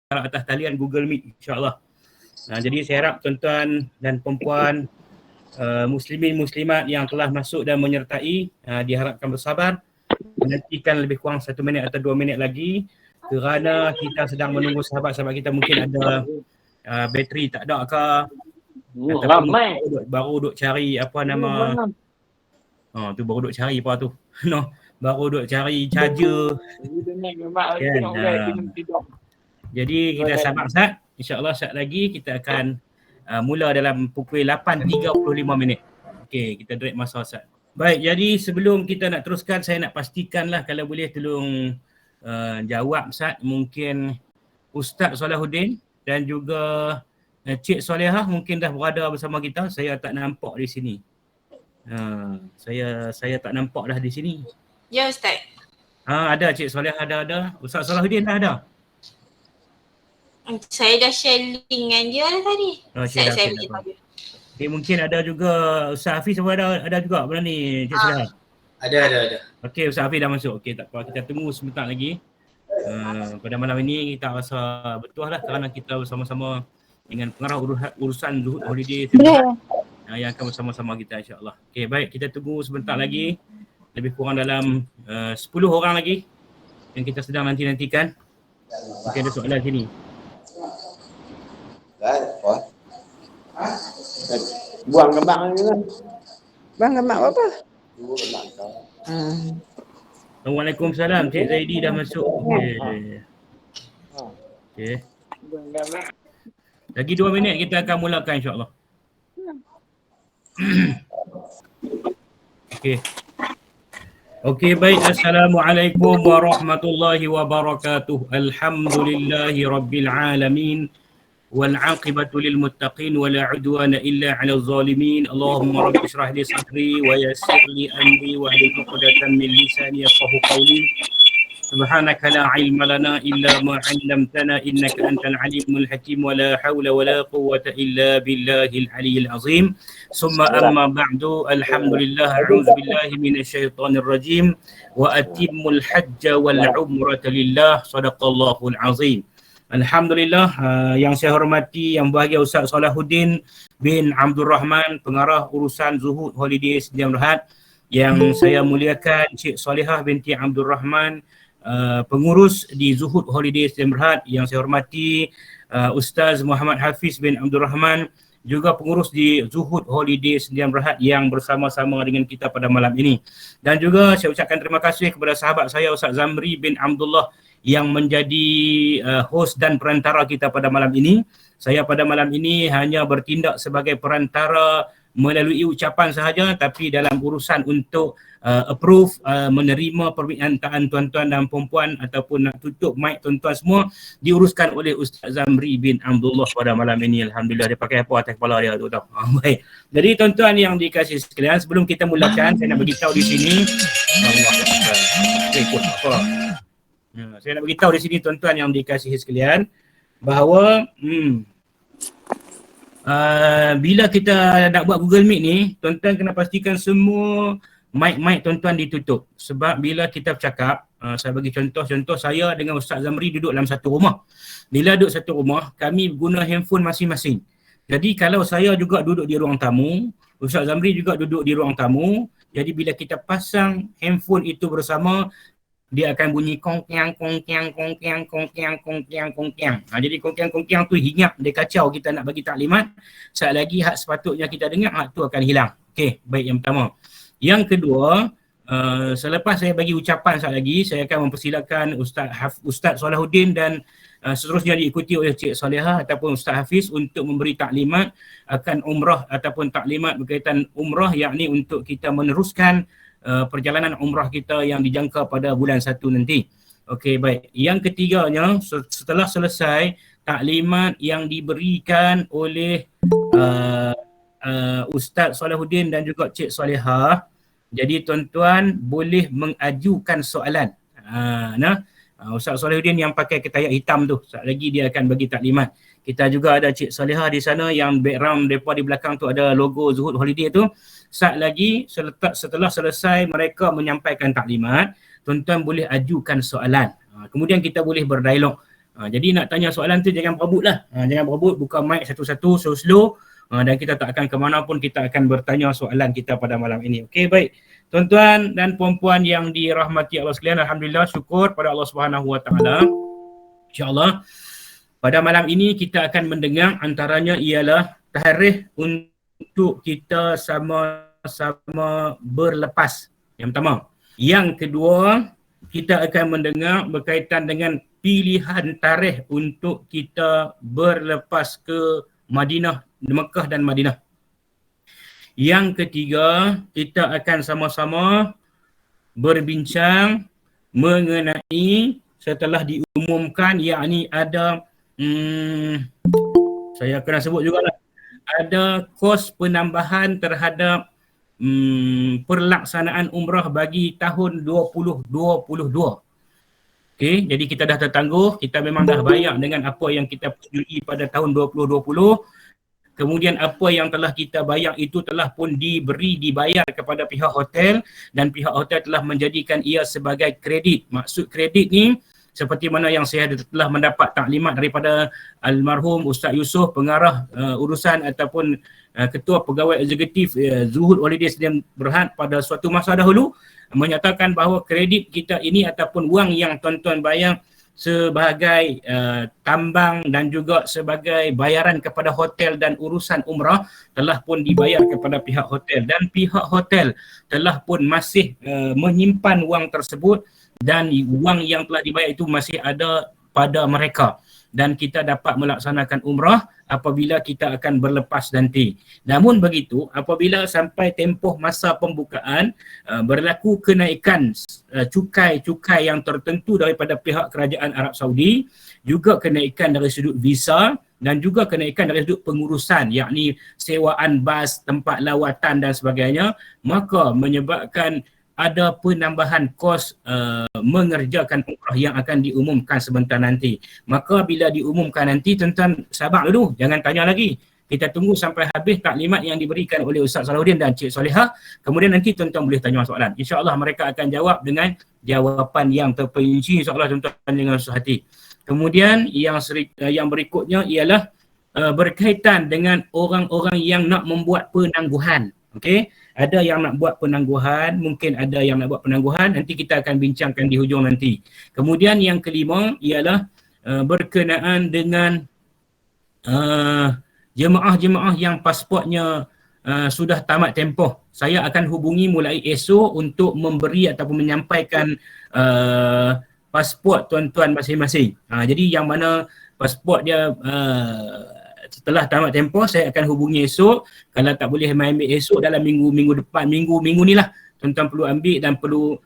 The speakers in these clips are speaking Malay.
atas talian Google Meet, insyaAllah. Jadi saya harap tuan-tuan dan puan-puan, muslimin muslimat yang telah masuk dan menyertai, diharapkan bersabar, menantikan lebih kurang 1 minit atau 2 minit lagi, kerana kita sedang menunggu sahabat-sahabat kita mungkin ada bateri tak ada ke, ataupun baru duk cari apa nama, tu baru duk cari apa tu, baru duk cari charger kan. Jadi kita sabar Ustaz, insyaAllah saat lagi kita akan mula dalam pukul 8.35 minit. Okey, kita direct masa Ustaz. Baik, jadi sebelum kita nak teruskan, saya nak pastikanlah kalau boleh tolong jawab Ustaz, mungkin Ustaz Salahuddin dan juga Cik Solehah mungkin dah berada bersama kita. Saya tak nampak di sini. Saya tak nampak dah di sini. Ya Ustaz. Ada Cik Solehah, ada. Ustaz Salahuddin dah ada. Saya dah share link dengan dia dah tadi. Saya beritahu. Okay, mungkin ada juga Ustaz Hafiz ada juga benda ni, Cik Solehah. Ada. Okey, Ustaz Hafiz dah masuk. Okey, tak apa, kita tunggu sebentar lagi. Pada malam ini kita rasa betul lah kerana kita bersama-sama dengan pengarah urusan Zuhud Holiday yang akan bersama-sama kita, insya-Allah. Okey, baik, kita tunggu sebentar lagi. Lebih kurang dalam 10 orang lagi yang kita sedang nantikan. Mungkin ada soalan sini. Buang kembang ni kan. Buang kembang apa? Assalamualaikum, salam. Cik Zaidi dah masuk. Okey. Lagi 2 minit kita akan mulakan, insya-Allah. Okey, baik. Assalamualaikum warahmatullahi wabarakatuh. Alhamdulillahi rabbil alamin. والعاقبة للمتقين ولا عدوان إلا على الظالمين اللهم رب اشرح لي صدري ويسر لي أمري واحلل عقدة من لساني يفقهوا قولي سبحانك لا علم لنا إلا ما علمتنا إنك أنت العليم الحكيم ولا حول ولا قوة إلا بالله العلي العظيم ثم أما بعد الحمد لله أعوذ بالله من الشيطان الرجيم وأتم الحج والعمرة لله صدق الله العظيم. Alhamdulillah, yang saya hormati Yang Bahagia Ustaz Salahuddin bin Abdul Rahman, pengarah urusan Zuhud Holiday Sdn Bhd. Yang saya muliakan Cik Solehah binti Abdul Rahman, pengurus di Zuhud Holiday Sdn Bhd. Yang saya hormati Ustaz Muhammad Hafiz bin Abdul Rahman, juga pengurus di Zuhud Holiday Sdn Bhd yang bersama-sama dengan kita pada malam ini. Dan juga saya ucapkan terima kasih kepada sahabat saya Ustaz Zamri bin Abdullah yang menjadi host dan perantara kita pada malam ini. Saya pada malam ini hanya bertindak sebagai perantara melalui ucapan sahaja, tapi dalam urusan untuk approve, menerima permintaan tuan-tuan dan puan-puan ataupun nak tutup mic tuan-tuan semua diuruskan oleh Ustaz Zamri bin Abdullah pada malam ini. Alhamdulillah, dia pakai apa atas kepala dia tu tahu. Baik. Jadi tuan-tuan yang dikasihi sekalian, sebelum kita mulakan saya nak beritahu di sini saya nak beritahu di sini tuan-tuan yang dikasihi sekalian bahawa bila kita nak buat Google Meet ni, tuan-tuan kena pastikan semua mic tuan-tuan ditutup. Sebab bila kita bercakap, saya bagi contoh saya dengan Ustaz Zamri duduk dalam satu rumah. Bila duduk satu rumah, kami guna handphone masing-masing. Jadi kalau saya juga duduk di ruang tamu, Ustaz Zamri juga duduk di ruang tamu, jadi bila kita pasang handphone itu bersama, dia akan bunyi kongkiang. Jadi kongkiang tu hinggap, dia kacau kita nak bagi taklimat. Saat lagi hak sepatutnya kita dengar, hak tu akan hilang. Okey, baik, yang pertama. Yang kedua, selepas saya bagi ucapan saat lagi, saya akan mempersilakan Ustaz Salahuddin dan seterusnya diikuti oleh Cik Solehah ataupun Ustaz Hafiz untuk memberi taklimat akan umrah ataupun taklimat berkaitan umrah, yakni untuk kita meneruskan perjalanan umrah kita yang dijangka pada bulan 1 nanti. Okey, baik. Yang ketiganya, setelah selesai taklimat yang diberikan oleh Ustaz Salahuddin dan juga Cik Solehah, jadi tuan-tuan boleh mengajukan soalan. Ustaz Salahuddin yang pakai ketayat hitam tu, sekejap lagi dia akan bagi taklimat. Kita juga ada Cik Solehah di sana yang background mereka di belakang tu ada logo Zuhud Holiday tu. Saat lagi setelah selesai mereka menyampaikan taklimat, tuan-tuan boleh ajukan soalan. Kemudian kita boleh berdialog. Jadi nak tanya soalan tu jangan berebut lah. Jangan berebut, buka mic satu-satu, slow-slow. Dan kita tak akan ke mana pun, kita akan bertanya soalan kita pada malam ini. Okey, baik. Tuan-tuan dan puan-puan yang dirahmati Allah sekalian, alhamdulillah, syukur pada Allah Subhanahu Wa Taala. InsyaAllah pada malam ini kita akan mendengar antaranya ialah tarikh untuk kita sama-sama berlepas. Yang pertama. Yang kedua, kita akan mendengar berkaitan dengan pilihan tarikh untuk kita berlepas ke Madinah, Mekah dan Madinah. Yang ketiga, kita akan sama-sama berbincang mengenai setelah diumumkan, yakni ada saya kena sebut jugalah, ada kos penambahan terhadap pelaksanaan umrah bagi tahun 2022. Okey, jadi kita dah tertangguh, kita memang dah bayar dengan apa yang kita persetujui pada tahun 2020. Kemudian apa yang telah kita bayar itu telah pun dibayar kepada pihak hotel, dan pihak hotel telah menjadikan ia sebagai kredit. Maksud kredit ni seperti mana yang saya telah mendapat taklimat daripada almarhum Ustaz Yusof, pengarah urusan ataupun ketua pegawai eksekutif Zuhud Holiday Sdn Berhad pada suatu masa dahulu, menyatakan bahawa kredit kita ini ataupun wang yang tuan-tuan bayar sebagai tambang dan juga sebagai bayaran kepada hotel dan urusan umrah telah pun dibayar kepada pihak hotel, dan pihak hotel telah pun masih menyimpan wang tersebut, dan wang yang telah dibayar itu masih ada pada mereka, dan kita dapat melaksanakan umrah apabila kita akan berlepas nanti. Namun begitu, apabila sampai tempoh masa pembukaan berlaku kenaikan cukai yang tertentu daripada pihak kerajaan Arab Saudi, juga kenaikan dari sudut visa dan juga kenaikan dari sudut pengurusan, yakni sewaan bas, tempat lawatan dan sebagainya, maka menyebabkan ada penambahan kos mengerjakan umrah yang akan diumumkan sebentar nanti. Maka bila diumumkan nanti, tuan-tuan sabar dulu, jangan tanya lagi. Kita tunggu sampai habis taklimat yang diberikan oleh Ustaz Salahuddin dan Cik Solehah. Kemudian nanti tuan-tuan boleh tanya soalan. InsyaAllah mereka akan jawab dengan jawapan yang terperinci, insyaAllah tuan-tuan dengan susah hati. Kemudian yang berikutnya ialah berkaitan dengan orang-orang yang nak membuat penangguhan. Okey, ada yang nak buat penangguhan, mungkin ada yang nak buat penangguhan, nanti kita akan bincangkan di hujung nanti. Kemudian yang kelima ialah berkenaan dengan jemaah-jemaah yang pasportnya sudah tamat tempoh. Saya akan hubungi mulai esok untuk memberi ataupun menyampaikan pasport tuan-tuan masing-masing. Jadi yang mana pasport dia setelah tamat tempoh, saya akan hubungi esok. Kalau tak boleh ambil esok, dalam minggu depan, minggu ni lah, tuan-tuan perlu ambil dan perlu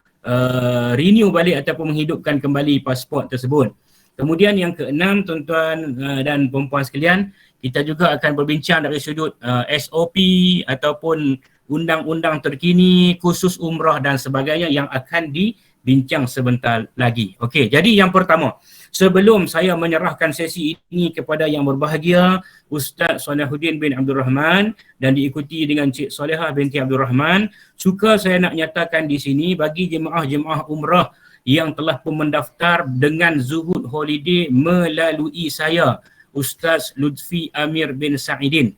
renew balik ataupun menghidupkan kembali pasport tersebut. Kemudian yang keenam, tuan-tuan dan perempuan sekalian, kita juga akan berbincang dari sudut SOP ataupun undang-undang terkini, khusus umrah dan sebagainya yang akan dibincang sebentar lagi. Okey, jadi yang pertama, sebelum saya menyerahkan sesi ini kepada yang berbahagia Ustaz Salahuddin bin Abdul Rahman dan diikuti dengan Cik Solehah binti Abdul Rahman, suka saya nak nyatakan di sini bagi jemaah-jemaah umrah yang telah pun mendaftar dengan Zuhud Holiday melalui saya, Ustaz Lutfi Amir bin Sa'idin.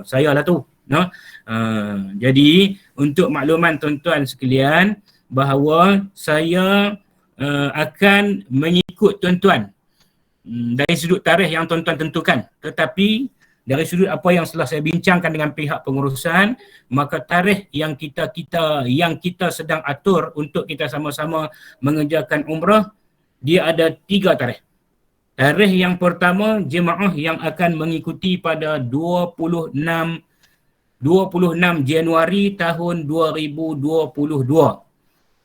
Saya lah tu. Jadi untuk makluman tuan-tuan sekalian, bahawa saya akan mengikut tuan-tuan dari sudut tarikh yang tuan-tuan tentukan, tetapi dari sudut apa yang setelah saya bincangkan dengan pihak pengurusan, maka tarikh yang kita sedang atur untuk kita sama-sama mengerjakan umrah, dia ada 3 tarikh. Tarikh yang pertama, jemaah yang akan mengikuti pada 26 Januari tahun 2022.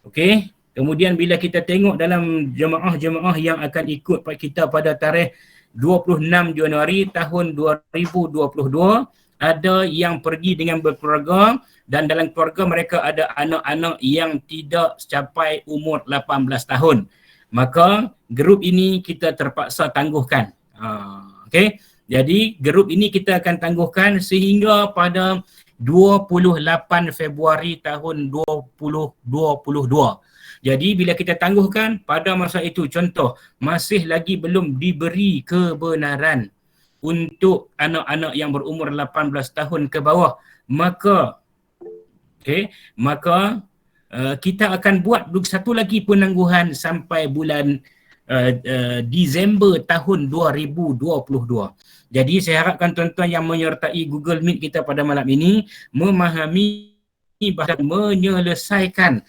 Okey, kemudian bila kita tengok dalam jemaah-jemaah yang akan ikut kita pada tarikh 26 Januari tahun 2022, ada yang pergi dengan berkeluarga dan dalam keluarga mereka ada anak-anak yang tidak capai umur 18 tahun. Maka grup ini kita terpaksa tangguhkan. Okey, jadi grup ini kita akan tangguhkan sehingga pada 28 Februari tahun 2022. Jadi bila kita tangguhkan pada masa itu, contoh masih lagi belum diberi kebenaran untuk anak-anak yang berumur 18 tahun ke bawah, maka kita akan buat satu lagi penangguhan sampai bulan Disember tahun 2022. Jadi saya harapkan tuan-tuan yang menyertai Google Meet kita pada malam ini memahami bahawa menyelesaikan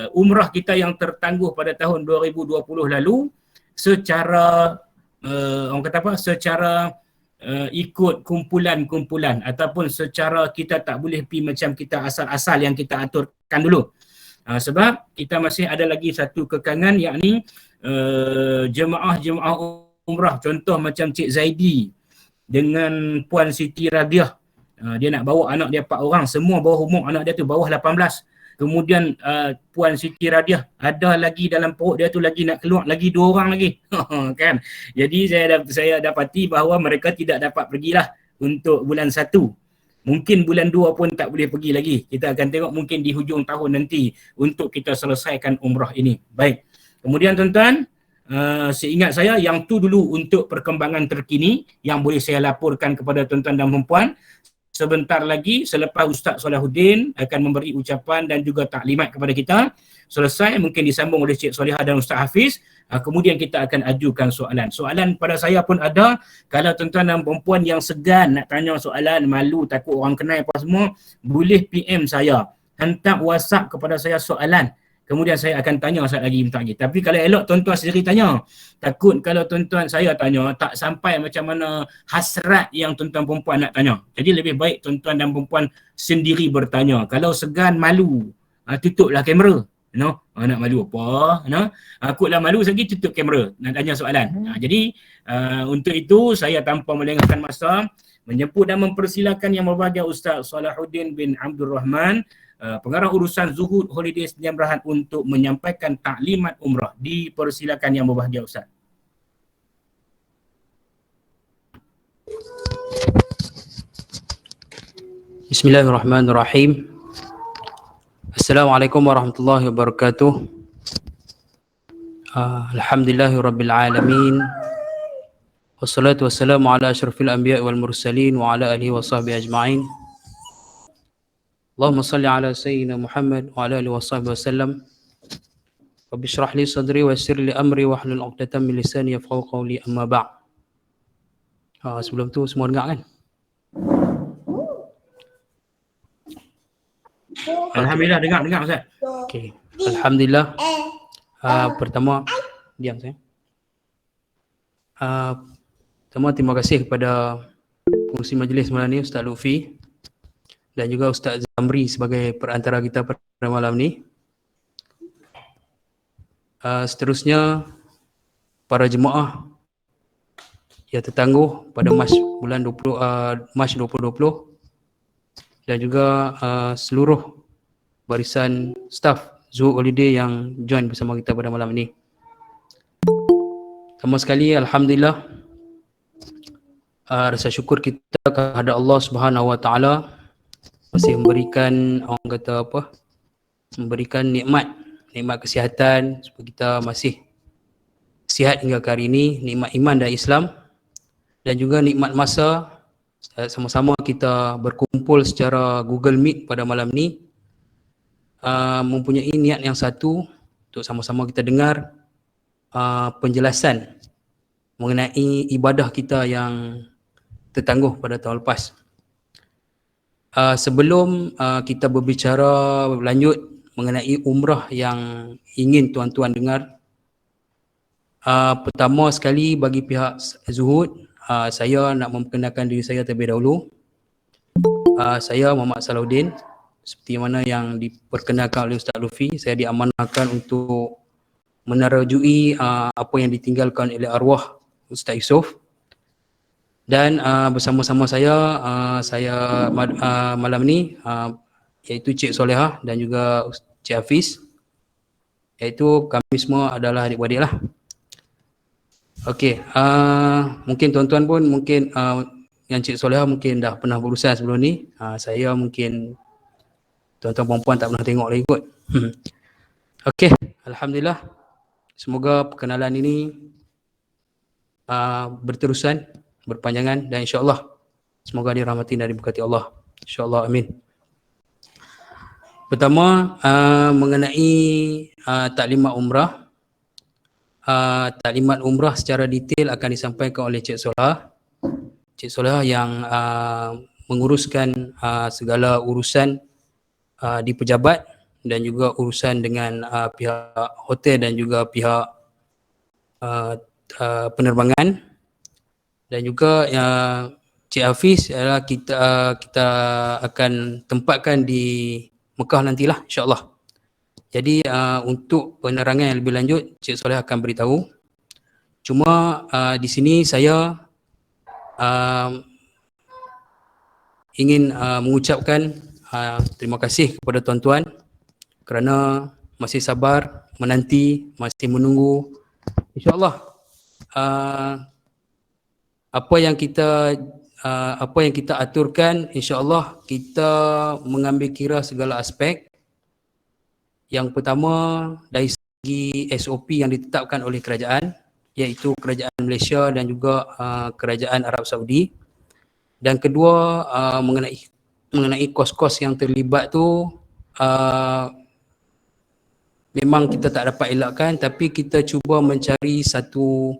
umrah kita yang tertangguh pada tahun 2020 lalu secara orang kata apa, secara ikut kumpulan-kumpulan ataupun secara kita tak boleh pergi macam kita asal-asal yang kita aturkan dulu. Sebab kita masih ada lagi satu kekangan, yakni jemaah-jemaah umrah, contoh macam Cik Zaidi dengan Puan Siti Radiah. Dia nak bawa anak dia 4 orang, semua bawah umur anak dia tu bawah 18. Kemudian Puan Siti Radiah ada lagi dalam perut dia tu lagi nak keluar lagi 2 orang lagi. Kan? Jadi saya dapati bahawa mereka tidak dapat pergilah untuk bulan 1. Mungkin bulan 2 pun tak boleh pergi lagi. Kita akan tengok mungkin di hujung tahun nanti untuk kita selesaikan umrah ini. Baik. Kemudian tuan-tuan, seingat saya yang tu dulu untuk perkembangan terkini yang boleh saya laporkan kepada tuan-tuan dan puan-puan. Sebentar lagi selepas Ustaz Solahuddin akan memberi ucapan dan juga taklimat kepada kita, selesai mungkin disambung oleh Cik Solihah dan Ustaz Hafiz, kemudian kita akan ajukan soalan. Soalan pada saya pun ada. Kalau tuan-tuan dan puan-puan yang segan nak tanya soalan, malu, takut orang kenal apa semua, boleh PM saya, hantar WhatsApp kepada saya soalan. Kemudian saya akan tanya sekali lagi, minta lagi. Tapi kalau elok tuan-tuan sendiri tanya. Takut kalau tuan-tuan saya tanya tak sampai macam mana hasrat yang tuan-tuan perempuan nak tanya. Jadi lebih baik tuan-tuan dan perempuan sendiri bertanya. Kalau segan, malu, tutuplah kamera. Nak malu apa? Takutlah malu lagi, tutup kamera nak tanya soalan. Jadi untuk itu saya tanpa melengahkan masa menjemput dan mempersilakan yang berbahagia Ustaz Solahuddin bin Abdul Rahman, pengarah urusan Zuhud Holiday Sdn Bhd untuk menyampaikan taklimat umrah. Dipersilakan yang berbahagia Ustaz. Bismillahirrahmanirrahim. Assalamualaikum warahmatullahi wabarakatuh. Alhamdulillahirabbil alamin. Wassalatu wassalamu ala asyrafil anbiya wal mursalin wa ala alihi washabbihi ajma'in. Allahumma salli ala sayyidina Muhammad wa ala alihi washabbihi wasallam. Rabbi shrah li sadri wa yassir li amri wa hlul 'uqdatam min lisani yafqahu qawli, amma ba'd. Sebelum tu semua dengar kan? Alhamdulillah dengar Ustaz. Okey. Alhamdulillah. Pertama diam saya. Pertama terima kasih kepada pengurusi majlis malam ni Ustaz Lutfi dan juga Ustaz Zamri sebagai perantara kita pada malam ni. Seterusnya para jemaah yang tertangguh pada bulan 20 Mac 2020 dan juga seluruh barisan staf Zuhud Holiday yang join bersama kita pada malam ini. Pertama sekali alhamdulillah, rasa syukur kita kepada Allah Subhanahu Wa Taala masih memberikan, orang kata apa, memberikan nikmat kesihatan supaya kita masih sihat hingga hari ini, nikmat iman dan Islam, dan juga nikmat masa sama-sama kita berkumpul secara Google Meet pada malam ni, mempunyai niat yang satu untuk sama-sama kita dengar penjelasan mengenai ibadah kita yang tertangguh pada tahun lepas. Sebelum kita berbicara lanjut mengenai umrah yang ingin tuan-tuan dengar, pertama sekali bagi pihak Zuhud, saya nak memperkenalkan diri saya terlebih dahulu. Saya Muhammad Salahuddin, seperti mana yang diperkenalkan oleh Ustaz Lutfi. Saya diamanahkan untuk menerajui apa yang ditinggalkan oleh arwah Ustaz Yusof. Dan bersama-sama saya malam ni iaitu Cik Solihah dan juga Cik Hafiz, iaitu kami semua adalah adik-beradik lah. Okey, mungkin tuan-tuan pun mungkin yang Cik Solihah mungkin dah pernah berusaha sebelum ni. Saya mungkin tuan-tuan perempuan tak pernah tengok lagi kot. Okey, alhamdulillah. Semoga perkenalan ini berterusan, berpanjangan dan insya-Allah semoga dirahmati dan diberkati Allah. Insya-Allah, amin. Pertama, mengenai taklimat umrah. Taklimat umrah secara detail akan disampaikan oleh Cik Solah. Cik Solah yang menguruskan segala urusan di pejabat dan juga urusan dengan pihak hotel dan juga pihak penerbangan, dan juga Cik Hafiz adalah kita akan tempatkan di Mekah nantilah, insya-Allah. Jadi untuk penerangan yang lebih lanjut Cik Soleh akan beritahu. Cuma di sini saya ingin mengucapkan terima kasih kepada tuan-tuan kerana masih sabar menanti, masih menunggu. InsyaAllah apa yang kita aturkan, insyaAllah kita mengambil kira segala aspek. Yang pertama dari segi SOP yang ditetapkan oleh kerajaan, iaitu kerajaan Malaysia dan juga kerajaan Arab Saudi. Dan kedua mengenai kos-kos yang terlibat tu memang kita tak dapat elakkan, tapi kita cuba mencari satu,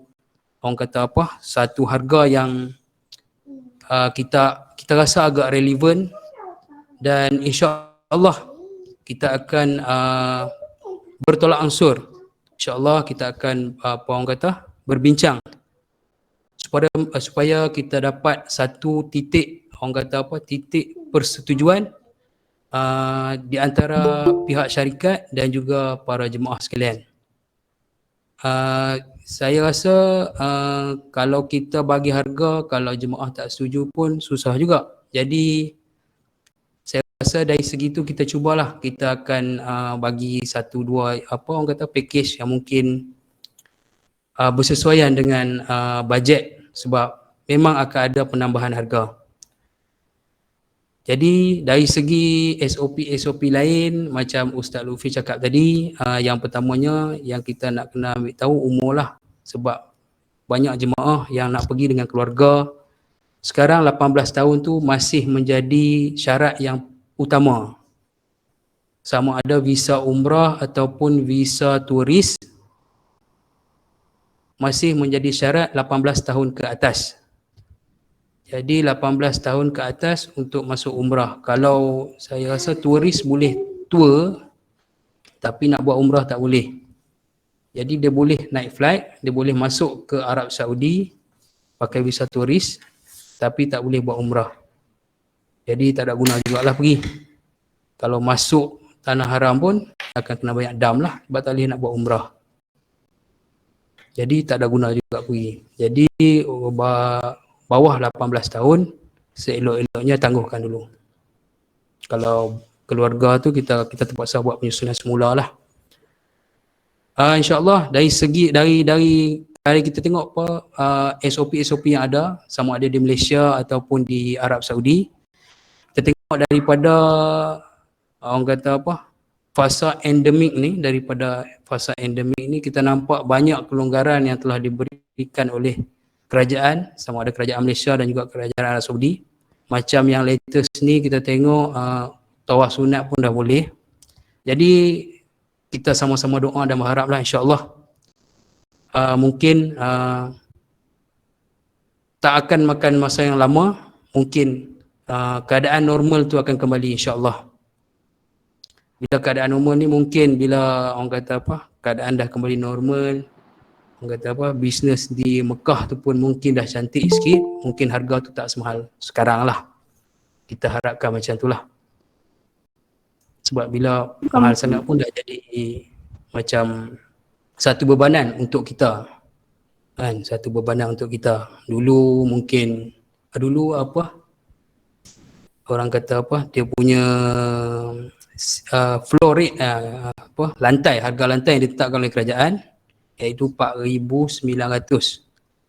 orang kata apa, satu harga yang kita rasa agak relevan, dan insya-Allah kita akan bertolak ansur. InsyaAllah kita akan berbincang supaya kita dapat satu titik, orang kata apa, titik persetujuan di antara pihak syarikat dan juga para jemaah sekalian. Saya rasa kalau kita bagi harga, kalau jemaah tak setuju pun susah juga. Jadi saya rasa dari segi tu kita cubalah, kita akan bagi satu dua package yang mungkin bersesuaian dengan bajet, sebab memang akan ada penambahan harga. Jadi dari segi SOP lain, macam Ustaz Lufi cakap tadi, yang pertamanya yang kita nak kena ambil tahu umur lah, sebab banyak jemaah yang nak pergi dengan keluarga. Sekarang 18 tahun tu masih menjadi syarat yang utama. Sama ada visa umrah ataupun visa turis, masih menjadi syarat 18 tahun ke atas. Jadi 18 tahun ke atas untuk masuk umrah. Kalau saya rasa turis boleh tour, tapi nak buat umrah tak boleh. Jadi dia boleh naik flight, dia boleh masuk ke Arab Saudi pakai visa turis, tapi tak boleh buat umrah. Jadi tak ada guna jugalah pergi. Kalau masuk tanah haram pun akan kena banyak dam lah, sebab tak boleh nak buat umrah. Jadi tak ada guna juga pergi. Jadi bawah 18 tahun, seelok-eloknya tangguhkan dulu. Kalau keluarga tu kita terpaksa buat penyusunan semula lah. InsyaAllah dari kita tengok apa SOP yang ada, sama ada di Malaysia ataupun di Arab Saudi. Kita tengok daripada orang kata apa, fasa endemik ni, kita nampak banyak kelonggaran yang telah diberikan oleh kerajaan, sama ada kerajaan Malaysia dan juga kerajaan Arab Saudi. Macam yang latest ni kita tengok tawaf sunat pun dah boleh. Jadi kita sama-sama doa dan berharaplah insya-Allah mungkin tak akan makan masa yang lama, mungkin keadaan normal tu akan kembali insya-Allah. Bila keadaan normal ni mungkin bila orang kata apa, keadaan dah kembali normal, orang kata apa, bisnes di Mekah tu pun mungkin dah cantik sikit, mungkin harga tu tak semahal sekarang lah. Kita harapkan macam tu lah. Sebab bila mahal sangat pun dah jadi macam satu bebanan untuk kita. Kan, satu bebanan untuk kita. Dulu mungkin, orang kata apa, dia punya floor rate, harga lantai yang ditetapkan oleh kerajaan, iaitu 4,900.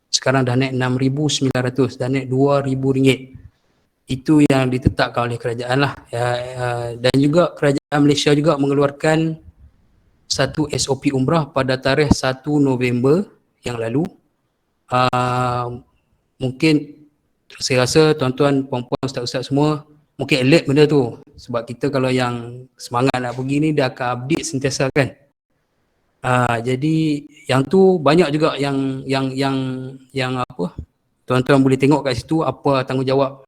Sekarang dah naik 6,900, dah naik RM2,000. Itu yang ditetapkan oleh kerajaan lah. Dan juga kerajaan Malaysia juga mengeluarkan satu SOP umrah pada tarikh 1 November yang lalu. Mungkin saya rasa tuan-tuan, puan-puan, ustaz-ustaz semua mungkin alert benda tu. Sebab kita kalau yang semangat nak pergi ni dia akan update sentiasa kan. Jadi yang tu banyak juga yang apa, tuan-tuan boleh tengok kat situ apa tanggungjawab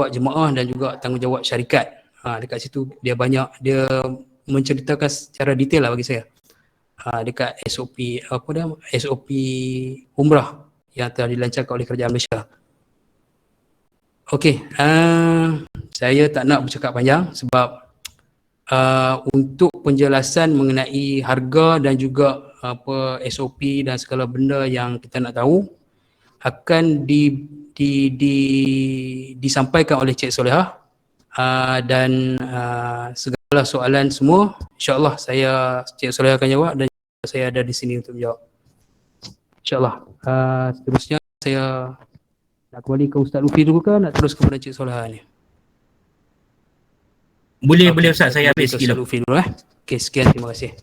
jemaah dan juga tanggungjawab syarikat. Dekat situ dia banyak, dia menceritakan secara detail lah bagi saya. Dekat SOP apa dia, SOP umrah yang telah dilancarkan oleh kerajaan Malaysia. Okey, saya tak nak bercakap panjang sebab untuk penjelasan mengenai harga dan juga apa SOP dan segala benda yang kita nak tahu akan disampaikan oleh Cik Solehah, dan segala soalan semua insya-Allah Cik Solehah akan jawab dan saya ada di sini untuk menjawab. InsyaAllah. Seterusnya saya nak kembali ke Ustaz Lufi dulu ke nak terus kepada Cik Solehah ni? Boleh Ustaz, saya habis sikit dulu. Okey, sekian, terima kasih.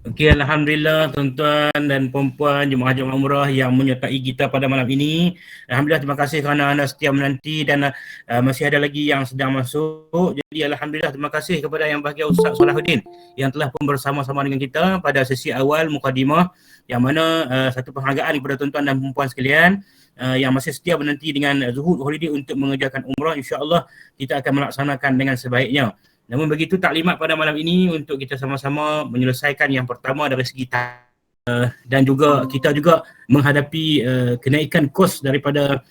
Okey, alhamdulillah tuan-tuan dan puan-puan jemaah-jemaah umrah yang menyertai kita pada malam ini. Alhamdulillah, terima kasih kerana anda setia menanti dan masih ada lagi yang sedang masuk. Jadi alhamdulillah, terima kasih kepada yang bahagia Ustaz Salahuddin yang telah pun bersama-sama dengan kita pada sesi awal mukadimah, yang mana satu penghargaan kepada tuan-tuan dan puan-puan sekalian yang masih setia menanti dengan Zuhud Holiday untuk mengerjakan umrah. InsyaAllah kita akan melaksanakan dengan sebaiknya. Namun begitu taklimat pada malam ini untuk kita sama-sama menyelesaikan yang pertama dari segi dan juga kita juga menghadapi kenaikan kos daripada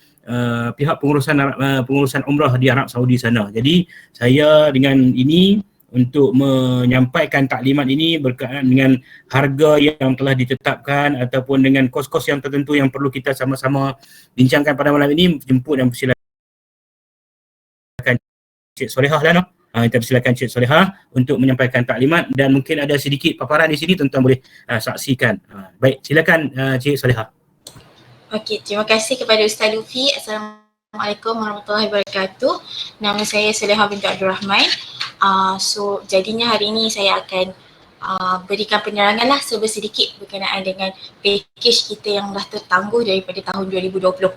pihak pengurusan umrah di Arab Saudi sana. Jadi saya dengan ini untuk menyampaikan taklimat ini berkaitan dengan harga yang telah ditetapkan ataupun dengan kos-kos yang tertentu yang perlu kita sama-sama bincangkan pada malam ini. Jemput dan persilakan Cik Solehah lah, no? Kita persilakan Cik Solehah untuk menyampaikan taklimat dan mungkin ada sedikit paparan di sini, tuan-tuan boleh saksikan. Baik, silakan Cik Solehah. Okey, terima kasih kepada Ustaz Lufi. Assalamualaikum warahmatullahi wabarakatuh. Nama saya Solehah binti Abdul Rahman. Jadinya hari ini saya akan berikan penerangan lah sedikit berkenaan dengan pakej kita yang dah tertangguh daripada tahun 2020.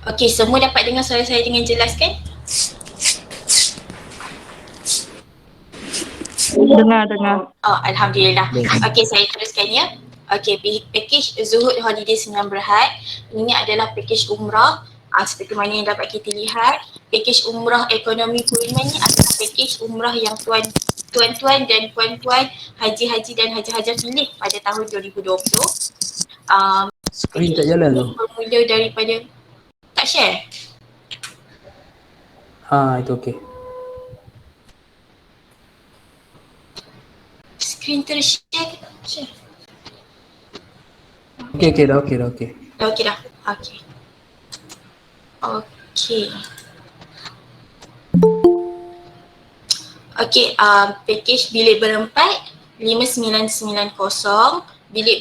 Okey, semua dapat dengar suara saya dengan jelas kan? Dengar. Alhamdulillah. Okey, saya teruskan ya. Okey, pakej Zuhud Holiday Sembilan Berhad ini adalah pakej umrah. Seperti mana yang dapat kita lihat, pakej umrah ekonomi Pullman ni adalah pakej umrah yang tuan-tuan dan puan-puan haji-haji dan haji-haji pilih pada tahun 2020. Skrin tak jalan tu. Bermula daripada tak share. Itu okey. Skrin tershare. Okey dah. Okey dah. Okey, pakej bilik berempat 5990, bilik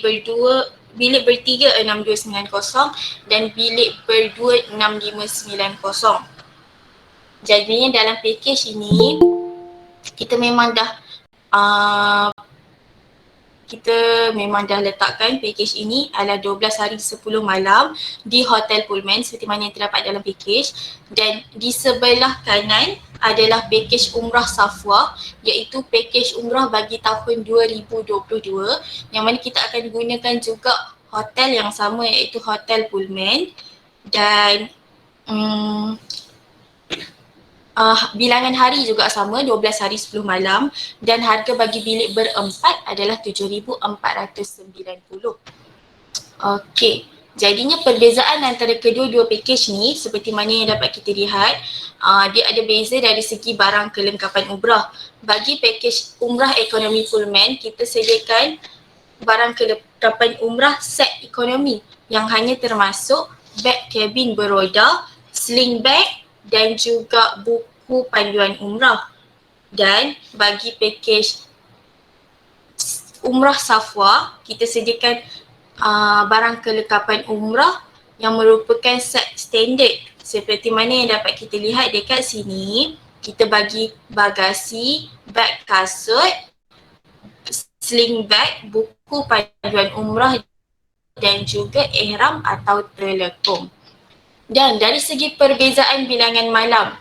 bertiga 6290 dan bilik berdua 6590. Jadinya dalam pakej ini kita memang dah letakkan pakej ini adalah 12 hari 10 malam di Hotel Pullman seperti mana yang terdapat dalam pakej, dan di sebelah kanan adalah pakej umrah Safwa, iaitu pakej umrah bagi tahun 2022 yang mana kita akan gunakan juga hotel yang sama iaitu Hotel Pullman, dan bilangan hari juga sama 12 hari 10 malam, dan harga bagi bilik berempat adalah 7,490. Okey, jadinya perbezaan antara kedua-dua pakej ni seperti mana yang dapat kita lihat, dia ada beza dari segi barang kelengkapan umrah. Bagi pakej umrah ekonomi Pullman, kita sediakan barang kelengkapan umrah set ekonomi yang hanya termasuk beg kabin beroda, sling bag dan juga buku panduan umrah. Dan bagi pakej umrah Safwa, kita sediakan barang kelengkapan umrah yang merupakan set standard Seperti mana yang dapat kita lihat dekat sini, kita bagi bagasi, beg kasut, sling bag, buku panduan umrah dan juga ihram atau telekung. Dan dari segi perbezaan bilangan malam,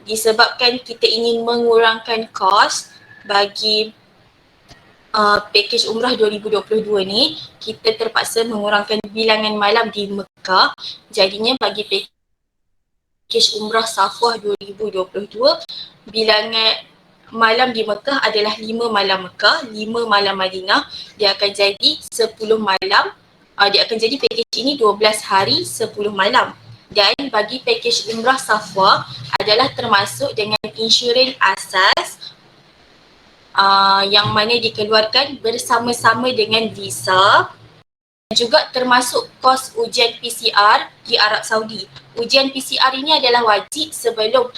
disebabkan kita ingin mengurangkan kos bagi package umrah 2022 ni, kita terpaksa mengurangkan bilangan malam di Mekah. Jadinya bagi package umrah Safwah 2022, bilangan malam di Mekah adalah 5 malam Mekah, 5 malam Madinah. Dia akan jadi 10 malam. Dia akan jadi package ini 12 hari 10 malam. Dan bagi package umrah Safwah adalah termasuk dengan insurans asas yang mana dikeluarkan bersama-sama dengan visa, juga termasuk kos ujian PCR di Arab Saudi. Ujian PCR ini adalah wajib sebelum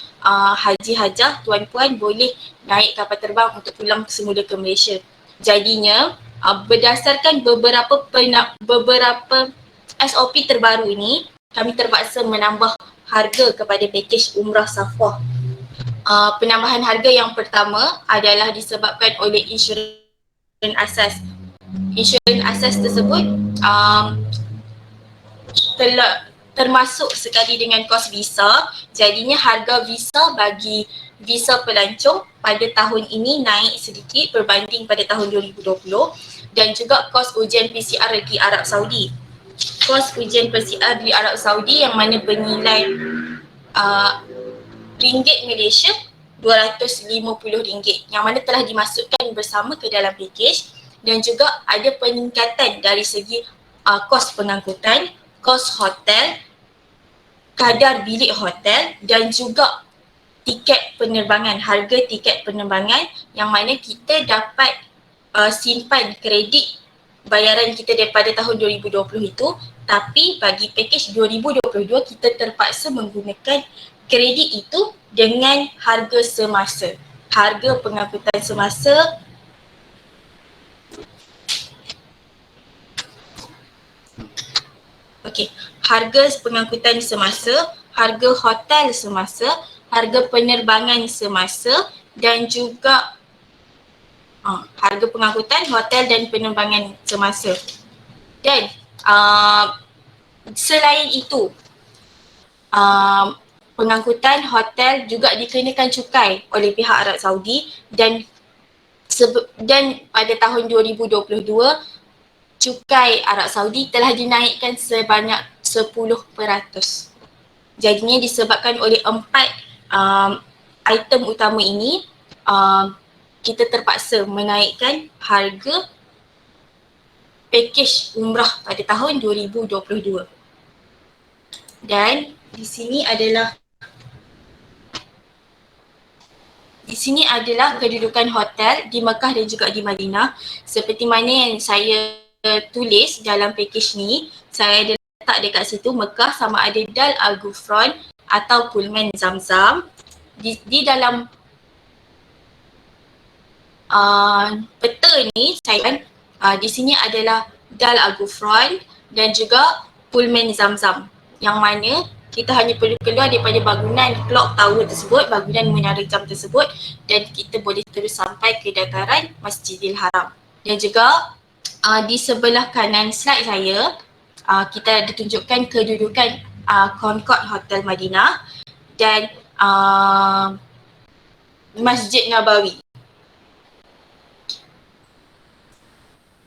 haji hajah, tuan-puan boleh naik kapal terbang untuk pulang semula ke Malaysia. Jadinya berdasarkan beberapa SOP terbaru ini, kami terpaksa menambah harga kepada package umrah Safwah. Penambahan harga yang pertama adalah disebabkan oleh insurans asas. Insurans asas tersebut termasuk sekali dengan kos visa. Jadinya harga visa bagi visa pelancong pada tahun ini naik sedikit berbanding pada tahun 2020, dan juga kos ujian PCR di Arab Saudi. Kos ujian PCR di Arab Saudi yang mana bernilai ringgit Malaysia RM250, yang mana telah dimasukkan bersama ke dalam package, dan juga ada peningkatan dari segi kos pengangkutan, kos hotel, kadar bilik hotel, dan juga tiket penerbangan, harga tiket penerbangan, yang mana kita dapat simpan kredit bayaran kita daripada tahun 2020 itu, tapi bagi package 2022 kita terpaksa menggunakan kredit itu dengan harga semasa. Harga pengangkutan semasa harga pengangkutan semasa, harga hotel semasa, harga penerbangan semasa, dan juga harga pengangkutan, hotel dan penerbangan semasa. Dan selain itu, pengangkutan hotel juga dikenakan cukai oleh pihak Arab Saudi, dan pada tahun 2022 cukai Arab Saudi telah dinaikkan sebanyak 10%. Jadinya disebabkan oleh 4 item utama ini, kita terpaksa menaikkan harga package umrah pada tahun 2022. Dan di sini adalah kedudukan hotel di Mekah dan juga di Madinah. Seperti mana yang saya tulis dalam package ni, saya ada letak dekat situ Mekah sama ada Dal Al-Ghufran atau Pullman Zamzam. Di dalam peta ni saya di sini adalah Dal Al-Ghufran dan juga Pullman Zamzam, yang mana kita hanya perlu keluar daripada bangunan clock tower tersebut, bangunan menara jam tersebut, dan kita boleh terus sampai ke dataran Masjidil Haram. Dan juga di sebelah kanan slide saya, kita ditunjukkan kedudukan Concord Hotel Madinah dan Masjid Nabawi.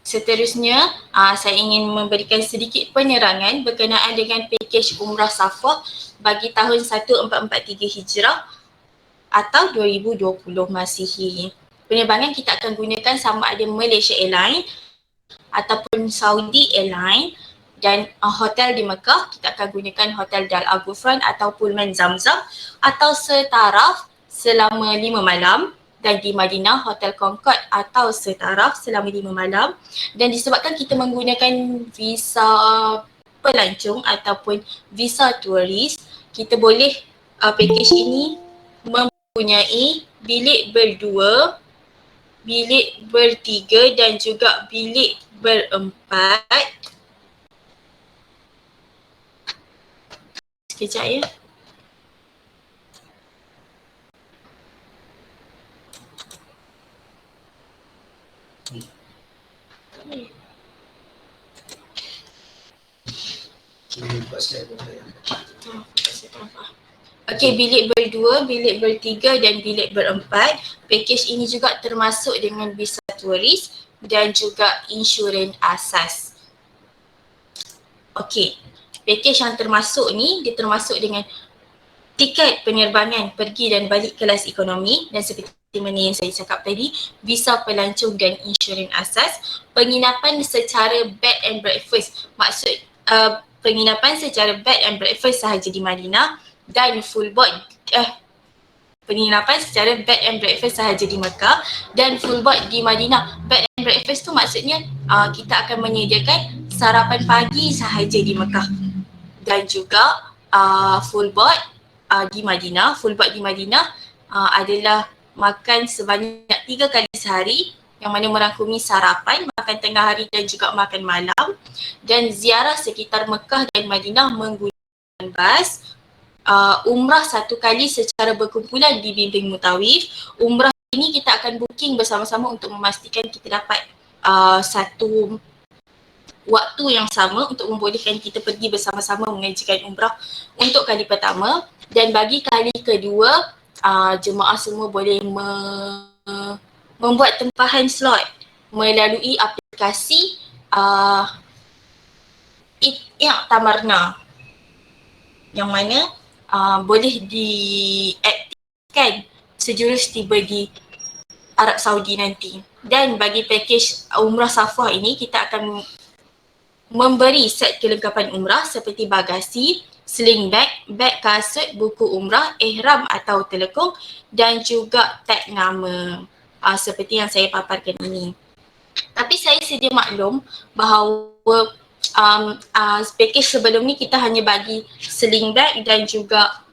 Seterusnya, saya ingin memberikan sedikit penerangan berkenaan dengan package Umrah Safwah bagi tahun 1443 Hijrah atau 2020 Masihi. Penerbangan kita akan gunakan sama ada Malaysia Airlines ataupun Saudi Airlines, dan hotel di Mekah kita akan gunakan Hotel Dal Al-Ghufran atau Pullman Zamzam atau setaraf selama 5 malam, dan di Madinah Hotel Concord atau setaraf selama 5 malam. Dan disebabkan kita menggunakan visa pelancong ataupun visa turis, kita boleh package ini mempunyai bilik berdua, bilik bertiga dan juga bilik berempat. Sekejap ya. Okey, bilik berdua, bilik bertiga dan bilik berempat. Pakej ini juga termasuk dengan visa turis dan juga insurans asas. Okey, pakej yang termasuk ni dia termasuk dengan tiket penerbangan pergi dan balik kelas ekonomi dan seperti mana yang saya cakap tadi, visa pelancong dan insurans asas, penginapan secara bed and breakfast, maksud penginapan secara bed and breakfast sahaja di Madinah dan full board penginapan secara bed and breakfast sahaja di Mekah dan full board di Madinah. Bed and breakfast tu maksudnya kita akan menyediakan sarapan pagi sahaja di Mekah dan juga full board di Madinah. Full board di Madinah adalah makan sebanyak 3 kali sehari yang mana merangkumi sarapan, makan tengah hari dan juga makan malam, dan ziarah sekitar Mekah dan Madinah menggunakan bas. Umrah 1 kali secara berkumpulan di bimbing mutawif. Umrah ini kita akan booking bersama-sama untuk memastikan kita dapat satu waktu yang sama untuk membolehkan kita pergi bersama-sama mengajikan umrah untuk kali pertama. Dan bagi kali kedua, jemaah semua boleh membuat tempahan slot melalui aplikasi I'tamarna yang mana boleh diaktifkan sejurus tiba di Arab Saudi nanti. Dan bagi pakej umrah Safwah ini kita akan memberi set kelengkapan umrah seperti bagasi, sling bag, beg kasut, buku umrah, ihram atau telekung dan juga tag nama seperti yang saya paparkan ini. Tapi saya sedia maklum bahawa pakej sebelum ni kita hanya bagi sling bag dan juga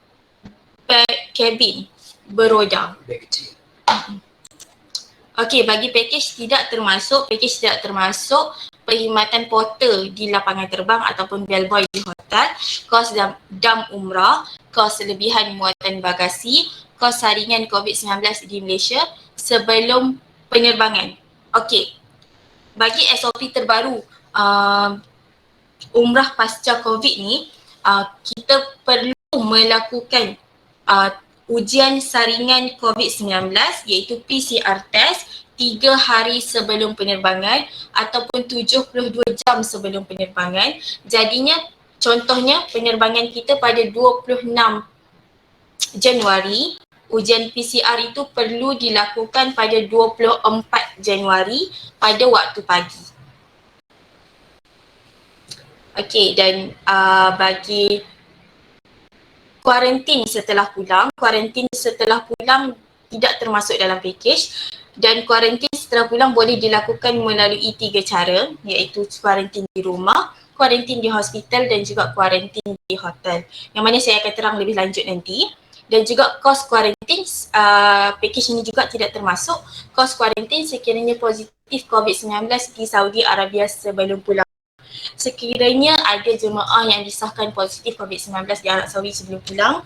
bag cabin beroda. Okey, bagi pakej tidak termasuk perkhidmatan porter di lapangan terbang ataupun bellboy di hotel, kos dam umrah, kos lebihan muatan bagasi, kos saringan COVID-19 di Malaysia sebelum penerbangan. Okey, bagi SOP terbaru umrah pasca COVID ni, kita perlu melakukan ujian saringan COVID-19 iaitu PCR test 3 hari sebelum penerbangan ataupun 72 jam sebelum penerbangan. Jadinya contohnya penerbangan kita pada 26 Januari, ujian PCR itu perlu dilakukan pada 24 Januari pada waktu pagi. Okey, dan bagi kuarantin setelah pulang tidak termasuk dalam pakej, dan kuarantin setelah pulang boleh dilakukan melalui 3 cara, iaitu kuarantin di rumah, kuarantin di hospital dan juga kuarantin di hotel, yang mana saya akan terang lebih lanjut nanti. Dan juga kos kuarantin, pakej ini juga tidak termasuk kos kuarantin sekiranya positif COVID-19 di Saudi Arabia sebelum pulang. Sekiranya ada jemaah yang disahkan positif COVID-19 di Arab Saudi sebelum pulang,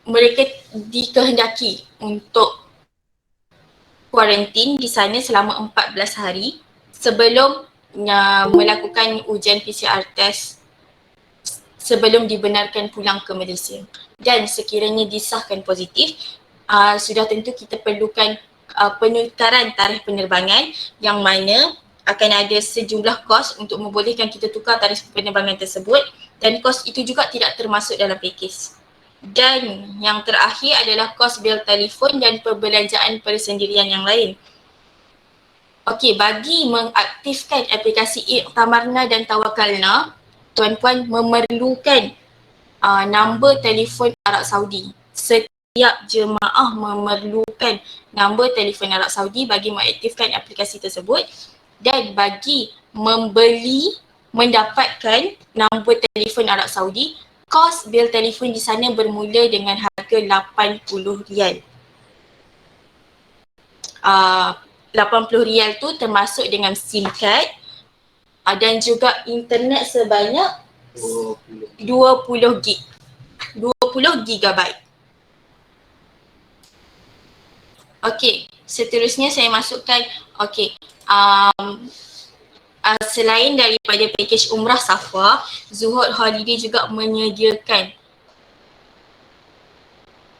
mereka dikehendaki untuk kuarantin di sana selama 14 hari sebelum melakukan ujian PCR test sebelum dibenarkan pulang ke Malaysia. Dan sekiranya disahkan positif, sudah tentu kita perlukan penukaran tarikh penerbangan yang mana akan ada sejumlah kos untuk membolehkan kita tukar tarikh penerbangan tersebut, dan kos itu juga tidak termasuk dalam pakej. Dan yang terakhir adalah kos bil telefon dan perbelanjaan persendirian yang lain. Okey, bagi mengaktifkan aplikasi I'tamarna dan Tawakalna, tuan-puan memerlukan nombor telefon Arab Saudi. Setiap jemaah memerlukan nombor telefon Arab Saudi bagi mengaktifkan aplikasi tersebut, dan bagi mendapatkan nombor telefon Arab Saudi, kos bil telefon di sana bermula dengan harga RM80. RM80 tu termasuk dengan SIM card dan juga internet sebanyak 20 GB. Okey, Seterusnya saya masukkan, selain daripada package umrah Safwa, Zuhud Holiday juga menyediakan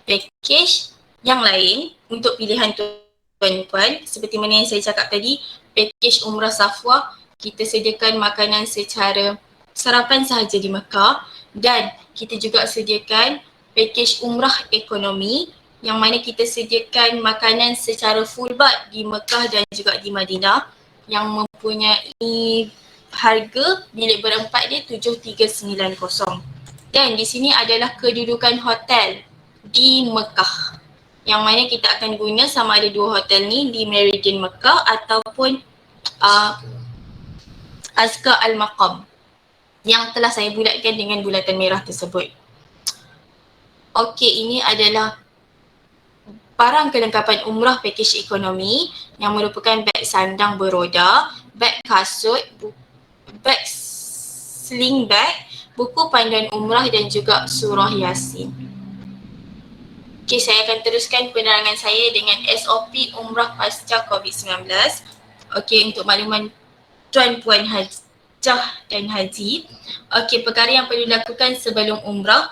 package yang lain untuk pilihan tuan-tuan. Seperti mana yang saya cakap tadi, package umrah Safwa kita sediakan makanan secara sarapan sahaja di Mekah, dan kita juga sediakan package umrah ekonomi yang mana kita sediakan makanan secara full bed di Mekah dan juga di Madinah yang mempunyai harga bilik berempat dia 7390. Dan di sini adalah kedudukan hotel di Mekah yang mana kita akan guna sama ada dua hotel ni di Meridian Mekah ataupun Azka Al-Maqam yang telah saya bulatkan dengan bulatan merah tersebut. Okey, ini adalah barang kelengkapan umrah package ekonomi yang merupakan beg sandang beroda, beg kasut, beg sling bag, buku panduan umrah dan juga surah Yasin. Okey, saya akan teruskan penerangan saya dengan SOP umrah pasca COVID-19. Okey, untuk makluman tuan-puan hajah dan haji. Okey, perkara yang perlu dilakukan sebelum umrah,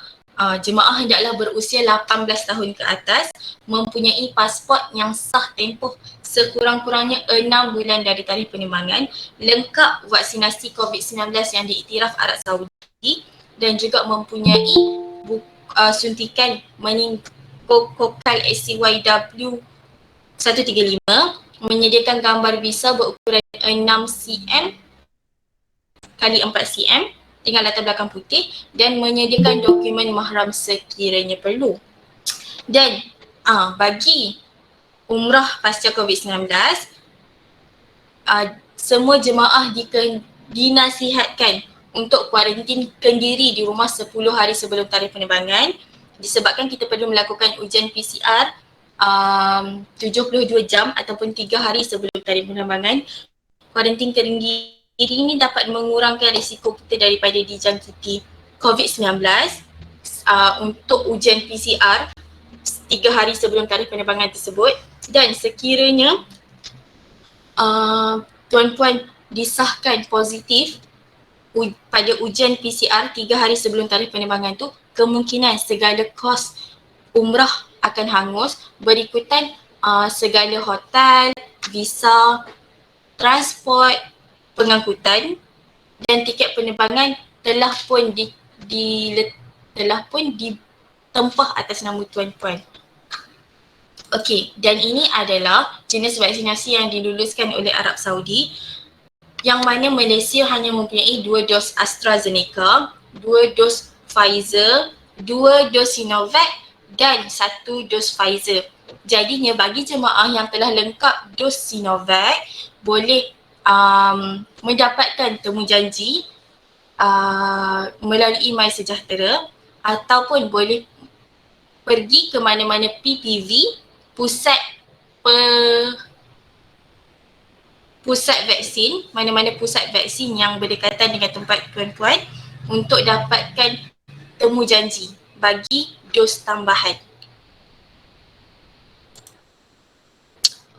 jemaah hendaklah berusia 18 tahun ke atas, mempunyai pasport yang sah tempoh sekurang-kurangnya 6 bulan dari tarikh penerbangan, lengkap vaksinasi COVID-19 yang diiktiraf Arab Saudi dan juga mempunyai suntikan meningkokal SCYW 135, menyediakan gambar visa berukuran 6 cm kali 4 cm dengan latar belakang putih dan menyediakan dokumen mahram sekiranya perlu. Dan bagi umrah pasca COVID-19, semua jemaah dinasihatkan untuk kuarantin kendiri di rumah 10 hari sebelum tarikh penerbangan disebabkan kita perlu melakukan ujian PCR 72 jam ataupun 3 hari sebelum tarikh penerbangan. Kuarantin kendiri ini dapat mengurangkan risiko kita daripada dijangkiti COVID-19 untuk ujian PCR 3 hari sebelum tarikh penerbangan tersebut. Dan sekiranya tuan-puan disahkan positif pada ujian PCR 3 hari sebelum tarikh penerbangan tu, kemungkinan segala kos umrah akan hangus berikutan segala hotel, visa, transport, pengangkutan dan tiket penerbangan telah pun ditempah atas nama tuan-puan. Okey, dan ini adalah jenis vaksinasi yang diluluskan oleh Arab Saudi yang mana Malaysia hanya mempunyai 2 dos AstraZeneca, 2 dos Pfizer, 2 dos Sinovac dan 1 dos Pfizer. Jadinya bagi jemaah yang telah lengkap dos Sinovac boleh mendapatkan temujanji melalui MySejahtera ataupun boleh pergi ke mana-mana PPV, pusat vaksin, mana-mana pusat vaksin yang berdekatan dengan tempat tuan-tuan untuk dapatkan temujanji bagi dos tambahan.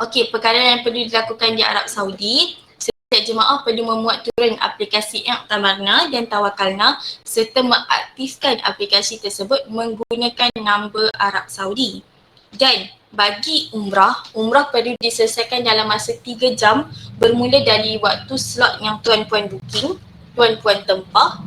Okey, perkara yang perlu dilakukan di Arab Saudi, setiap jemaah perlu memuat turun aplikasi I'tamarna dan Tawakalna serta mengaktifkan aplikasi tersebut menggunakan nombor Arab Saudi. Dan bagi umrah perlu diselesaikan dalam masa 3 jam bermula dari waktu slot yang tuan-puan booking, tuan-puan tempah.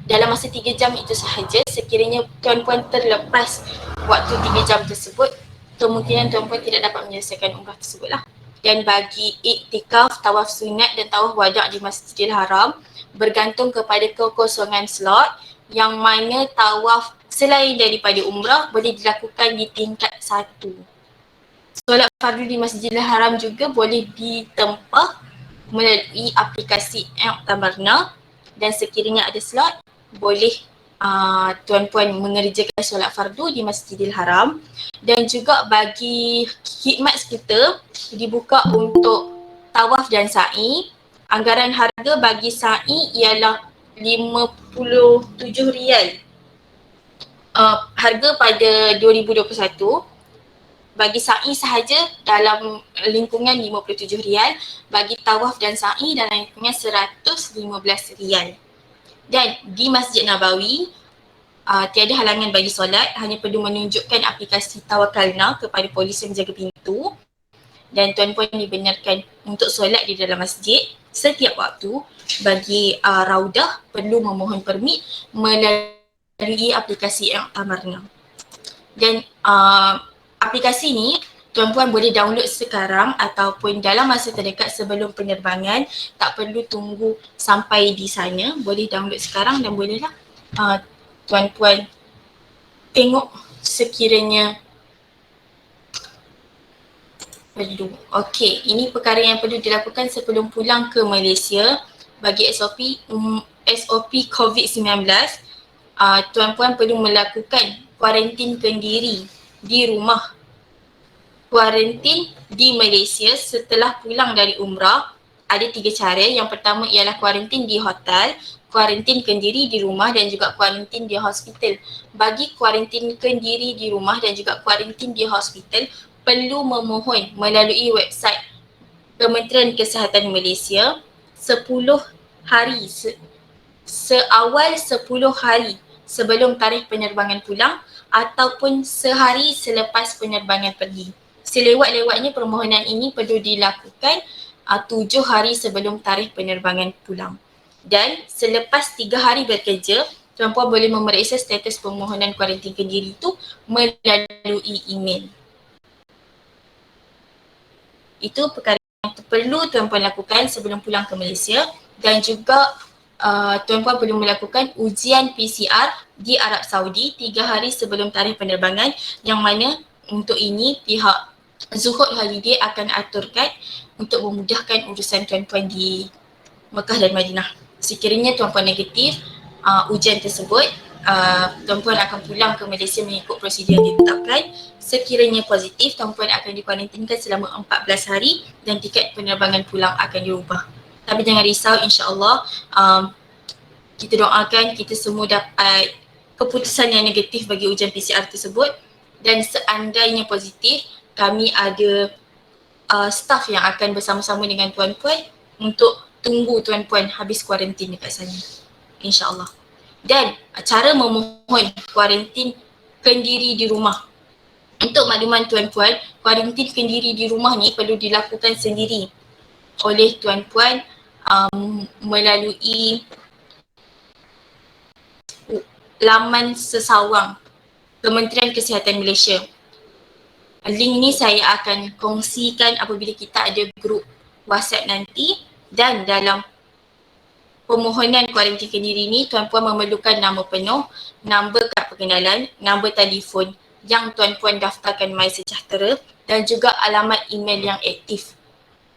Dalam masa 3 jam itu sahaja. Sekiranya tuan-puan terlepas waktu 3 jam tersebut, kemungkinan tuan-puan tidak dapat menyelesaikan umrah tersebutlah. Dan bagi iktikaf, tawaf sunat dan tawaf wada' di Masjidil Haram bergantung kepada kekosongan slot yang mana tawaf selain daripada umrah boleh dilakukan di tingkat 1. Solat fardu di Masjidil Haram juga boleh ditempah melalui aplikasi I'tamarna dan sekiranya ada slot boleh tuan-puan mengerjakan solat fardu di Masjidil Haram. Dan juga bagi khidmat kita dibuka untuk tawaf dan sa'i. Anggaran harga bagi sa'i ialah RM57 harga pada 2021. Bagi sa'i sahaja dalam lingkungan RM57, bagi tawaf dan sa'i dalam lingkungan RM115. Dan di Masjid Nabawi, tiada halangan bagi solat, hanya perlu menunjukkan aplikasi Tawakalna kepada polis yang menjaga pintu, dan tuan-puan dibenarkan untuk solat di dalam masjid setiap waktu. Bagi Raudah perlu memohon permit melalui aplikasi I'tamarna. Dan aplikasi ni tuan-puan boleh download sekarang ataupun dalam masa terdekat sebelum penerbangan. Tak perlu tunggu sampai di sana, boleh download sekarang dan bolehlah tuan-puan tengok sekiranya perlu. Okey, ini perkara yang perlu dilakukan sebelum pulang ke Malaysia. Bagi SOP COVID-19, tuan-puan perlu melakukan kuarantinkan diri di rumah. Kuarantin di Malaysia setelah pulang dari umrah ada 3 cara. Yang pertama ialah kuarantin di hotel, kuarantinkan diri di rumah dan juga kuarantin di hospital. Bagi kuarantinkan diri di rumah dan juga kuarantin di hospital perlu memohon melalui website Kementerian Kesihatan Malaysia 10 hari seawal 10 hari sebelum tarikh penerbangan pulang ataupun sehari selepas penerbangan pergi. Selewat-lewatnya permohonan ini perlu dilakukan 7 hari sebelum tarikh penerbangan pulang. Dan selepas 3 hari bekerja, tuan-puan boleh memeriksa status permohonan kuarantinkan diri itu melalui email. Itu perkara yang perlu tuan-puan lakukan sebelum pulang ke Malaysia. Dan juga tuan-puan perlu melakukan ujian PCR di Arab Saudi 3 hari sebelum tarikh penerbangan, yang mana untuk ini pihak Zuhud Holiday akan aturkan untuk memudahkan urusan tuan-puan di Mekah dan Madinah. Sekiranya tuan-puan negatif ujian tersebut, tuan-puan akan pulang ke Malaysia mengikut prosedur yang ditetapkan. Sekiranya positif, tuan-puan akan dikuarantinkan selama 14 hari dan tiket penerbangan pulang akan diubah. Tapi jangan risau, insya-Allah kita doakan kita semua dapat keputusan yang negatif bagi ujian PCR tersebut. Dan seandainya positif, kami ada staff yang akan bersama-sama dengan tuan-puan untuk tunggu tuan-puan habis kuarantin dekat sana, insya-Allah. Dan cara memohon kuarantinkan diri di rumah. Untuk makluman tuan-puan, kuarantinkan diri di rumah ni perlu dilakukan sendiri oleh tuan-puan melalui laman sesawang Kementerian Kesihatan Malaysia. Link ni saya akan kongsikan apabila kita ada grup WhatsApp nanti. Dan dalam permohonan kuarantinkan diri ni, tuan-puan memerlukan nama penuh, nombor kad pengenalan, nombor telefon yang tuan-puan daftarkan MySejahtera dan juga alamat email yang aktif.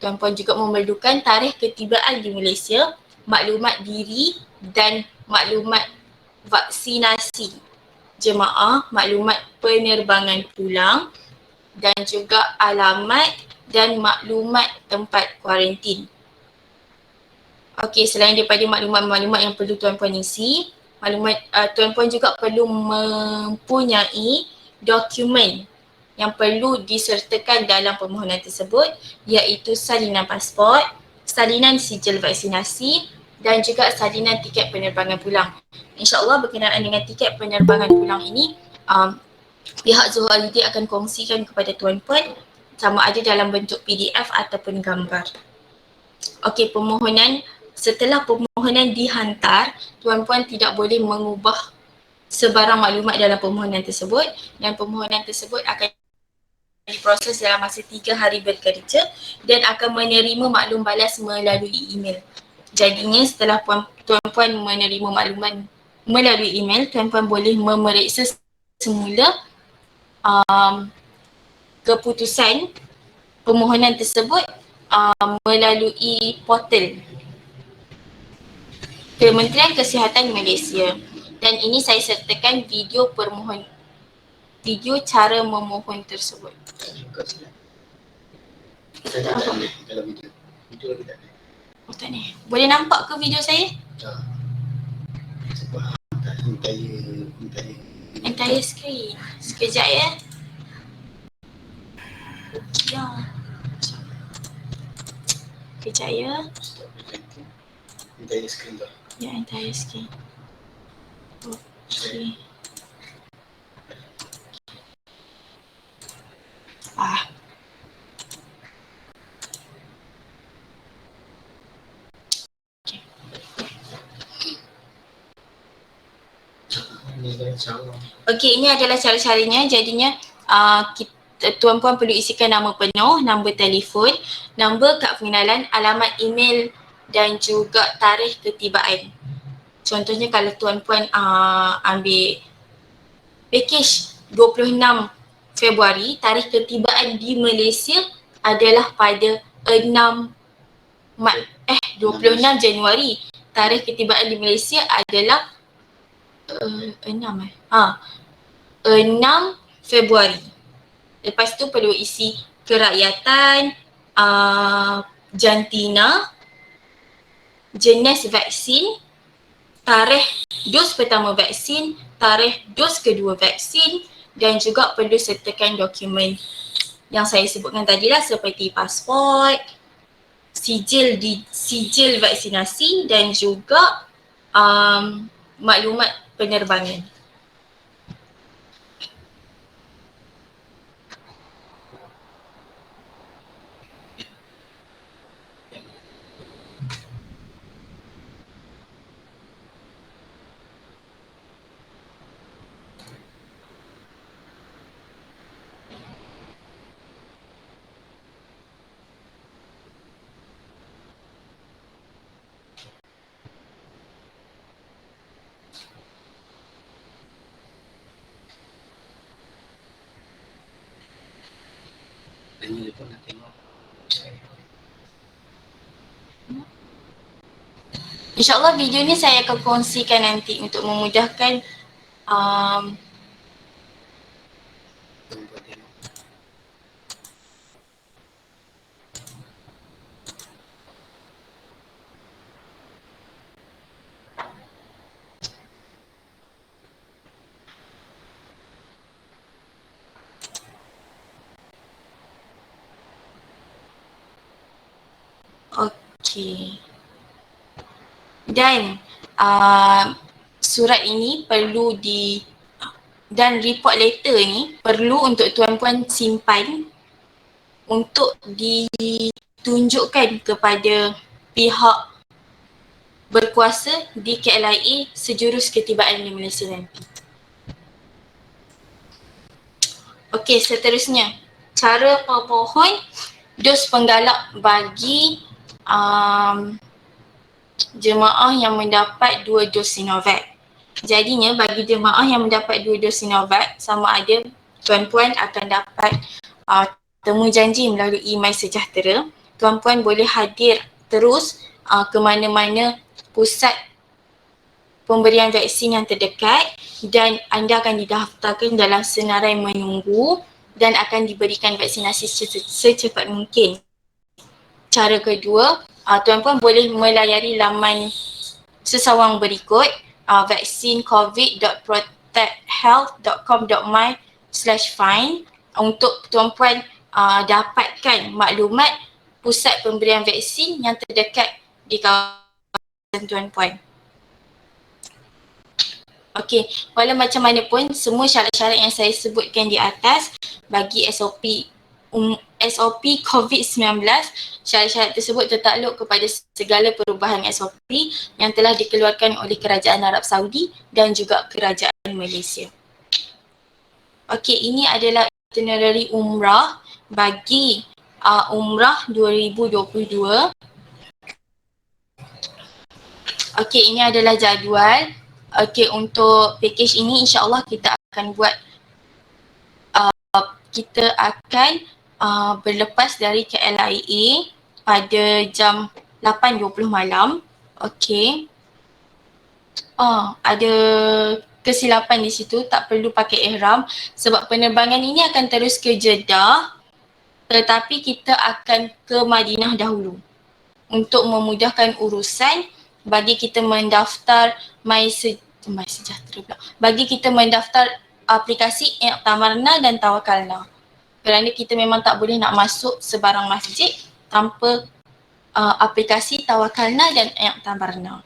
Tuan-puan juga memerlukan tarikh ketibaan di Malaysia, maklumat diri dan maklumat vaksinasi jemaah, maklumat penerbangan pulang dan juga alamat dan maklumat tempat kuarantin. Okey, selain daripada maklumat-maklumat yang perlu tuan-puan isi, tuan-puan juga perlu mempunyai dokumen yang perlu disertakan dalam permohonan tersebut, iaitu salinan pasport, salinan sijil vaksinasi dan juga salinan tiket penerbangan pulang. InsyaAllah berkenaan dengan tiket penerbangan pulang ini, pihak Zuhud Holiday akan kongsikan kepada tuan-puan sama ada dalam bentuk PDF ataupun gambar. Okey, setelah permohonan dihantar, tuan-puan tidak boleh mengubah sebarang maklumat dalam permohonan tersebut, dan permohonan tersebut akan diproses dalam masa 3 hari bekerja dan akan menerima maklum balas melalui email. Jadinya setelah tuan-puan menerima makluman melalui email, tuan-puan boleh memeriksa semula keputusan permohonan tersebut melalui portal Kementerian Kesihatan Malaysia. Dan ini saya sertakan video cara memohon tersebut. Oh, tak ni. Boleh nampak ke video saya? Entire screen. Sekejap ya. Ya. Kejap ya. Entire screen tu. Ya, entire screen. Okay. Ah, Ini kan insyaAllah. okey, ini adalah cara-caranya. Jadinya tuan-puan perlu isikan nama penuh, nombor telefon, nombor kad pengenalan, alamat email dan juga tarikh ketibaan. Contohnya kalau tuan-puan ambil pakej 26 Februari, tarikh ketibaan di Malaysia adalah pada 26 Januari. Tarikh ketibaan di Malaysia adalah 6 Februari. Lepas tu perlu isi kerakyatan, jantina, jenis vaksin, tarikh dos pertama vaksin, tarikh dos kedua vaksin dan juga perlu sertakan dokumen yang saya sebutkan tadi lah seperti pasport, sijil vaksinasi dan juga maklumat penerbangan. Ini pun nak tengok. InsyaAllah video ni saya akan kongsikan nanti untuk memudahkan Tunggu tengok. okey. Dan surat ini perlu dan report letter ni perlu untuk tuan-puan simpan untuk ditunjukkan kepada pihak berkuasa di KLIA sejurus ketibaan di Malaysia nanti. Okey, seterusnya cara pemohon dos penggalak bagi jemaah yang mendapat 2 dos Sinovac. Jadinya bagi jemaah yang mendapat 2 dos Sinovac, sama ada tuan-puan akan dapat temu janji melalui MySejahtera. Tuan-puan boleh hadir terus ke mana-mana pusat pemberian vaksin yang terdekat dan anda akan didaftarkan dalam senarai menunggu dan akan diberikan vaksinasi secepat mungkin. Cara kedua, tuan-puan boleh melayari laman sesawang berikut vaccinecovid.protecthealth.com.my/find untuk tuan-puan dapatkan maklumat pusat pemberian vaksin yang terdekat di kawasan tuan-puan. Okey, walau macam mana pun semua syarat-syarat yang saya sebutkan di atas bagi SOP COVID-19, syarat-syarat tersebut tertakluk kepada segala perubahan SOP yang telah dikeluarkan oleh Kerajaan Arab Saudi dan juga Kerajaan Malaysia. Okey, ini adalah itinerary umrah bagi umrah 2022. Okey, ini adalah jadual. Okey, untuk package ini insya-Allah kita akan buat berlepas dari KLIA pada jam 8.20 malam. Okey. Ada kesilapan di situ, tak perlu pakai ihram sebab penerbangan ini akan terus ke Jeddah, tetapi kita akan ke Madinah dahulu untuk memudahkan urusan bagi kita mendaftar MySejahtera pula. Bagi kita mendaftar aplikasi Iqtamarna dan Tawakalna. kerana kita memang tak boleh nak masuk sebarang masjid tanpa aplikasi Tawakalna dan I'tabarna.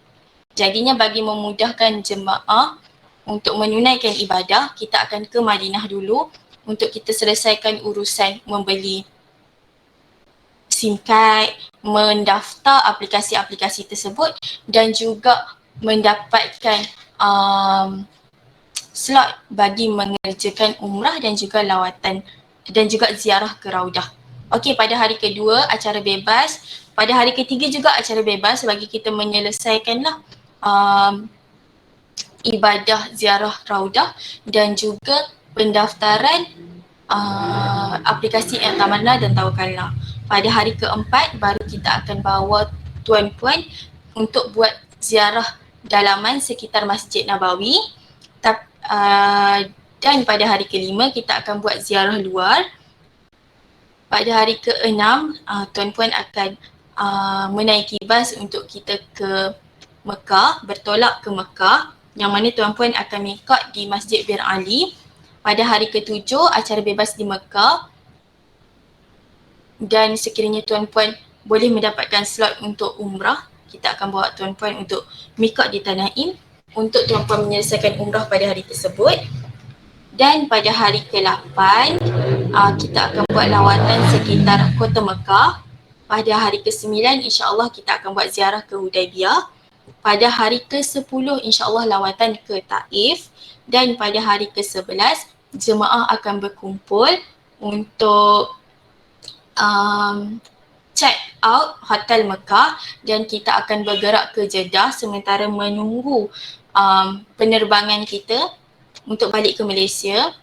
Jadinya bagi memudahkan jemaah untuk menunaikan ibadah, kita akan ke Madinah dulu untuk kita selesaikan urusan membeli SIM card, mendaftar aplikasi-aplikasi tersebut dan juga mendapatkan slot bagi mengerjakan umrah dan juga lawatan dan juga ziarah ke Raudah. Okey, pada hari kedua acara bebas, pada hari ketiga juga acara bebas bagi kita menyelesaikanlah ibadah ziarah Raudah dan juga pendaftaran aplikasi I'tabarna dan Tawakalna. Pada hari keempat baru kita akan bawa tuan-puan untuk buat ziarah dalaman sekitar Masjid Nabawi. Dan pada hari kelima kita akan buat ziarah luar. Pada hari keenam tuan-puan akan menaiki bas untuk kita ke Mekah, bertolak ke Mekah, yang mana tuan-puan akan mikot di Masjid Bir Ali. Pada hari ketujuh acara bebas di Mekah, dan sekiranya tuan-puan boleh mendapatkan slot untuk umrah, kita akan bawa tuan-puan untuk mikot di Tanaim untuk tuan-puan menyelesaikan umrah pada hari tersebut. Dan pada hari ke-8 kita akan buat lawatan sekitar Kota Mekah. Pada hari ke-9 insya-Allah kita akan buat ziarah ke Hudaibiyah. Pada hari ke-10 insya-Allah lawatan ke Taif, dan pada hari ke-11 jemaah akan berkumpul untuk check out Hotel Mekah dan kita akan bergerak ke Jeddah sementara menunggu penerbangan kita untuk balik ke Malaysia.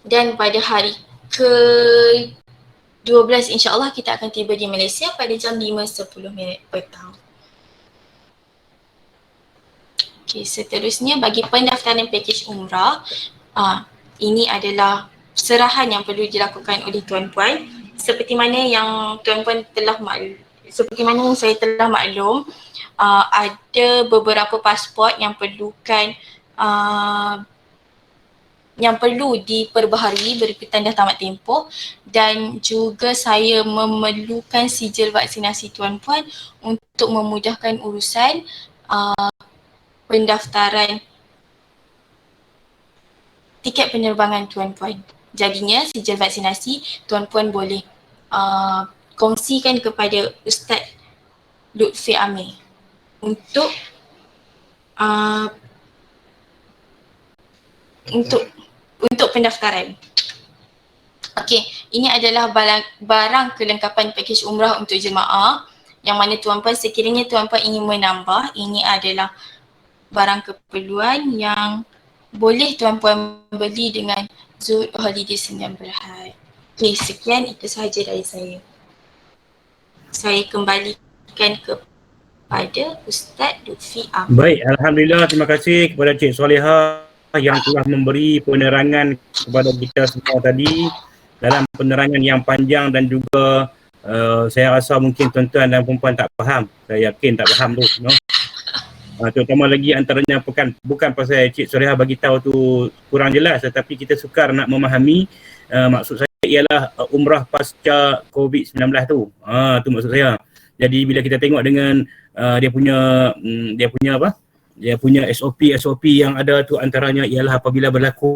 Dan pada hari ke-12 insya-Allah kita akan tiba di Malaysia pada jam 5.10 petang. Okay, seterusnya bagi pendaftaran pakej umrah, ini adalah serahan yang perlu dilakukan oleh tuan-puan. Seperti mana yang tuan-puan telah seperti mana yang saya telah maklum, ada beberapa pasport yang perlu diperbaharui berikutan dah tamat tempoh, dan juga saya memerlukan sijil vaksinasi tuan-puan untuk memudahkan urusan pendaftaran tiket penerbangan tuan-puan. Jadinya sijil vaksinasi tuan-puan boleh kongsikan kepada Ustaz Lutfi Amir untuk pendaftaran. Okey, ini adalah barang kelengkapan pakej umrah untuk jemaah yang mana tuan-puan sekiranya tuan-puan ingin menambah, ini adalah barang keperluan yang boleh tuan-puan beli dengan Zuhud Holiday Sdn Bhd. Okey, sekian itu sahaja dari saya. Saya kembalikan kepada Ustaz Lutfi Amir. Baik, Alhamdulillah, terima kasih kepada Cik Solehah yang telah memberi penerangan kepada kita semua tadi dalam penerangan yang panjang dan juga saya rasa mungkin tuan-tuan dan perempuan tak faham. Saya yakin tak faham tu, no? Terutama lagi antaranya bukan pasal Cik Solehah bagi tahu tu kurang jelas, tetapi kita sukar nak memahami. Maksud saya ialah umrah pasca COVID-19 tu. Tu maksud saya. Jadi bila kita tengok dengan dia punya SOP yang ada tu, antaranya ialah apabila berlaku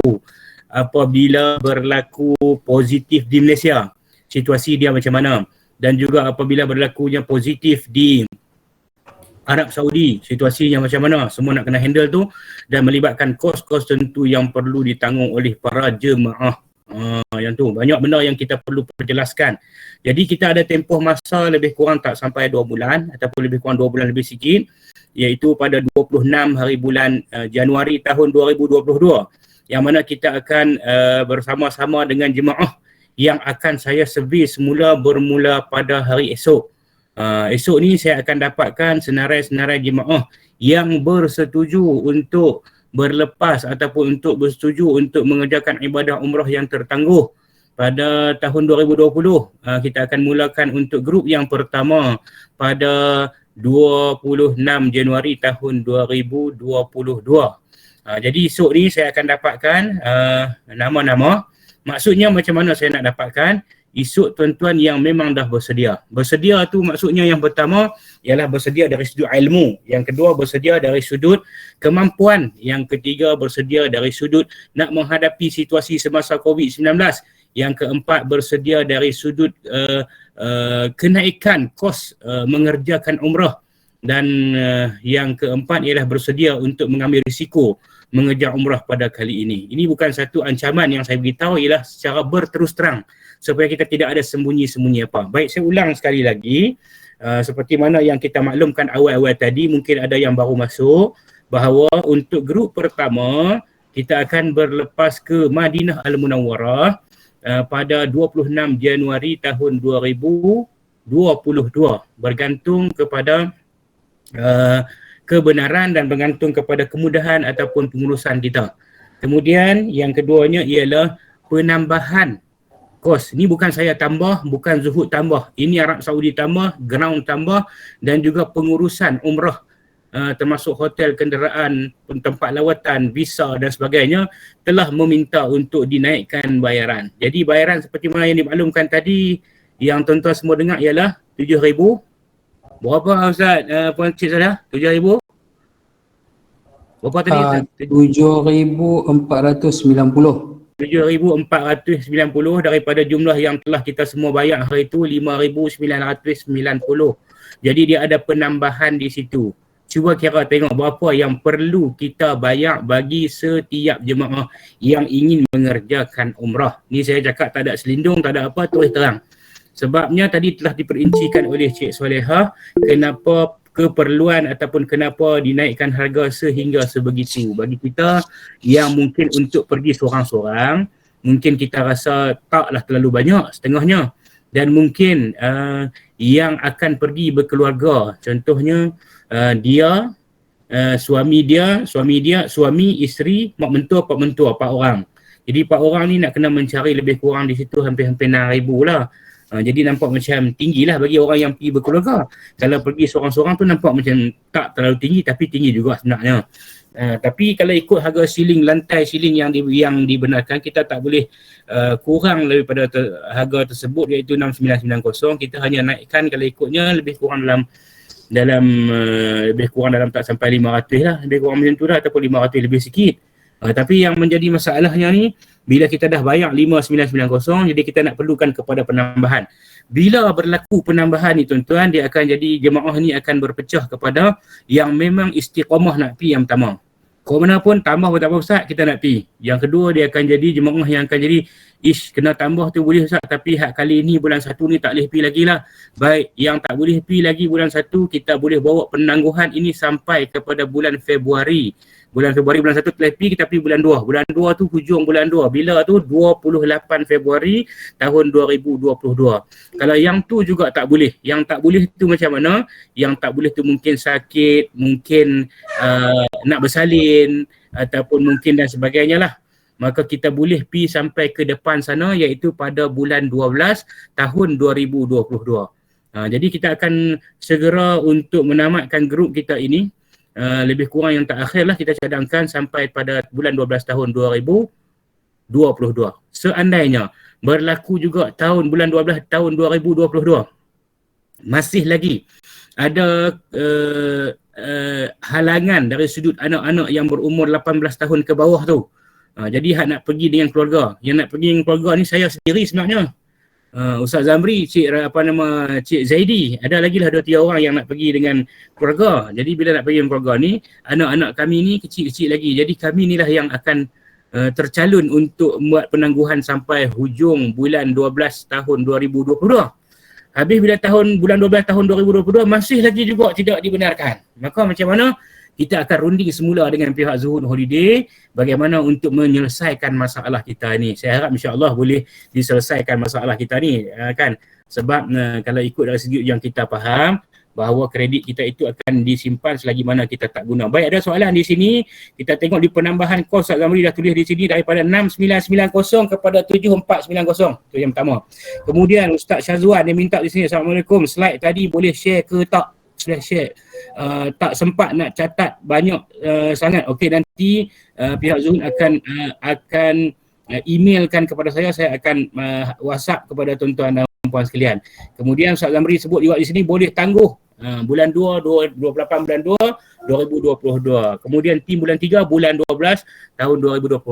positif di Malaysia, situasi dia macam mana, dan juga apabila berlakunya positif di Arab Saudi, situasinya macam mana, semua nak kena handle tu, dan melibatkan kos-kos tentu yang perlu ditanggung oleh para jemaah. Yang tu banyak benda yang kita perlu perjelaskan. Jadi kita ada tempoh masa lebih kurang tak sampai 2 bulan ataupun lebih kurang 2 bulan lebih sikit, iaitu pada 26 hari bulan Januari tahun 2022, yang mana kita akan bersama-sama dengan jemaah yang akan saya servis bermula pada hari esok. Esok ni saya akan dapatkan senarai-senarai jemaah yang bersetuju untuk berlepas ataupun untuk bersetuju untuk mengerjakan ibadah umrah yang tertangguh pada tahun 2020. Kita akan mulakan untuk grup yang pertama pada 26 Januari tahun 2022. Jadi esok ni saya akan dapatkan nama-nama. Maksudnya macam mana saya nak dapatkan? Esok tuan-tuan yang memang dah bersedia. Bersedia tu maksudnya yang pertama ialah bersedia dari sudut ilmu. Yang kedua bersedia dari sudut kemampuan. Yang ketiga bersedia dari sudut nak menghadapi situasi semasa COVID-19. Yang keempat bersedia dari sudut kenaikan kos mengerjakan umrah. Dan yang keempat ialah bersedia untuk mengambil risiko mengejar umrah pada kali ini. Ini bukan satu ancaman yang saya beritahu, ialah secara berterus terang supaya kita tidak ada sembunyi-sembunyi apa. Baik, saya ulang sekali lagi. Seperti mana yang kita maklumkan awal-awal tadi, mungkin ada yang baru masuk, bahawa untuk grup pertama kita akan berlepas ke Madinah Al-Munawwarah pada 26 Januari tahun 2022, bergantung kepada kebenaran dan bergantung kepada kemudahan ataupun pengurusan kita. Kemudian yang keduanya ialah penambahan kos. Ini bukan saya tambah, bukan Zuhud tambah. Ini Arab Saudi tambah, ground tambah dan juga pengurusan umrah termasuk hotel, kenderaan, tempat lawatan, visa dan sebagainya telah meminta untuk dinaikkan bayaran. Jadi bayaran seperti mana yang dimaklumkan tadi, yang tuan-tuan semua dengar ialah 7,000. Berapa Ustaz? Puan Cik saya? 7,000? Berapa tadi Ustaz? 7,490. 7,490 daripada jumlah yang telah kita semua bayar hari itu 5,990. Jadi dia ada penambahan di situ. Cuba kira tengok berapa yang perlu kita bayar bagi setiap jemaah yang ingin mengerjakan umrah. Ni saya cakap tak ada selindung, tak ada apa, terus terang. Sebabnya tadi telah diperincikan oleh Cik Solehah kenapa keperluan ataupun kenapa dinaikkan harga sehingga sebegitu. Bagi kita yang mungkin untuk pergi seorang-seorang, mungkin kita rasa taklah terlalu banyak, setengahnya. Dan mungkin yang akan pergi berkeluarga, contohnya dia, suami, isteri, mak mentua, pak mentua, 4 orang. Jadi 4 orang ni nak kena mencari lebih kurang di situ hampir-hampir 6,000 lah. Jadi nampak macam tinggilah bagi orang yang pergi berkeluarga. Kalau pergi seorang-seorang tu nampak macam tak terlalu tinggi, tapi tinggi juga sebenarnya. Tapi kalau ikut harga siling, lantai siling yang dibenarkan, kita tak boleh kurang daripada harga tersebut, iaitu 6,990. Kita hanya naikkan kalau ikutnya lebih kurang dalam tak sampai 500 lah, lebih kurang macam tu lah, ataupun 500 lebih sikit. Tapi yang menjadi masalahnya ni, bila kita dah bayar 5,990, jadi kita nak perlukan kepada penambahan. Bila berlaku penambahan ni tuan-tuan, dia akan jadi jemaah ni akan berpecah kepada yang memang istiqamah nak pergi yang pertama. Kau mana pun tambah pun tak apa Ustaz, kita nak pergi. Yang kedua, dia akan jadi jemaah yang akan jadi kena tambah tu boleh Ustaz, tapi hak kali ni bulan 1 ni tak boleh pergi lagi lah. Baik, yang tak boleh pergi lagi bulan 1, kita boleh bawa penangguhan ini sampai kepada bulan Februari. Bulan 1 telah pergi, kita pergi bulan 2. Bulan 2 tu hujung bulan 2. Bila tu? 28 Februari tahun 2022. Kalau yang tu juga tak boleh. Yang tak boleh tu macam mana? Yang tak boleh tu mungkin sakit, mungkin nak bersalin ataupun mungkin dan sebagainya lah. Maka kita boleh pergi sampai ke depan sana, iaitu pada bulan 12 tahun 2022. Jadi kita akan segera untuk menamatkan grup kita ini. Lebih kurang yang tak akhir lah kita cadangkan sampai pada bulan 12 tahun 2022. Seandainya berlaku juga bulan 12 tahun 2022, masih lagi ada halangan dari sudut anak-anak yang berumur 18 tahun ke bawah tu. Jadi hak nak pergi dengan keluarga. Yang nak pergi dengan keluarga ni saya sendiri sebenarnya. Ustaz Zamri, Cik Zaidi, ada lagi lah 2-3 orang yang nak pergi dengan keluarga. Jadi bila nak pergi dengan keluarga ni, anak-anak kami ni kecil-kecil lagi. Jadi kami ni lah yang akan tercalon untuk membuat penangguhan sampai hujung bulan 12 tahun 2022. Habis bila bulan 12 tahun 2022 masih lagi juga tidak dibenarkan. Maka macam mana? Kita akan runding semula dengan pihak Zuhud Holiday bagaimana untuk menyelesaikan masalah kita ni. Saya harap insya-Allah boleh diselesaikan masalah kita ni kan. Sebab kalau ikut dari segi yang kita faham bahawa kredit kita itu akan disimpan selagi mana kita tak guna. Baik, ada soalan di sini. Kita tengok di penambahan kos Ustaz Zamri dah tulis di sini daripada 6,990 kepada 7,490. Itu yang pertama. Kemudian Ustaz Syazwan dia minta di sini, Assalamualaikum, slide tadi boleh share ke tak? Boleh share. tak sempat nak catat banyak sangat. Okey, nanti pihak Zuhud akan emailkan kepada saya akan WhatsApp kepada tuan-tuan dan puan sekalian. Kemudian Ustaz Zamri sebut juga di sini boleh tangguh bulan 2, 28 bulan 2, 2022. Kemudian tim bulan 3, bulan 12 tahun 2022.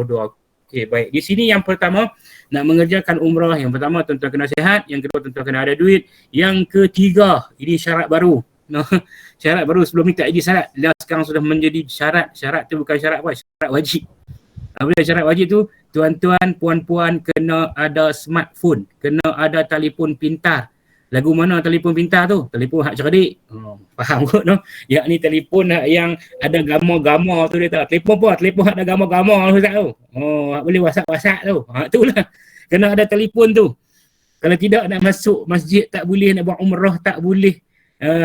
Okey, baik. Di sini yang pertama nak mengerjakan umrah, yang pertama tuan-tuan kena sihat, yang kedua tuan-tuan kena ada duit, yang ketiga ini syarat baru. Syarat baru, sebelum ni tak jadi syarat, dah sekarang sudah menjadi syarat. Syarat tu bukan syarat apa, syarat wajib. Apa dia syarat wajib tu? Tuan-tuan, puan-puan kena ada smartphone, kena ada telefon pintar. Lagu mana telefon pintar tu? Telefon hak cerdik. Faham kot no? Yakni telefon yang ada gambar-gambar tu dia tak. Telefon apa? Telefon hak ada gambar-gambar tu tak tu. Hak boleh WhatsApp tu. Itulah. Kena ada telefon tu. Kalau tidak nak masuk masjid tak boleh, nak buat umrah tak boleh.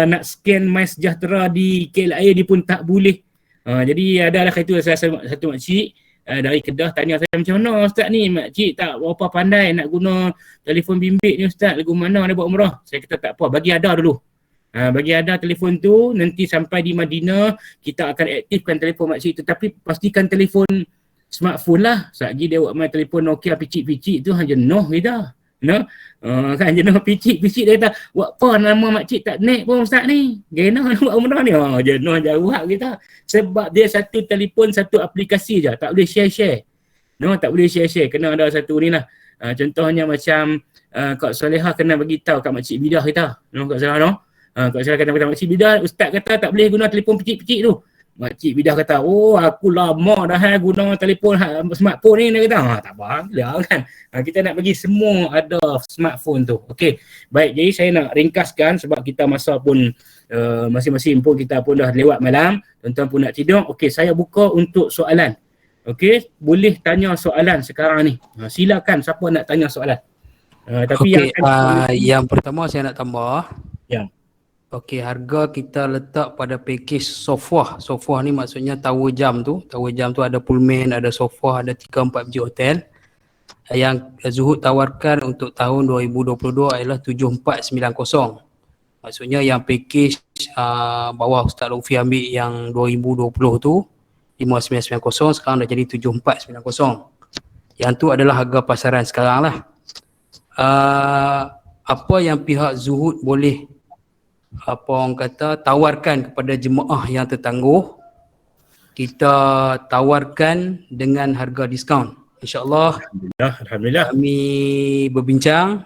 Nak scan MySejahtera di KLIA dia pun tak boleh. Jadi adalah itu satu makcik dari Kedah tanya saya, macam mana Ustaz ni, makcik tak berapa pandai nak guna telefon bimbit ni Ustaz, lagu mana nak buat umrah? Saya kata tak apa, bagi ada dulu. Bagi ada telefon tu, nanti sampai di Madinah kita akan aktifkan telefon makcik tu, tapi pastikan telefon smartphone lah. Satgi dia buat main telefon Nokia picik-picik tu jenuh kita. No? Kan jenuh picik-picik dia kata, buat apa nama makcik tak naik pun Ustaz ni? Gena nak buat umrah ni. Jenuh jauh kita. Sebab dia satu telefon, satu aplikasi je. Tak boleh share-share. No, tak boleh share-share. Kena ada satu ni lah. Contohnya macam Kak Solehah kena bagi tahu kat makcik bidah kita. No, Kak Solehah no? Kak Solehah kena beritahu makcik bidah, Ustaz kata tak boleh guna telefon picik-picik tu. Makcik bidah kata, oh aku lama dah guna telefon smartphone ni. Dia kata, tak apa lah kan. Kita nak bagi semua ada smartphone tu. Okey, baik, jadi saya nak ringkaskan sebab kita masa pun masing-masing pun kita pun dah lewat malam. Tuan-tuan pun nak tidur. Okey, saya buka untuk soalan. Okey, boleh tanya soalan sekarang ni. Silakan siapa nak tanya soalan. Tapi yang pertama saya nak tambah. Ya. Okey, harga kita letak pada package sofa. Sofa ni maksudnya tower jam tu. Tower jam tu ada pullman, ada sofa, ada 3-4 biji hotel. Yang Zuhud tawarkan untuk tahun 2022 adalah 7490. Maksudnya yang package bawah Ustaz Lutfi ambil yang 2020 tu 5990, sekarang dah jadi 7490. Yang tu adalah harga pasaran sekarang lah. Apa yang pihak Zuhud boleh orang kata tawarkan kepada jemaah yang tertangguh, kita tawarkan dengan harga diskaun. InsyaAllah Alhamdulillah. Kami berbincang,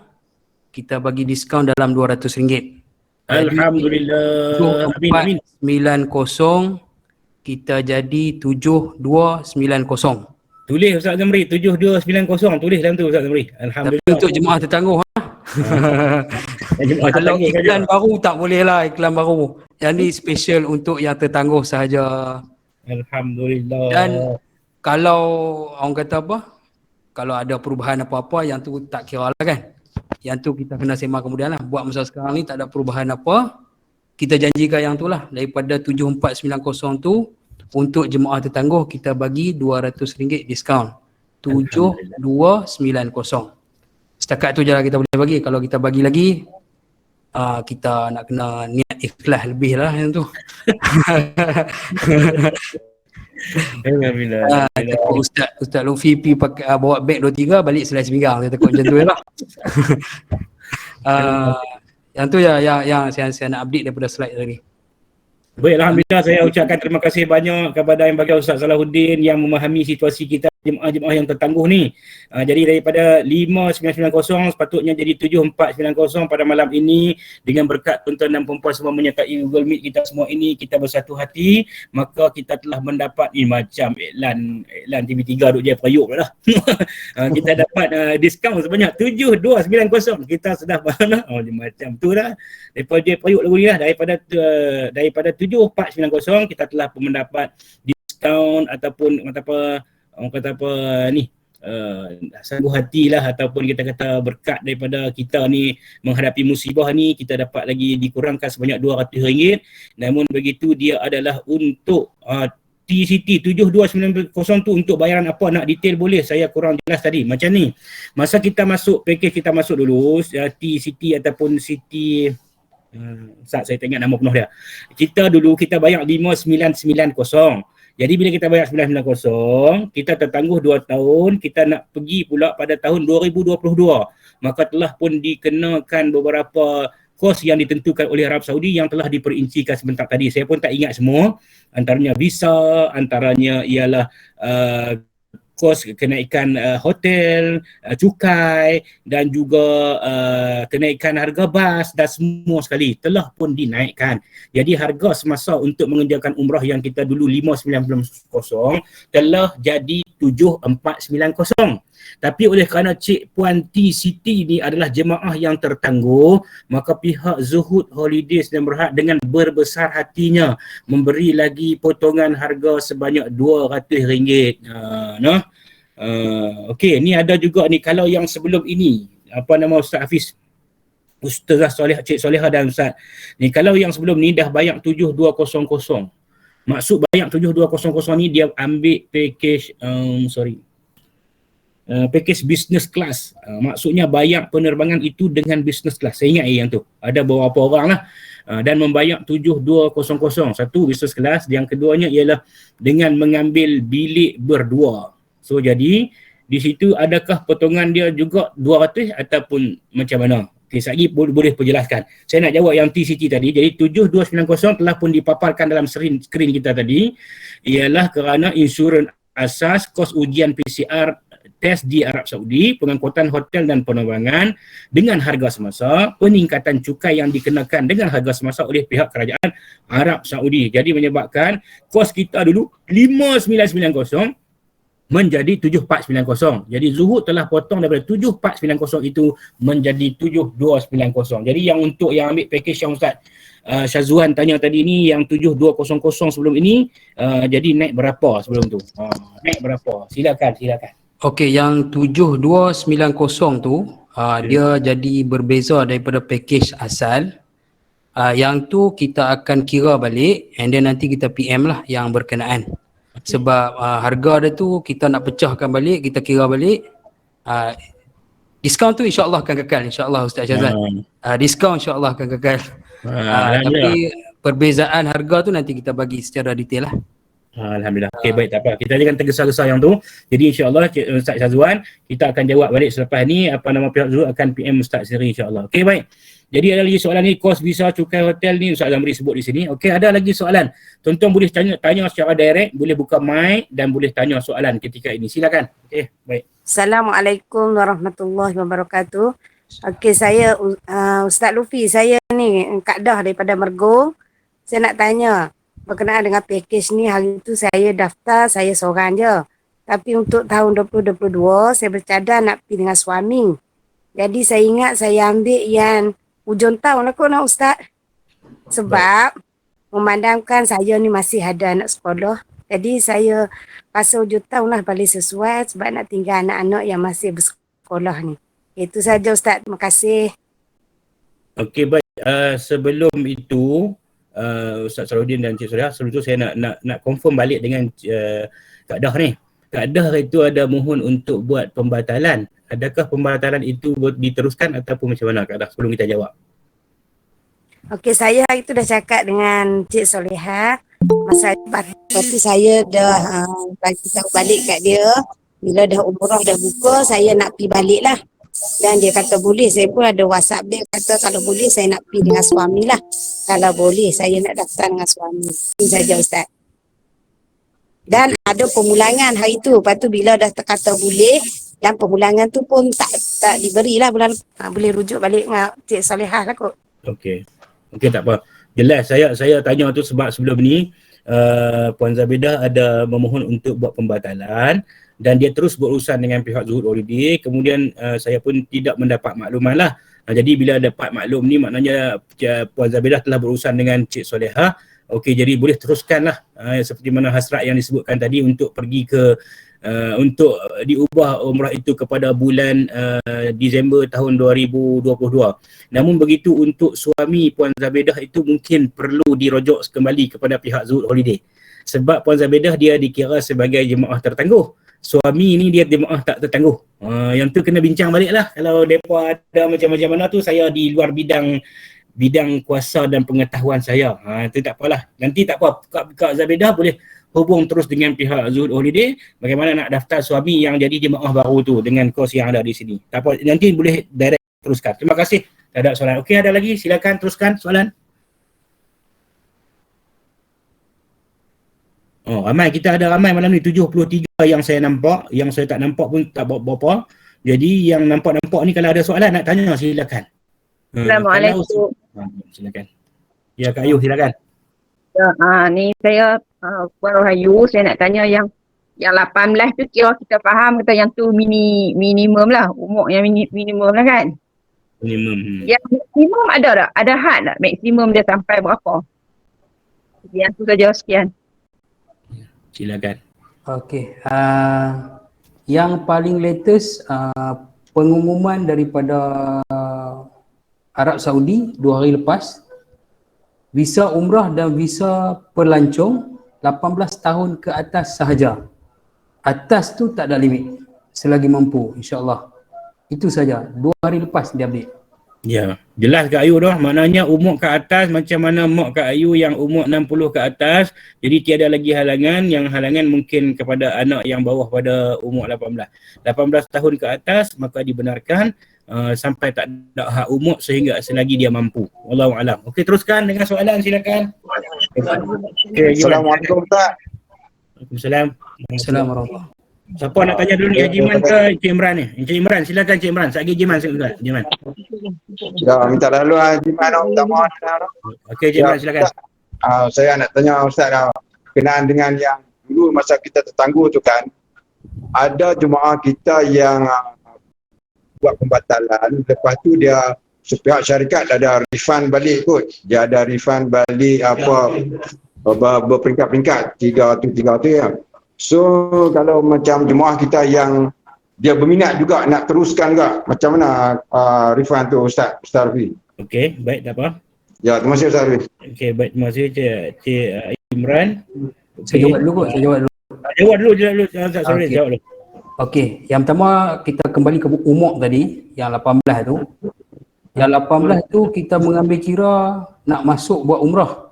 kita bagi diskaun dalam RM200. Alhamdulillah. 7490 kita jadi 7290. Tulis Ustaz Zamri 7290, tulis dalam tu Ustaz Zamri. Alhamdulillah. Tapi untuk jemaah tertangguh kalau iklan baru tak boleh lah, iklan baru. Yang ni special untuk yang tertangguh sahaja. Alhamdulillah. Dan kalau orang kata apa, kalau ada perubahan apa-apa, yang tu tak kira lah kan. Yang tu kita kena semak kemudian lah. Buat masa sekarang ni tak ada perubahan apa, kita janjikan yang tu lah. Daripada 7490 tu, untuk jemaah tertangguh kita bagi RM200 diskaun. 7290. Setakat tu je lah kita boleh bagi. Kalau kita bagi lagi, kita nak kena niat ikhlas lebih lah yang tu. Alhamdulillah. Ustaz Lutfi pergi bawa beg 2-3 balik selai sepinggang. Saya takut macam tu lah. Yang tu yang saya nak update daripada slide tadi. Baik, Alhamdulillah, saya ucapkan terima kasih banyak kepada yang bagi Ustaz Salahuddin yang memahami situasi kita jemaah-jemaah yang tertangguh ni. Jadi daripada 5990 sepatutnya jadi 7490 pada malam ini. Dengan berkat tuan-tuan dan perempuan semua menyertai Google Meet kita semua ini, kita bersatu hati, maka kita telah mendapat macam iklan TV3 duk je perayuk pula dah. Kita dapat diskaun sebanyak 7290. Kita sudah macam tu dah. Daripada je perayuk lagu ni lah, daripada 7490 kita telah pun mendapat diskaun ataupun orang kata apa ni, sanggup hati lah, ataupun kita kata berkat daripada kita ni menghadapi musibah ni, kita dapat lagi dikurangkan sebanyak RM200. Namun begitu dia adalah untuk TCT 7290 tu untuk bayaran apa, nak detail boleh saya kurang jelas tadi. Macam ni, masa kita masuk package, kita masuk dulu TCT ataupun City Ustaz, saya tak ingat nama penuh dia. Kita bayar 5990. Jadi bila kita bayar 990, kita tertangguh 2 tahun, kita nak pergi pula pada tahun 2022. Maka telah pun dikenakan beberapa kos yang ditentukan oleh Arab Saudi yang telah diperincikan sebentar tadi. Saya pun tak ingat semua. Antaranya visa, antaranya ialah kos kenaikan hotel, cukai dan juga kenaikan harga bas dan semua sekali telah pun dinaikkan. Jadi harga semasa untuk mengerjakan umrah yang kita dulu 590 telah jadi 7490. Tapi oleh kerana Cik Puan T Siti ni adalah jemaah yang tertangguh, maka pihak Zuhud Holidays dan Berhad dengan berbesar hatinya memberi lagi potongan harga sebanyak RM200. Okey, ni ada juga ni, kalau yang sebelum ini, apa nama Ustaz Hafiz, Ustazah Soleh, Cik Solehah dan Ustaz ni, kalau yang sebelum ni dah bayar 7200. Maksud bayar 7200 ni dia ambil package package business class. Maksudnya bayar penerbangan itu dengan business class. Saya ingat yang tu. Ada beberapa orang lah. Dan membayar 7200. Satu business class, yang keduanya ialah dengan mengambil bilik berdua. So jadi di situ adakah potongan dia juga 200 ataupun macam mana? Okay, sekejap lagi boleh perjelaskan. Saya nak jawab yang TCT tadi. Jadi 7290 telah pun dipaparkan dalam skrin kita tadi, ialah kerana insurans asas, kos ujian PCR test di Arab Saudi, pengangkutan hotel dan penerbangan dengan harga semasa, peningkatan cukai yang dikenakan dengan harga semasa oleh pihak kerajaan Arab Saudi. Jadi menyebabkan kos kita dulu 5990 menjadi 7490. Jadi Zuhud telah potong daripada 7490 itu menjadi 7290. Jadi yang untuk yang ambil package yang Ustaz Syazwan tanya tadi ni, yang 7200 sebelum ini, jadi naik berapa sebelum tu? Naik berapa? Silakan. Okey, yang 7290 tu dia jadi berbeza daripada package asal. Yang tu kita akan kira balik and then nanti kita PM lah yang berkenaan. Sebab harga dia tu kita nak pecahkan balik, kita kira balik. Diskaun tu insya-Allah akan kekal, insya-Allah Ustaz Syazwan. Diskaun insya-Allah akan kekal. Tapi perbezaan harga tu nanti kita bagi secara detail lah. Alhamdulillah. Okey, baik, tak apa. Kita jangan tergesa-gesa yang tu. Jadi insya-Allah Ustaz Syazwan, kita akan jawab balik selepas ni. Apa nama pihak Zuhud akan PM Ustaz sendiri insya-Allah. Okey, baik. Jadi ada lagi soalan ni, kos visa, cukai hotel ni Ustaz Zamri sebut di sini. Okey, ada lagi soalan. Tuan-tuan boleh tanya secara direct, boleh buka mic dan boleh tanya soalan ketika ini. Silakan. Okey, baik. Assalamualaikum warahmatullahi wabarakatuh. Okey, saya Ustaz Lufi, saya ni Kaedah daripada Mergong. Saya nak tanya berkenaan dengan package ni. Hari tu saya daftar, saya seorang je. Tapi untuk tahun 2022 saya bercadang nak pergi dengan suami. Jadi saya ingat saya ambil yang hujung tahun lah kot nak Ustaz. Sebab memandangkan saya ni masih ada anak sekolah. Jadi saya rasa hujung tahun lah paling sesuai sebab nak tinggal anak-anak yang masih bersekolah ni. Itu saja Ustaz. Terima kasih. Okey, baik. Sebelum itu Ustaz Salahuddin dan Cik Solehah, sebelum tu saya nak confirm balik dengan Kaedah ni. Kaedah itu ada mohon untuk buat pembatalan. Adakah pembatalan itu diteruskan ataupun macam mana Kaedah, sebelum kita jawab? Okey, saya hari tu dah cakap dengan Cik Solehah. Masa tu saya dah bagi tahu balik kat dia. Bila dah umrah dah buka, saya nak pergi balik lah. Dan dia kata boleh. Saya pun ada WhatsApp dia kata kalau boleh saya nak pergi dengan suami lah. Kalau boleh saya nak daftar dengan suami. Ini saja Ustaz. Dan ada pemulangan hari tu. Lepas tu bila dah terkata boleh, dan pemulangan tu pun tak diberilah bulan boleh rujuk balik dengan Cik Solehah lah kot. Okey, tak apa. Jelas, saya tanya tu sebab sebelum ni Puan Zabedah ada memohon untuk buat pembatalan dan dia terus berurusan dengan pihak Zuhud Holiday. Kemudian saya pun tidak mendapat makluman lah. Jadi bila dapat maklum ni maknanya Puan Zabedah telah berurusan dengan Cik Solehah. Okey, jadi boleh teruskanlah seperti mana hasrat yang disebutkan tadi untuk pergi ke untuk diubah umrah itu kepada bulan Disember tahun 2022. Namun begitu untuk suami Puan Zabedah itu mungkin perlu dirujuk kembali kepada pihak Zuhud Holiday. Sebab Puan Zabedah dia dikira sebagai jemaah tertangguh. Suami ni dia jemaah tak tertangguh. Yang tu kena bincang balik lah. Kalau mereka ada macam-macam mana tu, saya di luar bidang bidang kuasa dan pengetahuan saya. Itu tak apalah. Nanti tak apa, Kak Zabedah boleh hubung terus dengan pihak Zuhud Holiday bagaimana nak daftar suami yang jadi jemaah baru tu dengan kos yang ada di sini. Tak apa, nanti boleh direct teruskan. Terima kasih. Tak ada soalan. Okey, ada lagi? Silakan teruskan soalan. Oh, ramai, kita ada ramai malam ni 73 yang saya nampak, yang saya tak nampak pun tak berapa. Jadi yang nampak-nampak ni kalau ada soalan nak tanya silakan. Assalamualaikum. Silakan. Ya Kak Ayu silakan. Ya, ni saya Puan Rohayu, saya nak tanya yang 18 tu kira kita faham kata yang tu minimum lah, umur yang minimum lah kan. Minimum. Yang maksimum ada tak? Ada had tak? Maksimum dia sampai berapa? Yang tu saja, sekian. Silakan. Okey. Yang paling latest pengumuman daripada Arab Saudi 2 hari lepas, visa umrah dan visa pelancong 18 tahun ke atas sahaja. Atas tu tak ada limit. Selagi mampu, insya-Allah. Itu saja. 2 hari lepas dia update. Ya, jelas Kak Ayu dah. Maknanya umur ke atas macam mana mak Kak Ayu yang umur 60 ke atas. Jadi tiada lagi halangan. Yang halangan mungkin kepada anak yang bawah pada umur 18. 18 tahun ke atas maka dibenarkan sampai tak ada hak umur sehingga selagi dia mampu. Wallahu alam. Okey, teruskan dengan soalan silakan. Okay, Assalamualaikum Ustaz. Waalaikumsalam. Assalamualaikum. Siapa nak tanya dulu ni, Haji Iman ke Encik Imran ni? Encik Imran, silakan Encik Imran. Sekejap Haji Iman, silakan. Haji Iman. Ya, minta lalu Haji Iman, minta mohon. Okey, Haji Imran silakan. Saya nak tanya Ustaz berkenaan dengan yang dulu masa kita tertangguh tu kan, ada jemaah kita yang buat pembatalan, lepas tu dia sepihak syarikat ada refund balik kot. Dia ada refund balik berperingkat-peringkat, tiga tu ya. So kalau macam jemaah kita yang dia berminat juga nak teruskan juga, macam mana refund tu Ustaz Rafi? Okey, baik, tak apa. Ya, terima kasih Ustaz Rafi. Okey, baik, terima kasih Cik Imran. Saya jawab dulu kot, saya jawab dulu. Jawab dulu, Ustaz Sorry, Okey. jawab dulu. Okey, yang pertama kita kembali ke umur tadi, yang 18 tu. Yang 18 tu kita mengambil kira nak masuk buat umrah.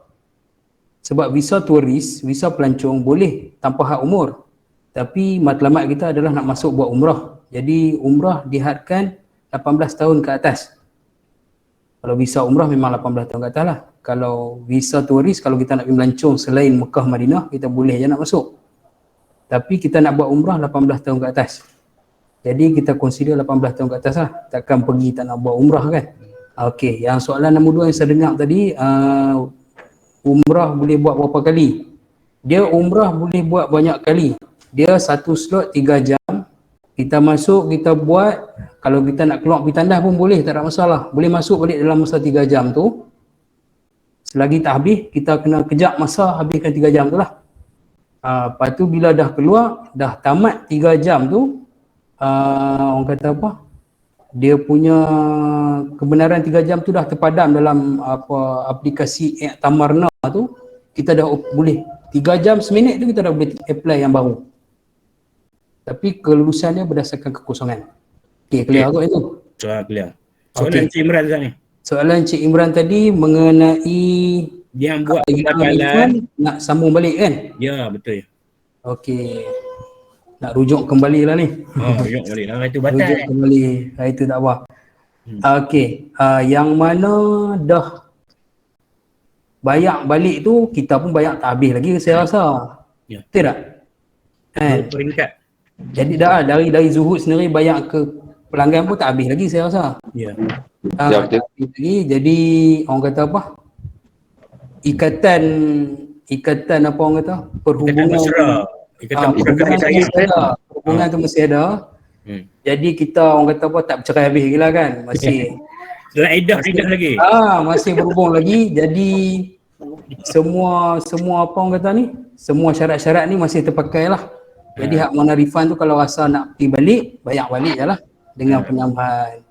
Sebab visa turis, visa pelancong boleh tanpa had umur. Tapi matlamat kita adalah nak masuk buat umrah. Jadi umrah dihadkan 18 tahun ke atas. Kalau visa umrah memang 18 tahun ke atas lah. Kalau visa turis, kalau kita nak pergi melancong selain Mekah, Madinah, kita boleh je nak masuk. Tapi kita nak buat umrah 18 tahun ke atas. Jadi kita consider 18 tahun ke atas lah. Takkan pergi tak nak buat umrah kan. Okey, yang soalan nombor 2 yang saya dengar tadi, umrah boleh buat berapa kali? Dia umrah boleh buat banyak kali. Dia satu slot 3 jam. Kita masuk, kita buat. Kalau kita nak keluar pergi tandas pun boleh, tak ada masalah. Boleh masuk balik dalam masa 3 jam tu. Selagi tak habis, kita kena kejap masa habiskan 3 jam tu lah. Lepas tu bila dah keluar, dah tamat 3 jam tu, orang kata apa? Dia punya kebenaran 3 jam tu dah terpadam dalam aplikasi Tamarna tu, kita dah boleh 3 jam seminit tu kita dah boleh apply yang baru. Tapi kelulusannya berdasarkan kekosongan. Okey, clear kot itu? Soalan clear. Soalan Cik Imran tadi. Soalan Cik Imran tadi mengenai yang buat pembatalan nak sambung balik kan? Ya, betul. Okey. Nak rujuk kembali lah ni. Rujuk balik lah, itu batal. Rujuk kembali, itu tak apa. Okey, yang mana dah bayar balik tu, kita pun bayar tak habis lagi saya rasa. Ya. Betul tak? Kan? Peringkat. Jadi dah dari Zuhud sendiri bayar ke pelanggan pun tak habis lagi saya rasa. Ya. Ya, betul. Tak habis lagi, jadi orang kata apa? Ikatan apa orang kata? Perhubungan. Hubungan tu masih ada. Jadi kita orang kata apa, tak bercerai habis lagi lah kan, masih dalam iddah lagi. Masih berhubung lagi. Jadi semua apa orang kata ni, semua syarat-syarat ni masih terpakai lah. Jadi hak mana refund tu kalau rasa nak pergi balik, bayar balik je lah dengan penambahan.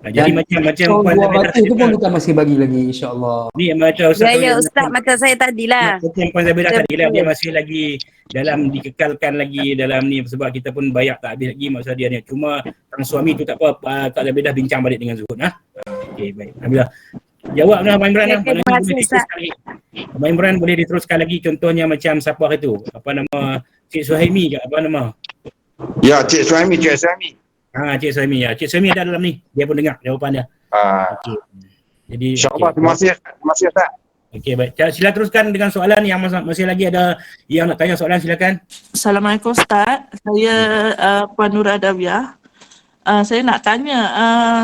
Jadi macam Puan Zabedah tu pun kita masih bagi lagi, insya-Allah. Ni macam Ustaz. Ya Ustaz, mata saya tadilah. Macam Puan Zabedah tadi lah, dia masih lagi dalam dikekalkan lagi dalam ni sebab kita pun bayar tak habis lagi maksud dia ni. Cuma tang suami tu tak apa, Kak Zabedah bincang balik dengan Zuhud. Okey, baik. Alhamdulillah. Jawablah Abang Imran lah. Okey, terima kasih Ustaz. Abang Imran boleh diteruskan lagi contohnya macam siapa itu? Apa nama? Cik Suhaimi ke apa nama? Ya, Cik Suhaimi. Cik Suhaimi ya. Cik Suhaimi ada dalam ni. Dia pun dengar jawapan dia. Okey. Jadi InsyaAllah, terima kasih Ustaz. Okey, baik. Sila teruskan dengan soalan yang masih lagi ada yang nak tanya soalan, silakan. Assalamualaikum Ustaz. Saya Puan Nur Adawiyah. Saya nak tanya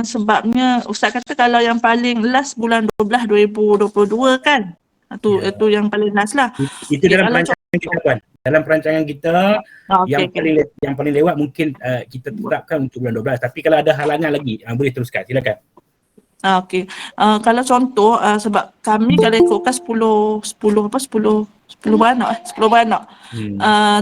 sebabnya Ustaz kata kalau yang paling last bulan 12 2022 kan? Itu yang paling last lah. Itu dalam perancangan kita, Puan. Dalam perancangan kita yang paling lewat mungkin kita tetapkan untuk bulan 12. Tapi kalau ada halangan lagi, boleh teruskan. Silakan. Okey. Kalau contoh sebab kami kalau ikutkan 10 beranak.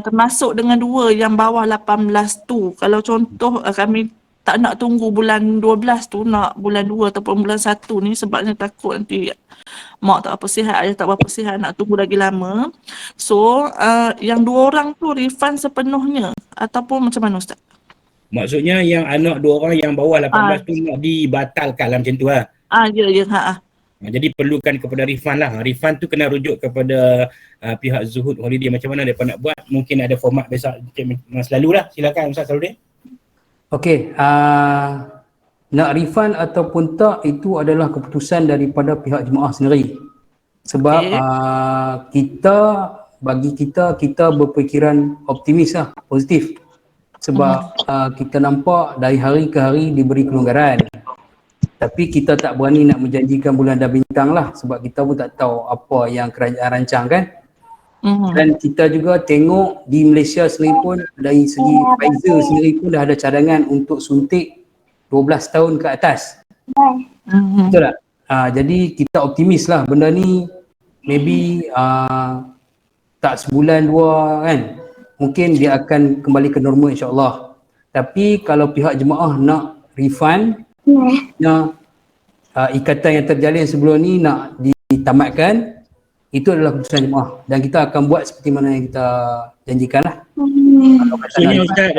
Termasuk dengan 2 yang bawah 18 tu. Kalau contoh kami tak nak tunggu bulan 12 tu, nak bulan 2 ataupun bulan 1 ni sebabnya takut nanti mak tak apa sihat, ayah tak apa sihat, nak tunggu lagi lama. So, yang 2 orang tu refund sepenuhnya ataupun macam mana Ustaz? Maksudnya yang anak 2 orang yang bawah 18 tu nak dibatalkan lah macam tu lah. Ya. Jadi perlukan kepada refund lah. Refund tu kena rujuk kepada pihak Zuhud Holiday macam mana mereka nak buat. Mungkin ada format besar Mas lalu lah. Silakan Ustaz Saludin. Okey, nak refund ataupun tak itu adalah keputusan daripada pihak jemaah sendiri. Sebab bagi kita berfikiran optimis lah, positif. Sebab kita nampak dari hari ke hari diberi kelonggaran. Tapi kita tak berani nak menjanjikan bulan dan bintang lah sebab kita pun tak tahu apa yang kerajaan rancang kan. Dan kita juga tengok di Malaysia sendiri pun dari segi Pfizer sendiri pun dah ada cadangan untuk suntik 12 tahun ke atas. Betul tak? Jadi kita optimis lah benda ni maybe tak sebulan 2 kan. Mungkin dia akan kembali ke normal insyaAllah. Tapi kalau pihak jemaah nak refund, ikatan yang terjalin sebelum ni nak ditamatkan, itu adalah keputusan jemaah. Dan kita akan buat seperti mana yang kita janjikan lah. Maksudnya Ustaz,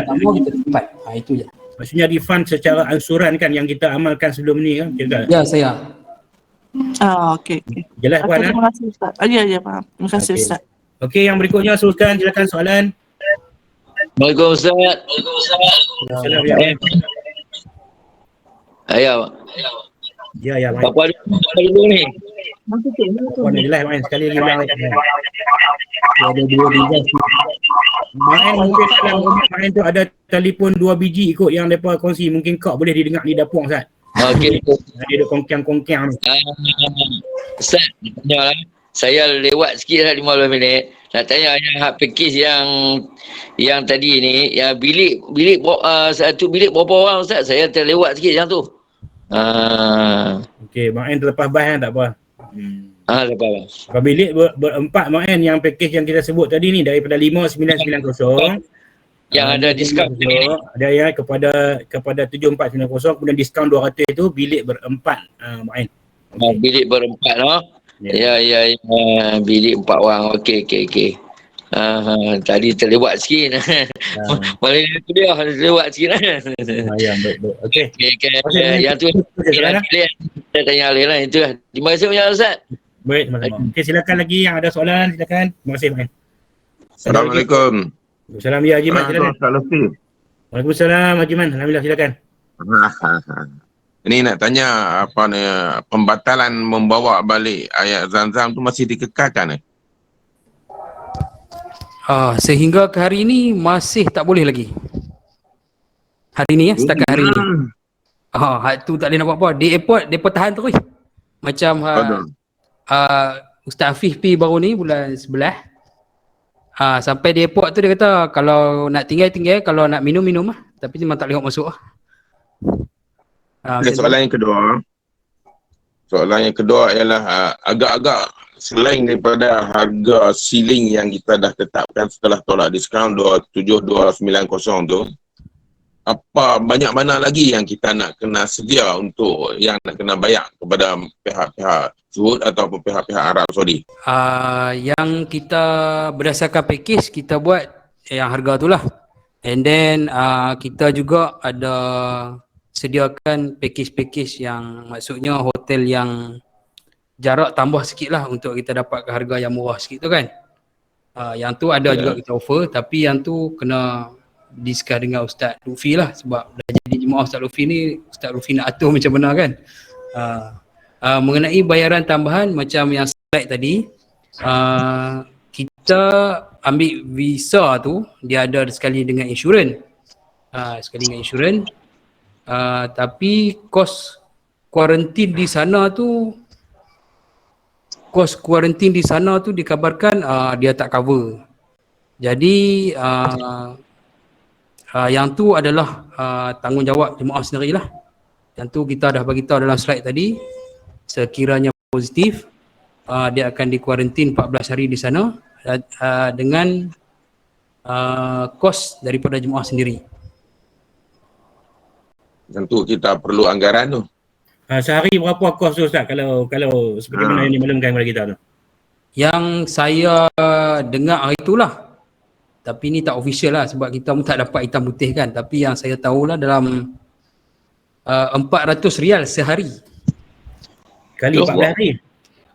kita tempat. Itu je. Maksudnya refund secara angsuran kan yang kita amalkan sebelum ni kan? Ya, saya. Okey. Jelas Puan? Terima kasih Ustaz. Ya, faham. Terima kasih Ustaz. Okey, yang berikutnya teruskan, silakan soalan. Assalamualaikum Ustaz. Assalamualaikum. Ya, baik. Apa dulu ni? Puan jelas main sekali lagi ulang. Ada 2 biji. Main mungkin dalam rumah main tu ada telefon 2 biji ikut yang depa kongsi, mungkin kau boleh didengar di dapur Ustaz. Okey. Dia ada kongkiang-kongkiang ni. Ustaz, tanyalah. Saya lewat sikit lah 15 minit. Nak tanya yang hak package yang tadi ni, yang bilik satu bilik berapa orang Ustaz? Saya terlewat sikit yang tu. Okey, main terlepas bahas tak apa. Lepas. Kalau bilik berempat main yang package yang kita sebut tadi ni daripada 5990 yang ada diskaun ada yang kepada 7490 kemudian diskaun 200 itu bilik berempat main. Okay. Bilik berempat Ya, bilik 4 orang. Okey. Tadi terlewat sikit. Boleh kuliah terlewat sikit. Ya, baik. Okey. Yang tu saya tanya alih lah itu lah. Terima kasih banyak Ustaz. Baik, teman-teman. Okey, silakan lagi yang ada soalan, silakan. Terima kasih, Main. Assalamualaikum. Assalamualaikum, ya Haji Man, silakan. Waalaikumsalam, Haji Man. Alhamdulillah, silakan. Ini nak tanya apa ni, pembatalan membawa balik ayat Zam-Zam tu masih dikekalkan Sehingga ke hari ini masih tak boleh lagi. Hari ni setakat hari ni. Tu tak boleh nak buat apa. Di airport depa tahan terus. Macam Ustaz Afif pi baru ni bulan 11. Sampai di airport tu dia kata kalau nak tinggal, kalau nak minum lah. Tapi memang tak boleh masuk lah. Soalan yang kedua ialah agak-agak selain daripada harga ceiling yang kita dah tetapkan setelah tolak diskaun 27290 tu, apa banyak mana lagi yang kita nak kena sedia untuk yang nak kena bayar kepada pihak-pihak Zuhud ataupun pihak-pihak Arab Saudi? Yang kita berdasarkan package kita buat yang harga tu lah. And then kita juga ada sediakan package-package yang maksudnya hotel yang jarak tambah sikit lah untuk kita dapat harga yang murah sikit tu kan. Yang tu ada juga kita offer, tapi yang tu kena discuss dengan Ustaz Lutfi lah, sebab dah jadi jemaah Ustaz Lutfi ni, Ustaz Lutfi nak atur macam mana kan. Mengenai bayaran tambahan macam yang slide tadi, kita ambil visa tu dia ada sekali dengan insurans. Tapi kos kuarantin di sana tu dikabarkan dia tak cover. Jadi yang tu adalah tanggungjawab jemaah sendirilah. Yang tu kita dah bagi tahu dalam slide tadi. Sekiranya positif, dia akan dikuarantin 14 hari di sana dengan kos daripada jemaah sendiri. Tentu kita perlu anggaran tu. Sehari berapa kos tu Ustaz kalau seperti mana yang dimaklumkan kepada kita tu? Yang saya dengar hari itulah. Tapi ni tak official lah sebab kita pun tak dapat hitam putih kan. Tapi yang saya tahulah dalam 400 rial sehari. Kali 14 hari?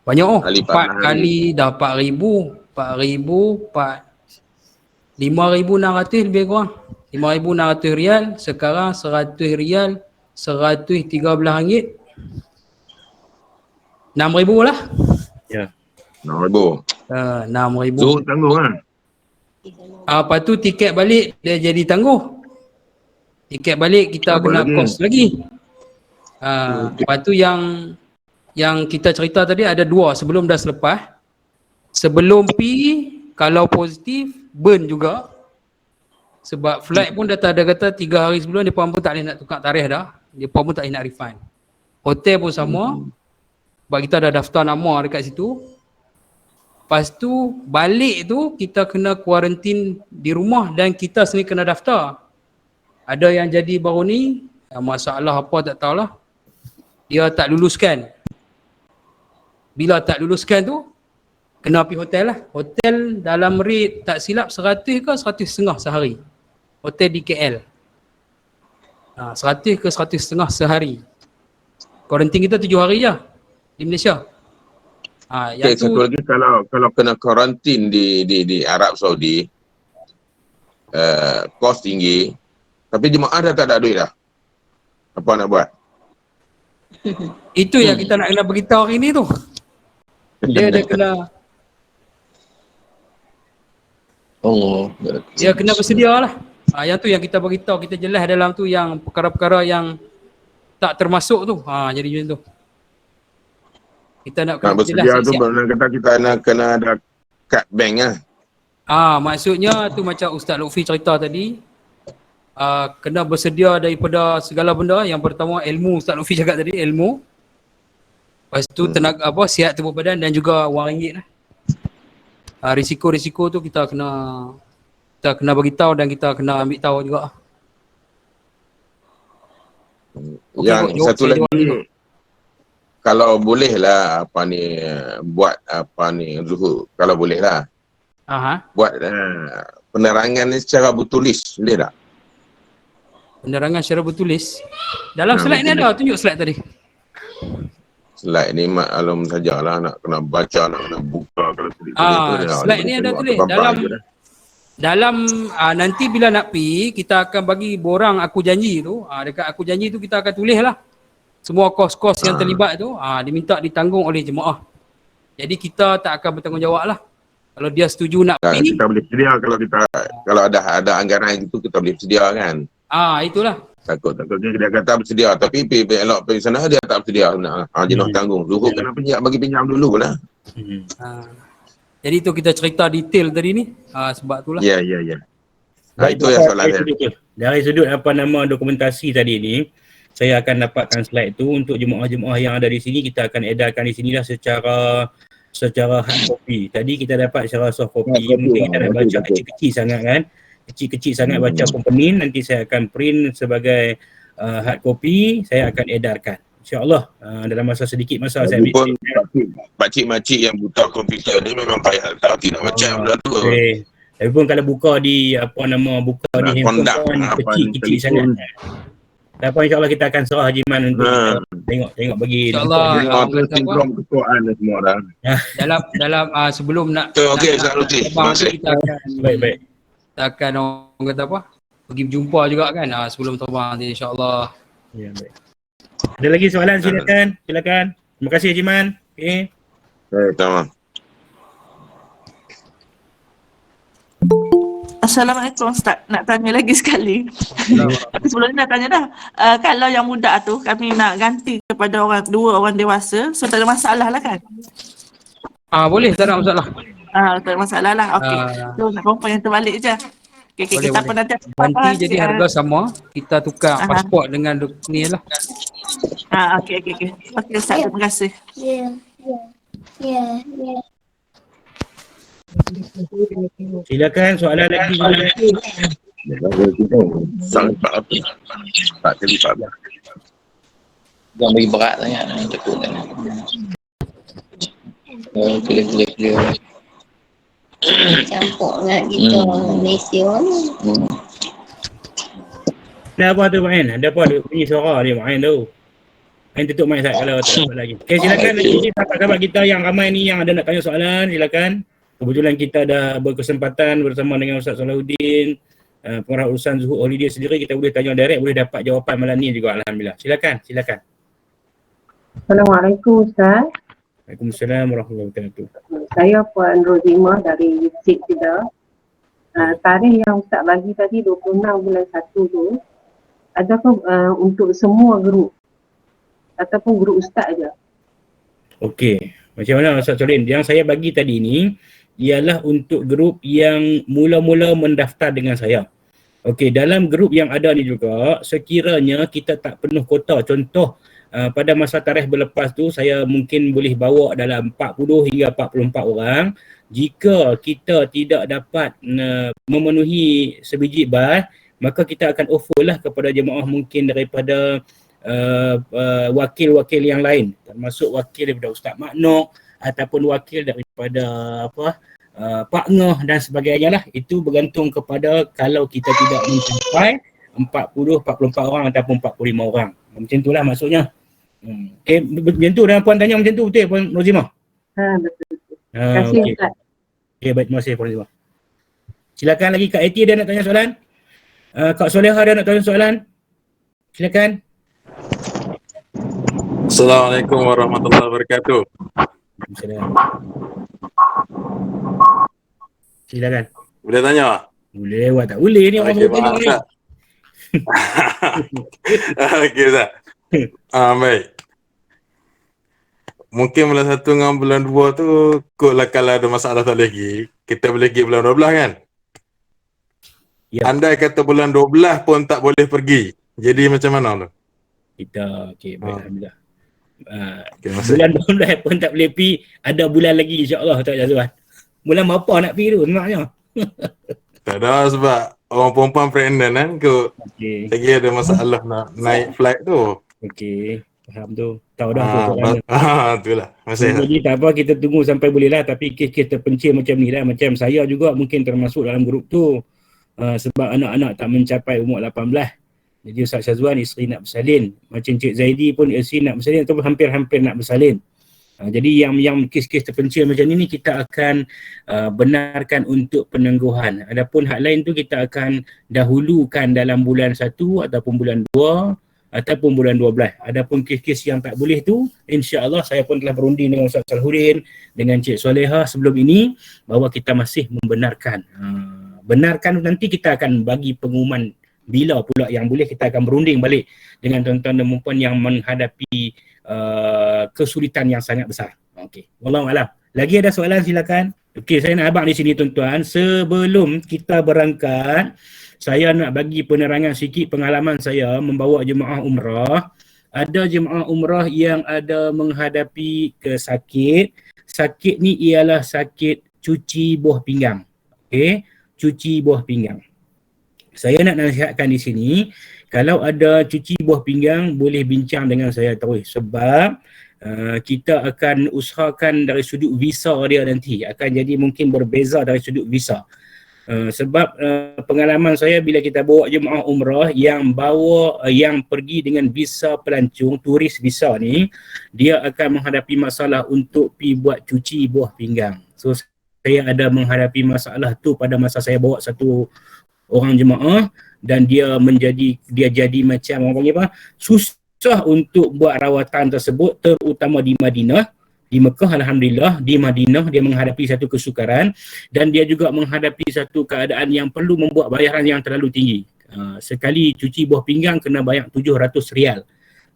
Banyak oh. Kali 4 kali dah 5,600 lebih kurang. 5,600 rial, sekarang 100 rial, 113 ringgit. 6,000 lah. Ya. 6,000. 6,000. Zuhud tanggung kan? Lepas tu tiket balik dia jadi tangguh. Tiket balik kita kena kos lagi. Lepas tu yang kita cerita tadi ada dua, sebelum dan selepas. Sebelum pergi kalau positif burn juga. Sebab flight pun dah ada kata 3 hari sebelum dia pun tak boleh nak tukar tarikh dah. Dia pun tak boleh nak refund. Hotel pun sama. Sebab kita dah daftar nama dekat situ. Lepas tu balik tu kita kena kuarantin di rumah dan kita sendiri kena daftar. Ada yang jadi baru ni, masalah apa tak tahulah. Dia tak luluskan. Bila tak luluskan tu, kena pergi hotel lah. Hotel dalam rate tak silap 100 ke 100.5 sehari. Hotel di KL. 100 ke 100.5 sehari. Kuarantin kita 7 hari je di Malaysia. Okay, satu lagi kalau kena kuarantin di Arab Saudi, kos tinggi, tapi jemaah dah tak ada duit dah. Apa nak buat? Itu yang kita nak kena beritahu hari ni tu. Dia kena dia kena bersedia lah. Yang tu yang kita beritahu, kita jelas dalam tu yang perkara-perkara yang tak termasuk tu. Jadi macam tu. Kita nak bersedia tu bermakna kata kita kena ada kad bank lah. Maksudnya tu macam Ustaz Lutfi cerita tadi. Kena bersedia daripada segala benda. Yang pertama ilmu, Ustaz Lutfi cakap tadi, ilmu. Lepas tu tenaga sihat tubuh badan dan juga wang ringgit lah. Risiko-risiko tu kita kena beritahu dan kita kena ambil tahu juga. Yang satu lagi, kalau boleh lah buat Zuhud, kalau boleh lah buat penerangan ni secara bertulis, boleh tak? Penerangan secara bertulis? Dalam slide ni ada, tunjuk slide tadi. Slide ni maklum sajalah, nak kena baca, nak kena buka. Kalau slide ni ada tulis. Dalam nanti bila nak pergi, kita akan bagi borang aku janji tu. Dekat aku janji tu kita akan tulis lah semua kos-kos yang terlibat tu, diminta ditanggung oleh jemaah. Jadi kita tak akan bertanggungjawab lah. Kalau dia setuju nak pergi, kita boleh sedia kalau ada anggaran itu kita boleh sedia kan. Itulah. Takutnya dia kata bersedia tapi elok pergi sana dia tak bersedia nak. Jenuh tanggung. Zuhud kena bagi pinjam dulu lah. Jadi tu kita cerita detail tadi ni. Sebab itulah. Ya. Itu yang soalan saya. Dari sudut dokumentasi tadi ni, saya akan dapatkan slide tu untuk jemaah-jemaah yang ada di sini. Kita akan edarkan di sinilah secara hard copy. Tadi kita dapat secara soft copy. Mungkin kita nak baca kecil-kecil sangat kan. Kecil-kecil sangat baca komponen. Nanti saya akan print sebagai hard copy. Saya akan edarkan. InsyaAllah dalam masa sedikit masa saya ambil. Pakcik-makcik yang buta komputer ni memang payah tak tidak macam benda tu. Tapi pun kalau buka di buka di handphone kecil-kecil sangat. Tak apa, insyaAllah kita akan serah Haji Man untuk kita tengok bagi InsyaAllah, Semua tu kata apa, sindrom ketuaan dah semua dah. dalam sebelum nak Okey, nak Ustaz Lutfi. Terima terbang tu kasih. kita akan baik. kita akan orang kata apa, pergi berjumpa juga kan sebelum terbang nanti insyaAllah. Ya, baik. Ada lagi soalan, silakan. Terima kasih Haji Man. Okey. Tamam. Assalamualaikum Ustaz. Nak tanya lagi sekali. Tapi sebelum ni nak tanya dah. Kalau yang budak tu kami nak ganti kepada dua orang dewasa, so tak ada masalah lah kan? Boleh, tak ada masalah. Tak ada masalah lah. Okey. So nak confirm yang terbalik je. Okey, Boleh, kita boleh. pun nanti Nanti jadi harga sama, kita tukar pasport dengan ni lah. Okey. Okey Ustaz, terima kasih. Silakan soalan lagi. Sangat apa? Tak kali Pak. Jangan bagi berat sangat, takut kan. Clear. Campur dengan kita orang Malaysia ni. Ada apa tu Main? Ada apa dia bunyi suara dia Main tu? Main tutup mic Ustaz kalau tak dapat lagi. Okey, silakan lagi sahabat-sahabat kita yang ramai ni yang ada nak tanya soalan, silakan. Kebetulan kita dah berkesempatan bersama dengan Ustaz Salahuddin, pengarah urusan Zuhud Holiday sendiri, kita boleh tanya direct, boleh dapat jawapan malam ni juga alhamdulillah. Silakan. Assalamualaikum Ustaz. Waalaikumsalam warahmatullahi wabarakatuh. Saya Puan Rozima dari Yusik Kedah. Tarikh yang Ustaz bagi tadi 26 bulan 1 tu, adakah untuk semua grup ataupun grup Ustaz aja? Okey. Macam mana Ustaz Solin? Yang saya bagi tadi ni ialah untuk grup yang mula-mula mendaftar dengan saya. Okey, dalam grup yang ada ni juga, sekiranya kita tak penuh kota, contoh pada masa tarikh berlepas tu saya mungkin boleh bawa dalam 40 hingga 44 orang. Jika kita tidak dapat memenuhi sebiji bas, maka kita akan offer lah kepada jemaah mungkin daripada wakil-wakil yang lain, termasuk wakil daripada Ustaz Maknok ataupun wakil daripada Pak Ngah dan sebagainya lah. Itu bergantung kepada kalau kita tidak mencapai 40, 44 orang ataupun 45 orang. Macam itulah maksudnya. Okay, macam tu dan Puan tanya macam tu betul Puan Rozimah? Betul. Terima kasih okay. Ustaz. Okay, baik, terima kasih Puan Rozimah. Silakan lagi Kak Eti ada nak tanya soalan? Kak Soleha ada nak tanya soalan? Silakan. Assalamualaikum warahmatullahi wabarakatuh. Silakan. Boleh tanya? Boleh, awak tak boleh ni orang Okey, tanya ni. Okey Ustaz. Baik. Mungkin bulan 1 dengan bulan 2 tu kotlah kalau ada masalah tak boleh pergi, kita boleh pergi bulan 12 kan? Ya. Andai kata bulan 12 pun tak boleh pergi, jadi macam mana tu? Kita, okey, baik, alhamdulillah. Okay, bulan 12 pun tak boleh pergi, ada bulan lagi insyaAllah tak Jazwan. Bulan berapa nak pergi tu sebenarnya? Tak ada sebab orang perempuan pregnant kan kot. Okay. Lagi ada masalah nak naik flight tu. Okey, faham tu. Tahu dah tu. Itulah. Masih. Jadi tak apa, kita tunggu sampai boleh lah. Tapi kes-kes terpencil macam ni lah. Macam saya juga mungkin termasuk dalam grup tu. Sebab anak-anak tak mencapai umur 18. Jadi Ustaz Syazwan isteri nak bersalin. Macam Cik Zaidi pun isteri nak bersalin ataupun hampir-hampir nak bersalin. Jadi yang kes-kes terpencil macam ni kita akan benarkan untuk penangguhan. Adapun hak lain tu kita akan dahulukan dalam bulan 1 ataupun bulan 2 ataupun bulan 12. Adapun kes-kes yang tak boleh tu, insya-Allah saya pun telah berunding dengan Ustaz Salahuddin, dengan Cik Soleha sebelum ini bahawa kita masih membenarkan. Benarkan nanti kita akan bagi pengumuman bila pula yang boleh, kita akan berunding balik dengan tuan-tuan dan puan yang menghadapi kesulitan yang sangat besar. Okey, wallahualam. Lagi ada soalan silakan. Okey, saya nak abang di sini tuan-tuan. Sebelum kita berangkat, saya nak bagi penerangan sikit pengalaman saya membawa jemaah umrah. Ada jemaah umrah yang ada menghadapi sakit. Sakit ni ialah sakit cuci buah pinggang. Okey, cuci buah pinggang. Saya nak nasihatkan di sini, kalau ada cuci buah pinggang boleh bincang dengan saya terus sebab kita akan usahakan dari sudut visa dia nanti akan jadi mungkin berbeza dari sudut visa. Sebab pengalaman saya bila kita bawa jemaah umrah yang yang pergi dengan visa pelancong, turis visa ni, dia akan menghadapi masalah untuk pi buat cuci buah pinggang. So saya ada menghadapi masalah tu pada masa saya bawa satu orang jemaah, dan dia jadi macam orang panggil apa, susah untuk buat rawatan tersebut, terutama di Madinah. Di Mekah alhamdulillah, di Madinah dia menghadapi satu kesukaran, dan dia juga menghadapi satu keadaan yang perlu membuat bayaran yang terlalu tinggi. Sekali cuci buah pinggang kena bayar 700 rial.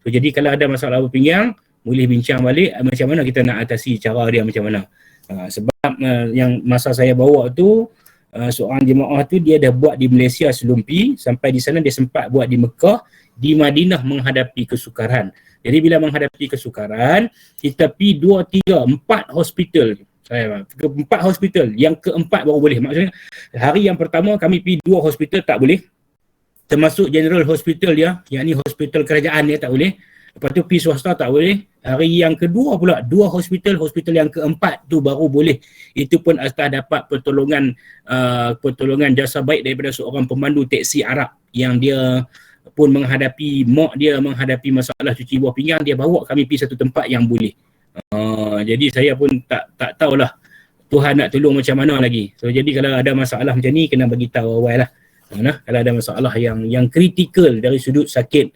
So jadi kalau ada masalah buah pinggang, boleh bincang balik macam mana kita nak atasi, cara dia macam mana. Sebab yang masa saya bawa tu, seorang jemaah tu dia dah buat di Malaysia sebelum pi, sampai di sana dia sempat buat di Mekah, di Madinah menghadapi kesukaran. Jadi bila menghadapi kesukaran, kita pi 2, 3, 4 hospital. 4 hospital, yang keempat baru boleh. Maksudnya hari yang pertama kami pi 2 hospital tak boleh, termasuk general hospital dia, yakni hospital kerajaan dia tak boleh. Lepas tu pi swasta tak boleh. Hari yang kedua pula 2 hospital yang keempat tu baru boleh. Itu pun atas dapat pertolongan jasa baik daripada seorang pemandu teksi Arab yang dia pun menghadapi masalah cuci buah pinggang, dia bawa kami pergi satu tempat yang boleh. Jadi saya pun tak tahulah Tuhan nak tolong macam mana lagi. So jadi kalau ada masalah macam ni kena bagi tahu awal lah. Kalau ada masalah yang kritikal dari sudut sakit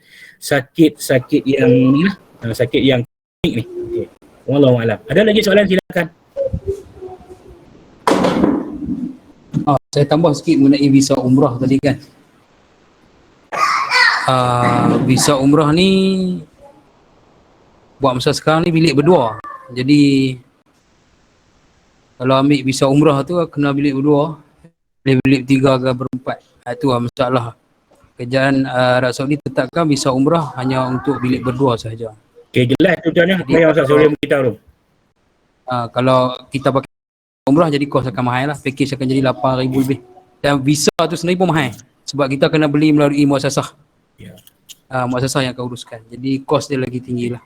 yang ni lah, sakit yang kronik ni. Okey. Wallahu a'lam. Ada lagi soalan, silakan. Saya tambah sikit mengenai visa umrah tadi kan. Visa umrah ni buat masa sekarang ni bilik berdua. Jadi kalau ambil visa umrah tu kena bilik berdua, boleh bilik 3 ke berempat. Itu lah masalah. Kerajaan Arab Saudi tetapkan visa umrah hanya untuk bilik berdua sahaja. Okey, jelas tu tuan. Saya Ustaz Suria beritahu tu. Kalau kita pakai umrah jadi kos akan mahal lah. Package akan jadi 8,000 lebih. Dan visa tu sendiri pun mahal. Sebab kita kena beli melalui muasasah. Muasasah yang akan uruskan. Jadi kos dia lagi tinggi lah.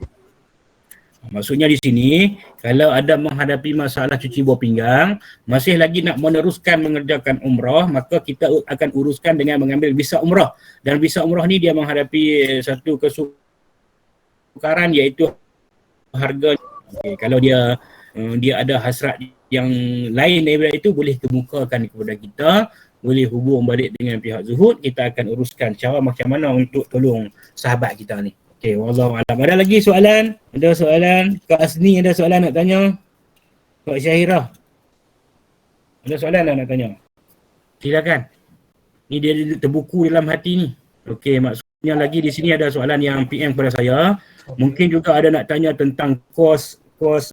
Maksudnya di sini, kalau ada menghadapi masalah cuci buah pinggang, masih lagi nak meneruskan mengerjakan umrah, maka kita akan uruskan dengan mengambil visa umrah. Dan visa umrah ni dia menghadapi satu kesukaran, iaitu harga. Okay, kalau dia ada hasrat yang lain daripada itu, boleh kemukakan kepada kita, boleh hubung balik dengan pihak Zuhud, kita akan uruskan cara macam mana untuk tolong sahabat kita ni. Okey, wallahu a'lam. Ada lagi soalan? Ada soalan? Kak Asni ada soalan nak tanya? Kak Syahirah ada soalan nak tanya? Silakan. Ni dia terbuku dalam hati ni. Okey, maksudnya lagi di sini ada soalan yang PM kepada saya. Mungkin juga ada nak tanya tentang kos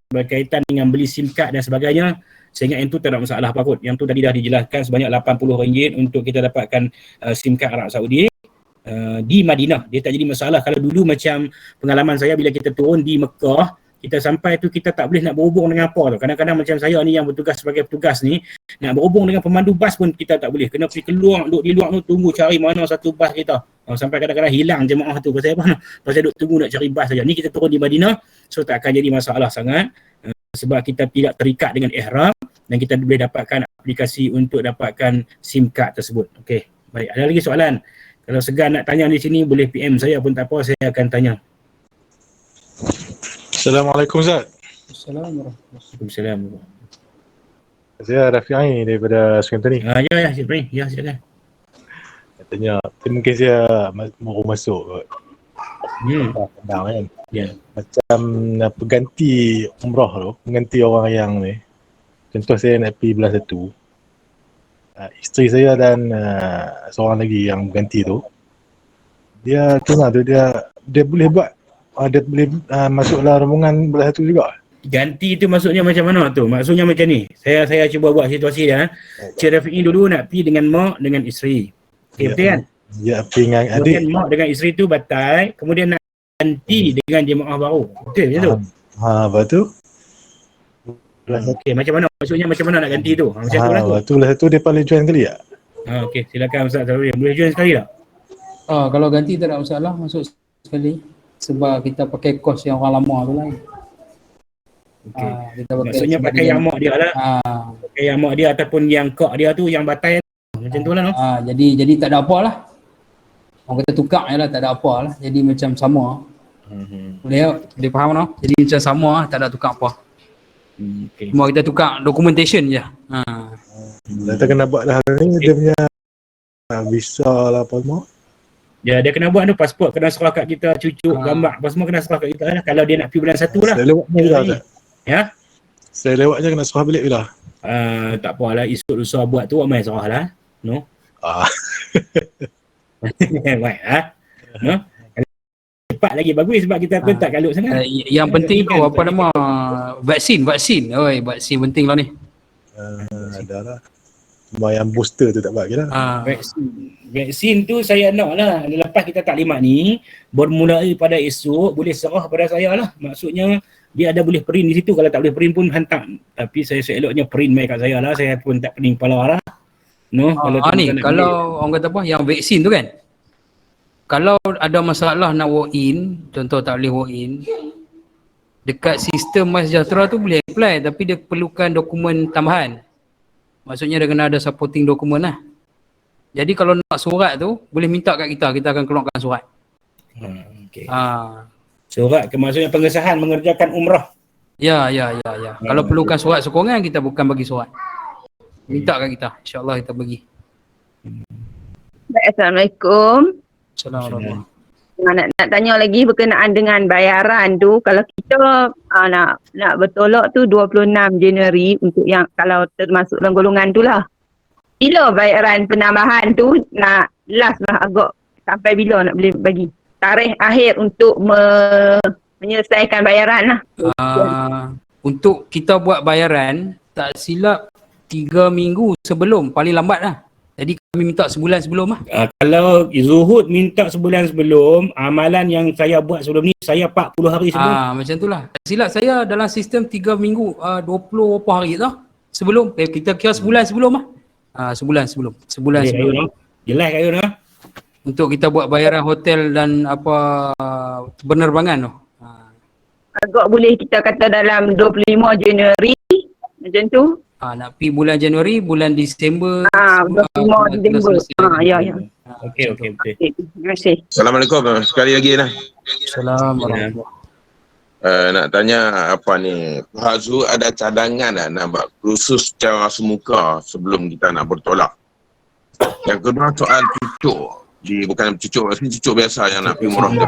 berkaitan dengan beli SIM card dan sebagainya. Saya ingat yang tu tak ada masalah apa kot. Yang tu tadi dah dijelaskan sebanyak RM80 untuk kita dapatkan SIM card Arab Saudi di Madinah. Dia tak jadi masalah. Kalau dulu macam pengalaman saya bila kita turun di Mekah, kita sampai tu kita tak boleh nak berhubung dengan apa tu. Kadang-kadang macam saya ni yang bertugas sebagai petugas ni, nak berhubung dengan pemandu bas pun kita tak boleh. Kena pergi keluar, duduk di luar tu tunggu cari mana satu bas kita. Sampai kadang-kadang hilang jemaah tu. Pasal apa? Pasal duduk tunggu nak cari bas saja. Ni kita turun di Madinah, so tak akan jadi masalah sangat. Sebab kita tidak terikat dengan ihram dan kita boleh dapatkan aplikasi untuk dapatkan SIM card tersebut. Okey, baik. Ada lagi soalan? Kalau segan nak tanya di sini, boleh PM saya pun tak apa, saya akan tanya. Assalamualaikum Ustaz. Assalamualaikum. Saya Rafi'i daripada Sungai Petani. Ya, silakan. Katanya, mungkin saya baru masuk kot. Padang kan. Ya. Macam pengganti umrah tu, pengganti orang yang ni. Contoh saya nak pergi belah satu. Isteri saya dan seorang lagi yang berganti tu, dia tengah tu dia boleh buat, dia boleh masuk dalam rombongan belah satu juga. Ganti tu maksudnya macam mana tu? Maksudnya macam ni. Saya cuba buat situasi dia. Cik Rafi'i dulu nak pergi dengan mak dengan isteri. Okay, betul kan? Ya, pergi dengan adik. Kemudian mak dengan isteri tu batal, kemudian nak ganti dengan jemaah baru. Betul macam tu? Lepas tu okey, macam mana? Maksudnya macam mana nak ganti tu? Macam tu lah tu. Tu lah satu dia paling join sekali tak? Okey, silakan Ustaz Sarwi. Boleh join sekali tak? Kalau ganti tak ada masalah, masuk sekali. Sebab kita pakai kos yang orang lama tu lah. Okey. Maksudnya pakai yang mak dia lah. Pakai yang mak dia ataupun yang kak dia tu yang batal Macam tu lah no. Jadi tak ada apa lah. Orang kata tukar je lah, tak ada apa lah. Jadi macam sama. Boleh faham no? Jadi macam sama lah, tak ada tukar apa. Okay. Cuma kita tukar documentation je. Kita kena buat dah ni dia punya visa lah apa semua. Ya, dia kena buat tu pasport kena serah kat kita, cucuk gambar apa semua kena serah kat kita lah. Kalau dia nak pergi bulan 1 lah. Saya lewat ni bila tak? Ya? Saya lewat je kena serah balik bila? Tak apalah, esok lusa buat tu main serah lah. No? Baik lah. No? Cepat lagi bagus sebab kita pun tak kalut sangat. Yang penting tu apa nama vaksin. Oi, vaksin penting lah ni. Ada lah. Cuma yang booster tu tak buat lagi lah. Vaksin tu saya nak lah. Lepas kita taklimat ni, bermulai pada esok boleh serah pada saya lah. Maksudnya dia ada boleh print di situ. Kalau tak boleh print pun hantar. Tapi saya seeloknya print mai kat saya lah. Saya pun tak pening kepala lah. No, kalau orang kata apa, yang vaksin tu kan, kalau ada masalah nak walk in, contoh tak boleh walk in, dekat sistem MySejahtera tu boleh apply, tapi dia perlukan dokumen tambahan. Maksudnya dia kena ada supporting dokumen lah. Jadi kalau nak surat tu, boleh minta kat kita akan keluarkan surat. Okay. Surat maksudnya pengesahan mengerjakan umrah. Ya. Kalau perlukan surat sokongan, kita bukan bagi surat. Minta kat kita, insyaAllah kita bagi. Baik, Assalamualaikum. Assalamualaikum. Nak tanya lagi berkenaan dengan bayaran tu, kalau kita nak bertolak tu 26 Januari untuk yang kalau termasuk dalam golongan tu lah. Bila bayaran penambahan tu nak last lah agak sampai bila nak boleh bagi? Tarikh akhir untuk menyelesaikan bayaran lah. Untuk kita buat bayaran, tak silap 3 minggu sebelum, paling lambat lah. Jadi kami minta sebulan sebelum lah. Kalau Zuhud minta sebulan sebelum, amalan yang saya buat sebelum ni, saya 40 hari sebelum. Macam tu lah. Silap saya dalam sistem 3 minggu, 20 berapa hari tau. Sebelum, kita kira sebulan sebelum lah. Sebulan sebelum. Jelas kat you no? Untuk kita buat bayaran hotel dan apa penerbangan tu. Agak boleh kita kata dalam 25 Januari macam tu. Nak pergi bulan Januari, bulan Disember. 25 Disember. Ya. Okey. Terima kasih. Assalamualaikum sekali lagi lah. Assalamualaikum. Nak tanya apa ni, Pak Zul ada cadangan tak nak buat kursus secara semuka sebelum kita nak bertolak? Yang kedua soal cucuk, bukan cucuk biasa yang nak pergi umrah tu.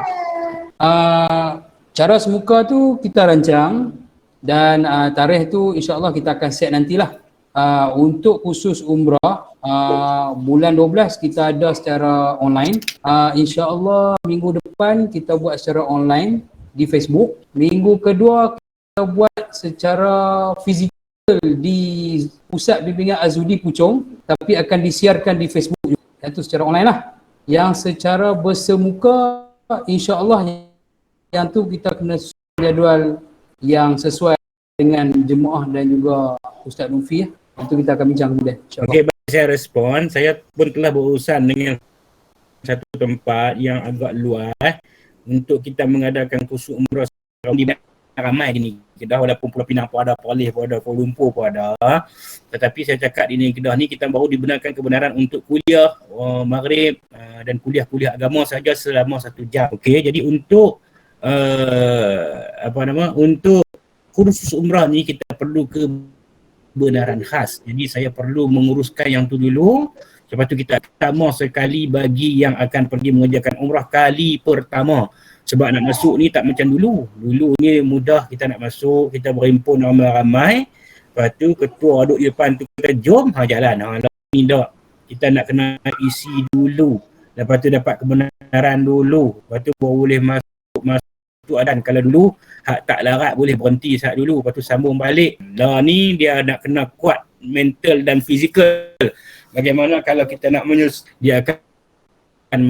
Cara semuka tu kita rancang dan tarikh tu insyaAllah kita akan set nantilah. Untuk khusus umrah, bulan 12 kita ada secara online. InsyaAllah minggu depan kita buat secara online di Facebook. Minggu kedua kita buat secara fizikal di Pusat Bimbingan Azudi Puchong, tapi akan disiarkan di Facebook juga. Itu secara online lah. Yang secara bersemuka insyaAllah yang tu kita kena jadual yang sesuai dengan jemaah dan juga Ustaz Lufi. Itu kita akan bincang kemudian. Okey, saya respon. Saya pun telah berurusan dengan satu tempat yang agak luas untuk kita mengadakan kursus umrah di ramai gini. Kedah walaupun Pulau Pinang pun ada, Perlis pun ada, Kuala Lumpur pun ada. Tetapi saya cakap di negeri Kedah ni kita baru dibenarkan kebenaran untuk kuliah maghrib dan kuliah-kuliah agama saja selama 1 jam. Okey, jadi untuk untuk kursus umrah ni kita perlu kebenaran khas. Jadi saya perlu menguruskan yang tu dulu. Lepas tu kita pertama sekali bagi yang akan pergi mengerjakan umrah kali pertama. Sebab nak masuk ni tak macam dulu. Dulu ni mudah kita nak masuk, kita berhimpun ramai-ramai. Lepas tu ketua duduk di depan tu kita jom jalan. Ni tak. Kita nak kena isi dulu. Lepas tu dapat kebenaran dulu. Lepas tu baru boleh masuk adan. Kalau dulu hak tak larat boleh berhenti saat dulu, lepas tu sambung balik. Lah ni dia nak kena kuat mental dan fizikal. Bagaimana kalau kita nak dia akan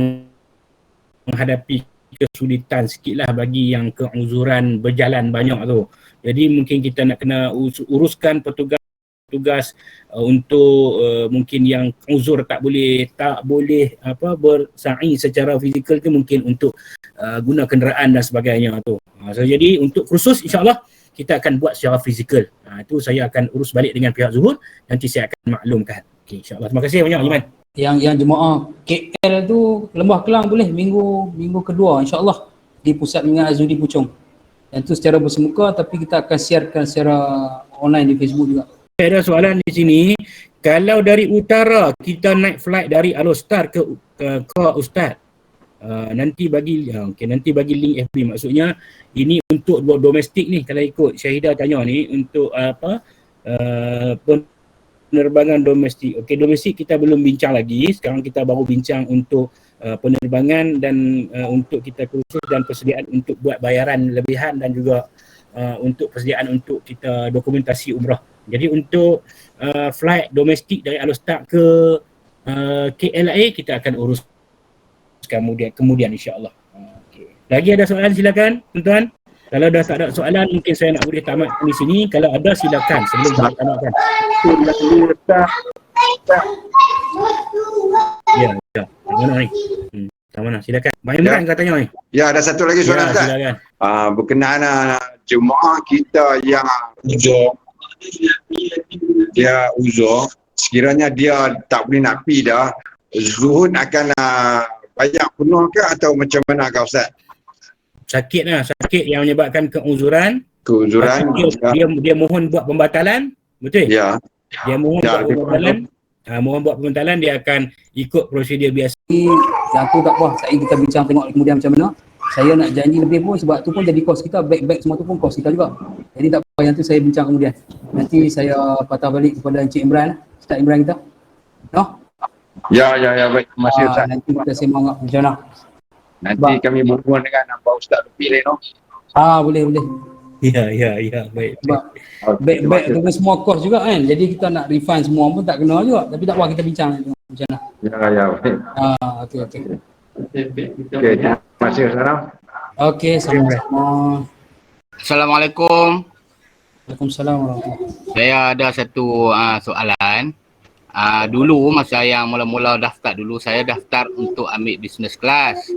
menghadapi kesulitan sikit lah bagi yang keuzuran berjalan banyak tu. Jadi mungkin kita nak kena uruskan petugas untuk mungkin yang uzur tak boleh bersaing secara fizikal tu, mungkin untuk guna kenderaan dan sebagainya tu. So jadi untuk kursus insyaAllah kita akan buat secara fizikal. Itu saya akan urus balik dengan pihak Zuhud, nanti saya akan maklumkan. Okey, insya-Allah. Terima kasih banyak Iman. Yang jemaah KL tu Lembah Kelang boleh minggu kedua insya-Allah di Pusat Bimbingan Azudi Puchong. Dan tu secara bersemuka tapi kita akan siarkan secara online di Facebook juga. Ada soalan di sini, kalau dari utara kita naik flight dari Alostar ke Ustaz, nanti bagi link FB, maksudnya ini untuk domestik ni, kalau ikut Syahidah tanya ni untuk penerbangan domestik. Okey, domestik kita belum bincang lagi, sekarang kita baru bincang untuk penerbangan dan untuk kita kursus dan persediaan untuk buat bayaran lebihan dan juga untuk persediaan untuk kita dokumentasi umrah. Jadi untuk flight domestik dari Alostar ke KLIA kita akan urus kemudian insya-Allah. Okay. Lagi ada soalan silakan tuan-tuan. Kalau dah tak ada soalan mungkin saya nak boleh tamatkan di sini. Kalau ada silakan sebelum saya tamatkan. Ya. Mana ni? Mana silakan. Mak Imran kau tanya ni. Ya, ada satu lagi soalan Ustaz. Silakan. Berkenaan jemaah kita yang uzur, dia uzur, sekiranya dia tak boleh nak pergi dah, zuhud akan bayar penuh ke atau macam mana kau Ustaz? Sakit yang menyebabkan keuzuran. Dia mohon buat pembatalan, betul? Ya. Dia mohon buat pembatalan. Mohon buat pembatalan, dia akan ikut prosedur biasa. Yang tu tak apa, saya kita bincang tengok kemudian macam mana. Saya nak janji lebih pun sebab tu pun jadi kos kita, back semua tu pun kos kita juga. Jadi tak apa, yang tu saya bincang kemudian. Nanti saya patah balik kepada Encik Imran, Ustaz Imran kita. No? Ya, baik. Terima kasih Ustaz. Nanti kita sembang macam mana. Nanti kami berhubung dengan Pak Ustaz Lupi lain, no? Boleh. Ya, baik. Baik dengan semua kos juga kan. Jadi kita nak refund semua pun tak kena juga. Tapi tak apa, kita bincang macam mana. Ya, baik. Okey. Okey, terima kasih Ustaz. Okey, sama-sama. Assalamualaikum. Waalaikumsalam warahmatullahi. Saya ada satu soalan. Dulu masa yang mula-mula daftar dulu, saya daftar untuk ambil business class.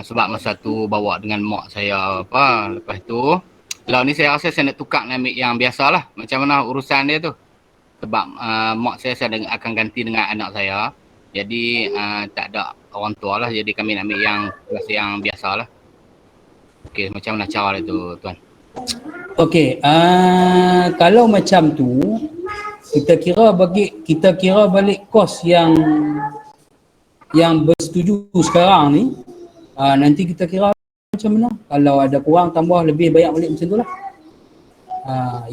Sebab masa tu bawa dengan mak saya lepas tu lalu ni saya rasa saya nak tukar nak ambil yang biasalah. Macam mana urusan dia tu? Sebab mak saya akan ganti dengan anak saya. Jadi tak ada orang tua lah, jadi kami nak ambil yang kelas yang biasalah. Okey, macam mana cara dia tu tuan? Okey, kalau macam tu kita kira balik kos yang bersetuju sekarang ni, nanti kita kira macam mana. Kalau ada kurang tambah lebih banyak balik macam tu lah.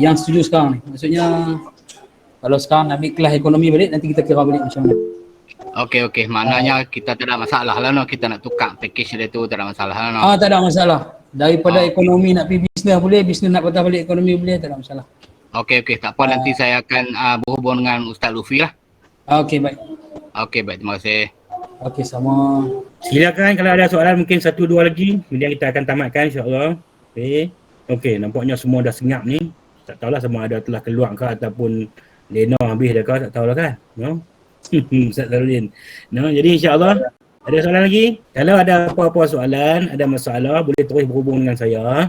Yang setuju sekarang ni, maksudnya kalau sekarang nak ambil kelas ekonomi balik, nanti kita kira balik macam mana. Okey, maknanya kita tak ada masalah lah, no? Kita nak tukar package dia tu tak ada masalah lah, no? Tak ada masalah. Daripada ekonomi nak pergi bisnes boleh, bisnes nak patah balik ekonomi boleh, tak ada masalah. Okey, tak apa, nanti saya akan berhubung dengan Ustaz Lufi lah. Okey, baik. Okey, baik, terima kasih. Okey, sama. Silakan kalau ada soalan mungkin 1-2 lagi, kemudian kita akan tamatkan insya-Allah. Okey, nampaknya semua dah senyap ni. Tak tahulah sama ada telah keluar ke ataupun Lena habis dah ke, tak tahulah kan. No? Ustaz Zarudin. No, jadi insya-Allah ada soalan lagi? Kalau ada apa-apa soalan, ada masalah, boleh terus berhubung dengan saya.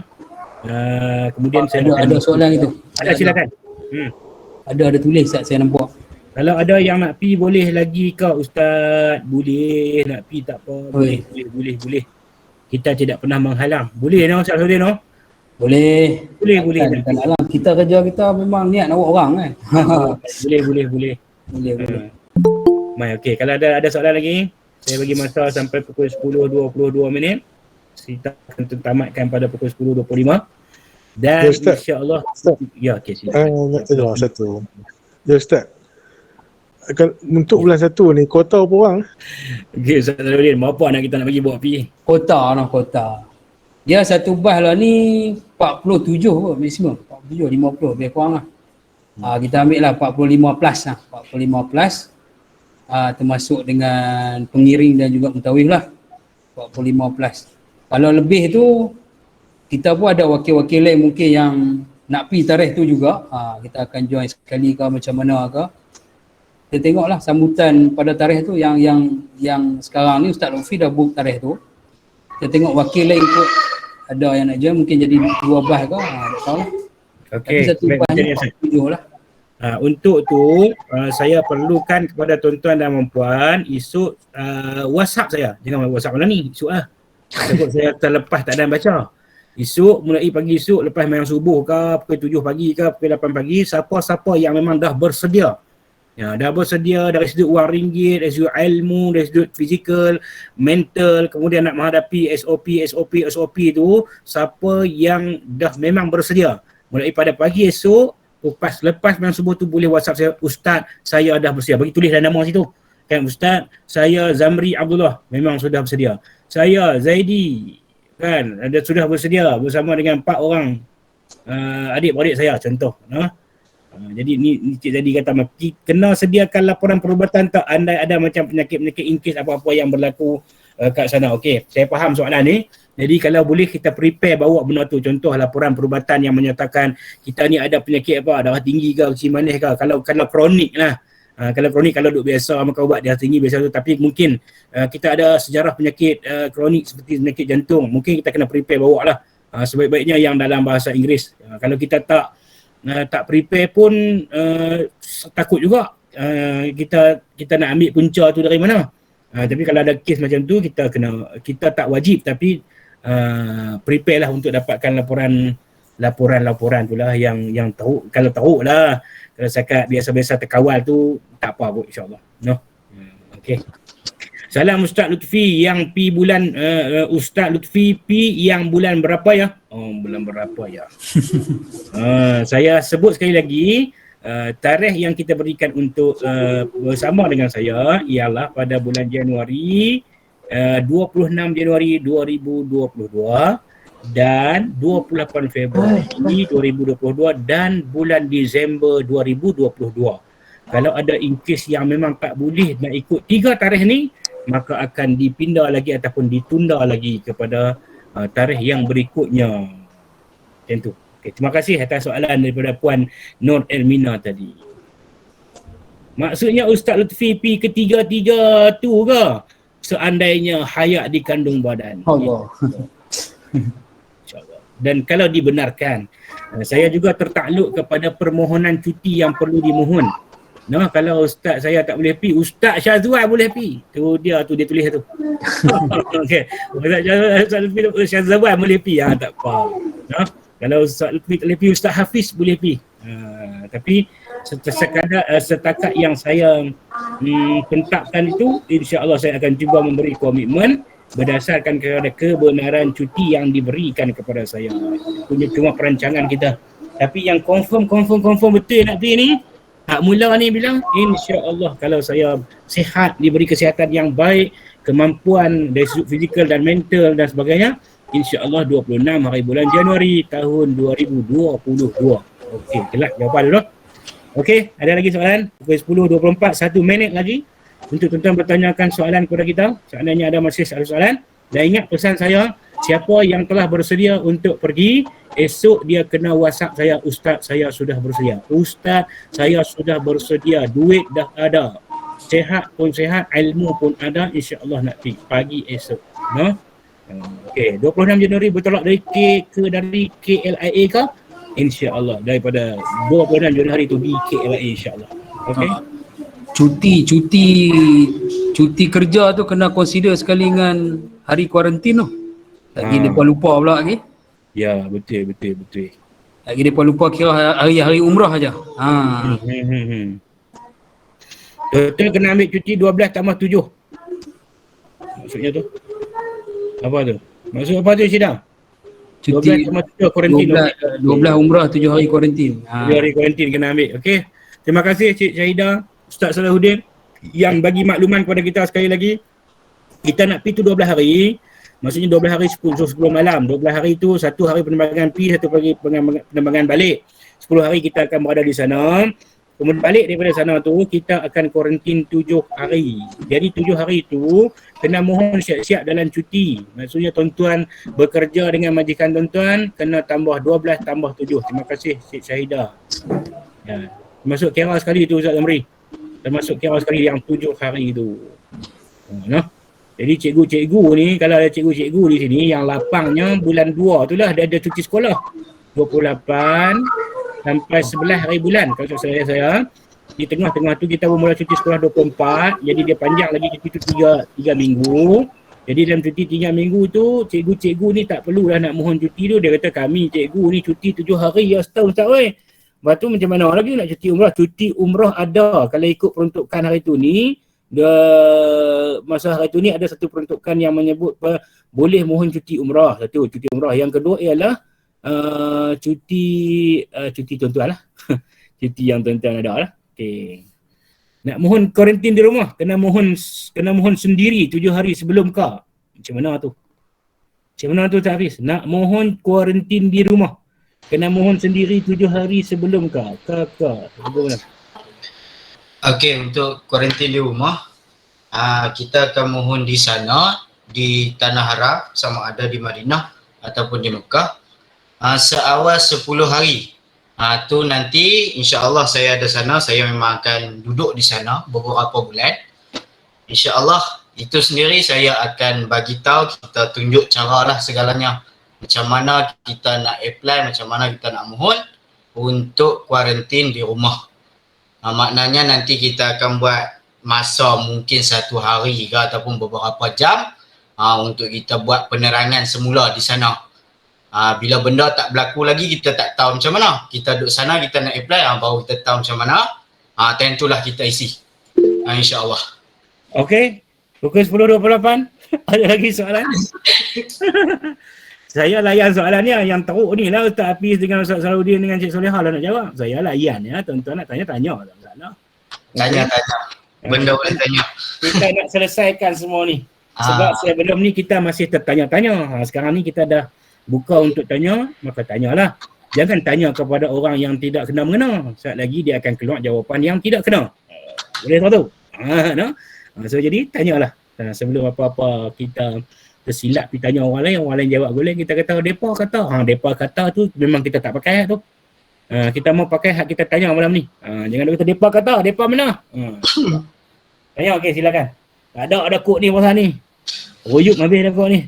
Kemudian saya ada soalan itu. Ada silakan. Ada tulis saya nampak. Kalau ada yang nak pi boleh lagi ke Ustaz? Boleh nak pi tak apa. Boleh. Kita tidak pernah menghalang. Boleh no Ustaz Zarudin no? Boleh. Boleh. Kita kerja kita memang niat nak buat orang kan. Boleh. Okey, kalau ada soalan lagi, saya bagi masa sampai pukul 10.22 kita akan tamatkan pada pukul 10.25 dan insya-Allah okey nak satu. Ya Ustaz. Untuk bulan 1 ni kuota berapa orang? Okey Ustaz Zarudin, berapa anak kita nak bagi buat pi? Kota. Dia satu bas lah ni 47 kot maksimum. 47, 50 lebih kurang lah. Kita ambil lah 45 plus lah. 45 plus. Termasuk dengan pengiring dan juga mutawif lah. 45 plus. Kalau lebih tu, kita pun ada wakil-wakil lain mungkin yang nak pergi tarikh tu juga. Kita akan join sekali ke macam mana ke. Kita tengoklah sambutan pada tarikh tu yang sekarang ni Ustaz Lufi dah book tarikh tu. Kita tengok wakil lain ikut. Ada yang nak join mungkin jadi 2 bas ke. Tak tahu lah. Okey. Tapi satu bas ni 47 lah. Untuk tu saya perlukan kepada tuan-tuan dan puan esok WhatsApp saya. Jangan WhatsApp malam ni, esok lah. Takut saya terlepas tak ada baca. Esok, mulai pagi esok, lepas main subuh ke, pukul 7 pagi ke, pukul 8 pagi, siapa-siapa yang memang dah bersedia, dah bersedia dari sudut wang ringgit, dari sudut ilmu, dari sudut fizikal, mental, kemudian nak menghadapi SOP tu, siapa yang dah memang bersedia, mulai pada pagi esok, lepas main subuh tu boleh WhatsApp saya, Ustaz, saya dah bersedia. Bagi tulis dalam nama situ. Kan, Ustaz, saya Zamri Abdullah, memang sudah bersedia. Saya Zaidi, kan, ada sudah bersedia bersama dengan 4 orang adik-beradik saya, contoh. Jadi ni Cik Zaidi kata, kena sediakan laporan perubatan tak andai ada macam penyakit-penyakit in case apa-apa yang berlaku kat sana. Okey, saya faham soalan ni. Jadi kalau boleh kita prepare bawa benda tu, contoh laporan perubatan yang menyatakan kita ni ada penyakit apa, darah tinggi ke, kecil manis ke, kalau kronik lah. Kalau kronik, kalau duk biasa makan ubat darah tinggi biasa tu, tapi mungkin kita ada sejarah penyakit kronik seperti penyakit jantung, mungkin kita kena prepare bawa lah. Sebaik-baiknya yang dalam bahasa Inggeris. Kalau kita tak prepare pun takut juga kita nak ambil punca tu dari mana. Tapi kalau ada kes macam tu, kita tak wajib, tapi prepare lah untuk dapatkan laporan tu lah yang tahu. Kalau tahu lah, kalau cakap biasa-biasa terkawal tu tak apa pun, insyaAllah. No? Okay. Salam Ustaz Lutfi yang pi bulan Ustaz Lutfi pi yang bulan berapa ya? Oh, bulan berapa ya? Saya sebut sekali lagi, tarikh yang kita berikan untuk bersama dengan saya ialah pada bulan Januari 26 Januari 2022 dan 28 Februari 2022 dan bulan Disember 2022. Kalau ada in case yang memang tak boleh nak ikut 3 tarikh ni, maka akan dipindah lagi ataupun ditunda lagi kepada tarikh yang berikutnya. Macam tu. Okay, terima kasih atas soalan daripada Puan Nur Elmina tadi. Maksudnya Ustaz Lutfi pi ketiga-tiga tu ke? Seandainya hayat di kandung badan. Allah. Dan kalau dibenarkan, saya juga tertakluk kepada permohonan cuti yang perlu dimohon. Kalau ustaz saya tak boleh pi, Ustaz Syazwan boleh pi. Tu dia tulis tu. Okey. Ustaz Syazwan boleh pi, tak apa. Kalau Ustaz Lutfi tak boleh pi, Ustaz Hafiz boleh pi. Tapi setakat yang saya pentakkan itu, insya-Allah saya akan cuba memberi komitmen berdasarkan kepada kebenaran cuti yang diberikan kepada saya. Punya cuma perancangan kita. Tapi yang confirm betul nak pergi ni, hak mula ni bilang insya-Allah kalau saya sihat, diberi kesihatan yang baik, kemampuan dari sudut fizikal dan mental dan sebagainya, insya-Allah 26 hari bulan Januari tahun 2022. Okey, jelas jawapan dulu. Okey, ada lagi soalan? Pukul 10.24, 1 minit lagi untuk tuan-tuan bertanyakan soalan kepada kita. Seandainya ada masih ada soalan. Dan ingat pesan saya, siapa yang telah bersedia untuk pergi, esok dia kena WhatsApp saya, Ustaz saya sudah bersedia. Ustaz saya sudah bersedia, duit dah ada. Sehat pun sehat, ilmu pun ada, insya-Allah nak pergi pagi esok. Okey, 26 Januari bertolak dari dari KLIA ke? Insya-Allah daripada 26 Januari tu di KLIA insya-Allah. Okey. Cuti kerja tu kena consider sekali dengan hari kuarantin tu. Lagi depa lupa pula lagi. Ya, betul. Lagi depa lupa kira hari-hari umrah aja. Total kena ambil cuti 12 tambah 7. Maksudnya tu. Apa tu? Maksud apa tu Syedang? Cuti 12 tambah 7 kuarantin. 12 umrah 7 hari kuarantin. 7 hari kuarantin kena ambil. Okey. Terima kasih Cik Syahidah, Ustaz Salahuddin yang bagi makluman kepada kita sekali lagi. Kita nak pergi tu 12 hari. Maksudnya 12 hari 10 malam. 12 hari tu satu hari penerbangan pergi, satu hari penerbangan balik. 10 hari kita akan berada di sana. Kemudian balik daripada sana tu kita akan kuarantin 7 hari. Jadi 7 hari tu kena mohon siap-siap dalam cuti. Maksudnya tuan-tuan bekerja dengan majikan tuan-tuan kena tambah 12 tambah 7. Terima kasih Cik Syahidah. Ya. Termasuk kira sekali tu Ustaz Zamri. Termasuk kira sekali yang 7 hari tu. Jadi cikgu-cikgu ni, kalau ada cikgu-cikgu di sini yang lapangnya bulan 2 tu lah dia ada cuti sekolah. 28, sampai 11 hari bulan kalau tak salah saya. Di tengah-tengah tu kita mula cuti sekolah 24, jadi dia panjang lagi cuti tu 3 minggu. Jadi dalam cuti 3 minggu tu, cikgu-cikgu ni tak perlulah nak mohon cuti tu. Dia kata kami cikgu ni cuti 7 hari ya setahun Ustaz weh. Lepas tu macam mana lagi nak cuti umrah? Cuti umrah ada. Kalau ikut peruntukan hari tu ni, masa hari tu ni ada satu peruntukan yang menyebut boleh mohon cuti umrah. Satu, cuti umrah. Yang kedua ialah cuti tuan-tuan lah. Cuti yang tuan-tuan ada lah. Okay. Nak mohon kuarantin di rumah, kena mohon sendiri 7 hari sebelum ka. Macam mana tu? Macam mana tu tak Hafiz? Nak mohon kuarantin di rumah, kena mohon sendiri 7 hari sebelum ka. Okey, untuk kuarantin di rumah, kita akan mohon di sana, di Tanah Haram, sama ada di Madinah ataupun di Mekah, seawal 10 hari. Tu nanti insya-Allah saya ada sana, saya memang akan duduk di sana beberapa bulan. Insya-Allah itu sendiri saya akan bagi tahu, kita tunjuk caralah segalanya. Macam mana kita nak apply, macam mana kita nak mohon untuk kuarantin di rumah. Maknanya nanti kita akan buat masa mungkin 1 hari ke ataupun beberapa jam untuk kita buat penerangan semula di sana. Bila benda tak berlaku lagi, kita tak tahu macam mana. Kita duduk sana, kita nak apply, baru kita tahu macam mana. Tentulah kita isi. InsyaAllah. Okey. Pukul 10.28. Ada lagi soalan? Saya layan soalannya. Yang teruk ni lah Ustaz Hafiz dengan Ustaz Salahuddin dengan Cik Solehah lah nak jawab. Saya layan ya. Tuan-tuan nak tanya-tanya. Tak masalah. Tanya-tanya. Benda boleh tanya. Kita nak selesaikan semua ni. Sebab sebelum ni kita masih tertanya-tanya. Sekarang ni kita dah buka untuk tanya, maka tanyalah. Jangan tanya kepada orang yang tidak kena-mengena. Saat lagi dia akan keluar jawapan yang tidak kena. Boleh tahu tu? No? So jadi tanyalah. Sebelum apa-apa kita tersilap pergi tanya orang lain jawab boleh, kita kata depa kata. Depa kata tu memang kita tak pakai tu. Kita mau pakai hak kita tanya malam ni. Jangan kata depa kata, depa mana? Tanya, okey silakan. Tak ada kod ni pasal ni. Royuk habis dah kod ni.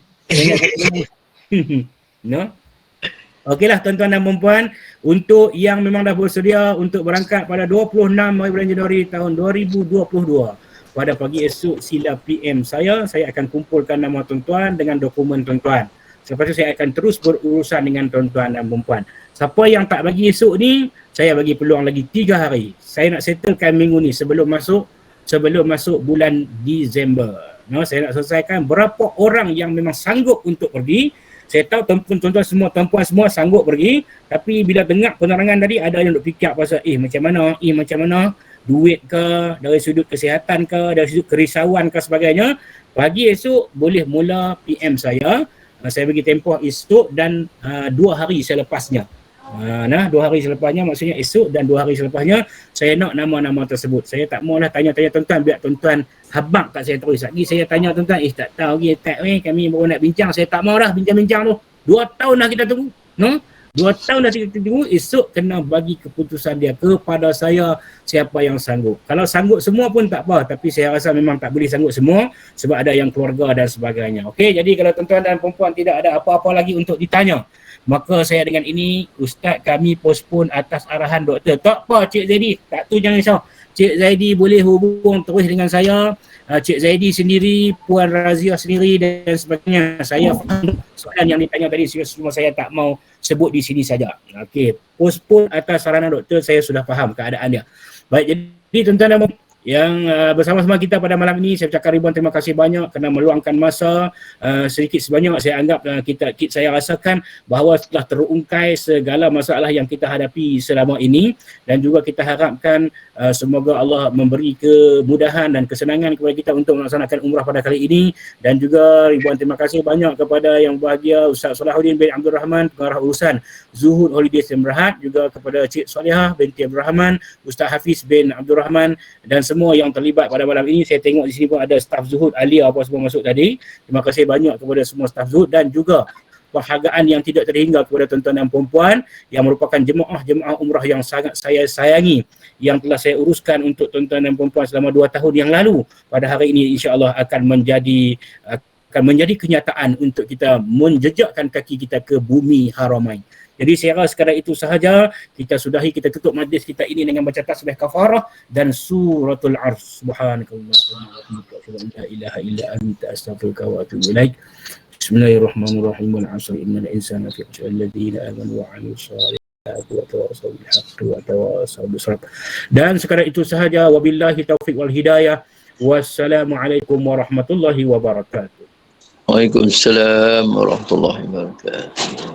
No? Okeylah tuan-tuan dan puan-puan, untuk yang memang dah bersedia untuk berangkat pada 26 bulan Januari tahun 2022 pada pagi esok sila PM saya akan kumpulkan nama tuan-tuan dengan dokumen tuan-tuan. Selepas tu saya akan terus berurusan dengan tuan-tuan dan puan-puan. Siapa yang tak bagi esok ni, saya bagi peluang lagi 3 hari. Saya nak settlekan minggu ni sebelum masuk bulan Disember. No, saya nak selesaikan berapa orang yang memang sanggup untuk pergi. Saya tahu tuan-tuan semua, perempuan semua sanggup pergi, tapi bila dengar penerangan tadi ada yang duk fikir pasal macam mana, duit ke, dari sudut kesihatan ke, dari sudut kerisauan ke sebagainya. Pagi esok boleh mula PM saya bagi tempoh esok dan 2 hari selepasnya. 2 hari selepasnya maksudnya esok dan 2 hari selepasnya saya nak nama-nama tersebut. Saya tak maulah tanya-tanya tuan-tuan, biar tuan-tuan habaq kat saya terus. Lagi saya tanya tuan-tuan, tak tahu lagi kami baru nak bincang. Saya tak mau dah bincang-bincang tu. 2 tahun dah kita tunggu. 2 tahun dah kita tunggu, esok kena bagi keputusan dia kepada saya siapa yang sanggup. Kalau sanggup semua pun tak apa, tapi saya rasa memang tak boleh sanggup semua sebab ada yang keluarga dan sebagainya. Okey, jadi kalau tuan-tuan dan puan-puan tidak ada apa-apa lagi untuk ditanya, maka saya dengan ini, Ustaz kami postpone atas arahan doktor. Tak apa Cik Zaidi, tak tu jangan risau. Cik Zaidi boleh hubung terus dengan saya. Cik Zaidi sendiri, Puan Razia sendiri dan sebagainya. Saya faham soalan yang ditanya tadi, semua saya tak mau sebut di sini saja. Okey, postpone atas saranan doktor, saya sudah faham keadaan dia. Baik, jadi tuan-tuan dan yang bersama-sama kita pada malam ini, saya ucapkan ribuan terima kasih banyak kerana meluangkan masa. Sedikit sebanyak saya anggap saya rasakan bahawa telah terungkai segala masalah yang kita hadapi selama ini, dan juga kita harapkan semoga Allah memberi kemudahan dan kesenangan kepada kita untuk melaksanakan umrah pada kali ini. Dan juga ribuan terima kasih banyak kepada yang bahagia Ustaz Salahuddin bin Abdul Rahman, pengarah urusan Zuhud Holidays dan Berhad, juga kepada Cik Solehah binti Abdul Rahman, Ustaz Hafiz bin Abdul Rahman dan semua yang terlibat pada malam ini. Saya tengok di sini pun ada staf Zuhud, Alia apa semua masuk tadi. Terima kasih banyak kepada semua staf Zuhud, dan juga penghargaan yang tidak terhingga kepada tuan-tuan dan puan-puan yang merupakan jemaah umrah yang sangat saya sayangi, yang telah saya uruskan untuk tuan-tuan dan puan-puan selama 2 tahun yang lalu. Pada hari ini insya-Allah akan menjadi akan menjadi kenyataan untuk kita menjejakkan kaki kita ke bumi Haramain. Jadi saya rasa sekadar itu sahaja, kita sudahi, kita tutup majlis kita ini dengan baca tasbih kafarah dan suratul Ars. Subhanakallahumma wa bihamdika, la ilaha illa anta, astaghfiruka wa atubu ilaik. Bismillahirrahmanirrahim. Wal 'asri innal insana lafi khusr alladziina aamanu wa 'amilus shalihati wa tawassaw bil haqqi wa tawassaw bis sabr. Dan sekadar itu sahaja, wabillahi taufiq wal hidayah. Wassalamualaikum warahmatullahi wabarakatuh. Waalaikumsalam warahmatullahi wabarakatuh.